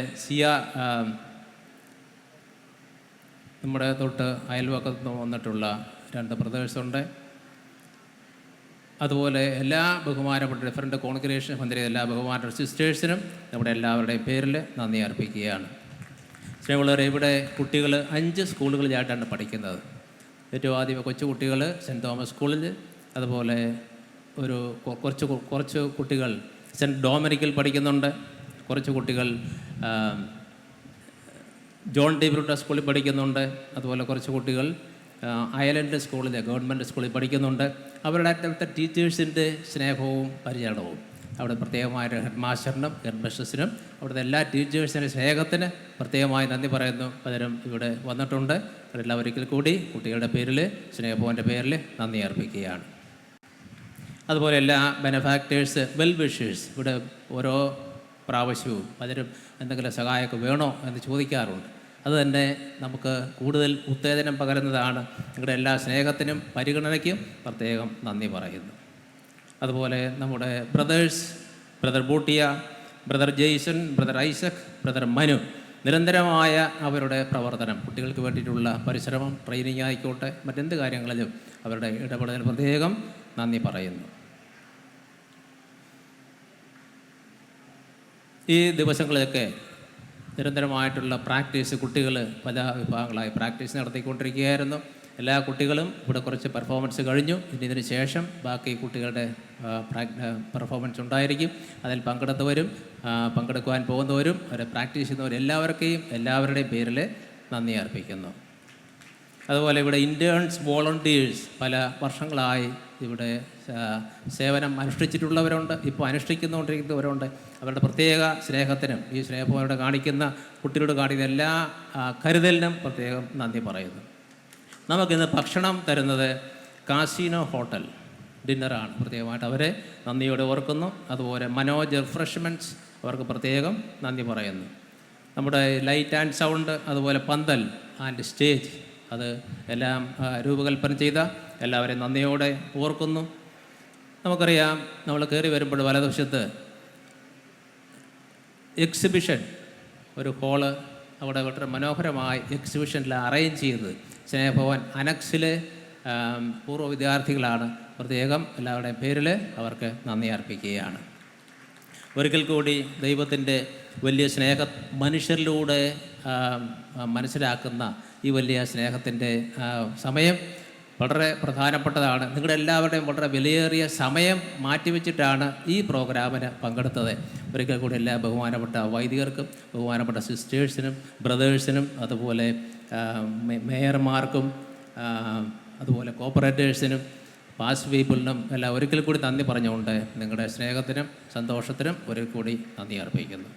നമ്മുടെ തൊട്ട് അയൽവക്കത്ത് നിന്ന് വന്നിട്ടുള്ള 2 ബ്രദേഴ്സുണ്ട്. അതുപോലെ എല്ലാ ബഹുമാനപ്പെട്ട ഡിഫറൻറ്റ് കോൺഗ്രിഗേഷൻ മന്ത്രി എല്ലാ ബഹുമാനപ്പെട്ട സിസ്റ്റേഴ്സിനും നമ്മുടെ എല്ലാവരുടെയും പേരിൽ നന്ദി അർപ്പിക്കുകയാണ്. സ്നേഹമുള്ളവരെ, ഇവിടെ കുട്ടികൾ 5 സ്കൂളുകളിലായിട്ടാണ് പഠിക്കുന്നത്. ഏറ്റവും ആദ്യം കൊച്ചു കുട്ടികൾ സെൻറ്റ് തോമസ് സ്കൂളിൽ, അതുപോലെ കുറച്ച് കുട്ടികൾ സെൻറ്റ് ഡൊമിനിക്കിൽ പഠിക്കുന്നുണ്ട്, കുറച്ച് കുട്ടികൾ ജോൺ ഡി ബ്രൂട്ട സ്കൂളിൽ പഠിക്കുന്നുണ്ട്, അതുപോലെ കുറച്ച് കുട്ടികൾ അയലൻഡ് സ്കൂളിൽ ഗവൺമെൻറ് സ്കൂളിൽ പഠിക്കുന്നുണ്ട്. അവരുടെ അടുത്ത ടീച്ചേഴ്സിൻ്റെ സ്നേഹവും പരിചരണവും അവിടെ പ്രത്യേകമായൊരു ഹെഡ് മാസ്റ്ററിനും ഹെഡ് മിസ്ട്രസിനും അവിടുത്തെ എല്ലാ ടീച്ചേഴ്സിൻ്റെ സ്നേഹത്തിന് പ്രത്യേകമായി നന്ദി പറയുന്നു. പലരും ഇവിടെ വന്നിട്ടുണ്ട്. അവരെല്ലാം ഒരിക്കൽ കൂടി കുട്ടികളുടെ പേരിൽ, സ്നേഹഭവൻ്റെ പേരിൽ നന്ദി അർപ്പിക്കുകയാണ്. അതുപോലെ എല്ലാ ബെനഫാക്ടേഴ്സ്, വെൽ വിഷേഴ്സ് ഇവിടെ ഓരോ പ്രാവശ്യവും പലരും എന്തെങ്കിലും സഹായമൊക്കെ വേണോ എന്ന് ചോദിക്കാറുണ്ട്. അതുതന്നെ നമുക്ക് കൂടുതൽ ഉത്തേജനം പകരുന്നതാണ്. നിങ്ങളുടെ എല്ലാ സ്നേഹത്തിനും പരിഗണനയ്ക്കും പ്രത്യേകം നന്ദി പറയുന്നു. അതുപോലെ നമ്മുടെ brothers, brother Bhutia, brother Jaison, brother Isaac, brother Manu, നിരന്തരമായ അവരുടെ പ്രവർത്തനം, കുട്ടികൾക്ക് വേണ്ടിയിട്ടുള്ള പരിശ്രമം, ട്രെയിനിങ് ആയിക്കോട്ടെ, മറ്റെന്ത് കാര്യങ്ങളിലും അവരുടെ ഇടപെടൽ പ്രത്യേകം നന്ദി പറയുന്നു. ഈ ദിവസങ്ങളിലൊക്കെ നിരന്തരമായിട്ടുള്ള പ്രാക്ടീസ്, കുട്ടികൾ പല വിഭാഗങ്ങളായി പ്രാക്ടീസ് നടത്തിക്കൊണ്ടിരിക്കുകയായിരുന്നു. എല്ലാ കുട്ടികളും ഇവിടെ കുറച്ച് പെർഫോമൻസ് കഴിഞ്ഞു. ഇനി ഇതിന് ശേഷം ബാക്കി കുട്ടികളുടെ പെർഫോമൻസ് ഉണ്ടായിരിക്കും. അതിൽ പങ്കെടുത്തവരും പങ്കെടുക്കുവാൻ പോകുന്നവരും അവരെ പ്രാക്ടീസ് ചെയ്യുന്നവരും എല്ലാവരുടെയും പേരിൽ നന്ദി അർപ്പിക്കുന്നു. അതുപോലെ ഇവിടെ ഇൻറ്റേൺസ്, വോളണ്ടിയേഴ്സ് പല വർഷങ്ങളായി ഇവിടെ സേവനം അനുഷ്ഠിച്ചിട്ടുള്ളവരുണ്ട്, ഇപ്പോൾ അനുഷ്ഠിക്കുന്നുകൊണ്ടിരിക്കുന്നവരുണ്ട്. അവരുടെ പ്രത്യേക സ്നേഹത്തിനും ഈ സ്നേഹഭവനോട് കാണിക്കുന്ന, കുട്ടികളോട് കാണിക്കുന്ന എല്ലാ കരുതലിനും പ്രത്യേകം നന്ദി പറയുന്നു. നമുക്കിന്ന് ഭക്ഷണം തരുന്നത് കാസിനോ ഹോട്ടൽ ഡിന്നറാണ്. പ്രത്യേകമായിട്ട് അവരെ നന്ദിയോടെ ഓർക്കുന്നു. അതുപോലെ മനോജ് റിഫ്രഷ്മെൻറ്റ്സ്, അവർക്ക് പ്രത്യേകം നന്ദി പറയുന്നു. നമ്മുടെ ലൈറ്റ് ആൻഡ് സൗണ്ട്, അതുപോലെ പന്തൽ ആൻഡ് സ്റ്റേജ്, അത് എല്ലാം രൂപകൽപ്പന ചെയ്ത എല്ലാവരെയും നന്ദിയോടെ ഓർക്കുന്നു. നമുക്കറിയാം, നമ്മൾ കയറി വരുമ്പോൾ വലതുവശത്ത് എക്സിബിഷൻ, ഒരു ഹോള് അവിടെ വളരെ മനോഹരമായി എക്സിബിഷനിൽ അറേഞ്ച് ചെയ്തത് സ്നേഹഭവൻ അനക്സിലെ പൂർവ്വ വിദ്യാർത്ഥികളാണ്. പ്രത്യേകം എല്ലാവരുടെയും പേരിൽ അവർക്ക് നന്ദി അർപ്പിക്കുകയാണ്. ഒരിക്കൽ കൂടി ദൈവത്തിൻ്റെ വലിയ സ്നേഹം മനുഷ്യരിലൂടെ മനസ്സിലാക്കുന്ന ഈ വലിയ സ്നേഹത്തിൻ്റെ സമയം വളരെ പ്രധാനപ്പെട്ടതാണ്. നിങ്ങളുടെ എല്ലാവരുടെയും വളരെ വിലയേറിയ സമയം മാറ്റിവെച്ചിട്ടാണ് ഈ പ്രോഗ്രാമിന് പങ്കെടുത്തത്. ഒരിക്കൽ കൂടി എല്ലാ ബഹുമാനപ്പെട്ട വൈദികർക്കും, ബഹുമാനപ്പെട്ട സിസ്റ്റേഴ്സിനും, ബ്രദേഴ്സിനും, അതുപോലെ മേയർമാർക്കും, അതുപോലെ കോപ്പറേറ്റേഴ്സിനും, പാസ്റ്റ് പീപ്പിളിനും എല്ലാം ഒരിക്കൽ കൂടി നന്ദി പറഞ്ഞുകൊണ്ട് നിങ്ങളുടെ സ്നേഹത്തിനും സന്തോഷത്തിനും ഒരിക്കൽ കൂടി നന്ദി അർപ്പിക്കുന്നു.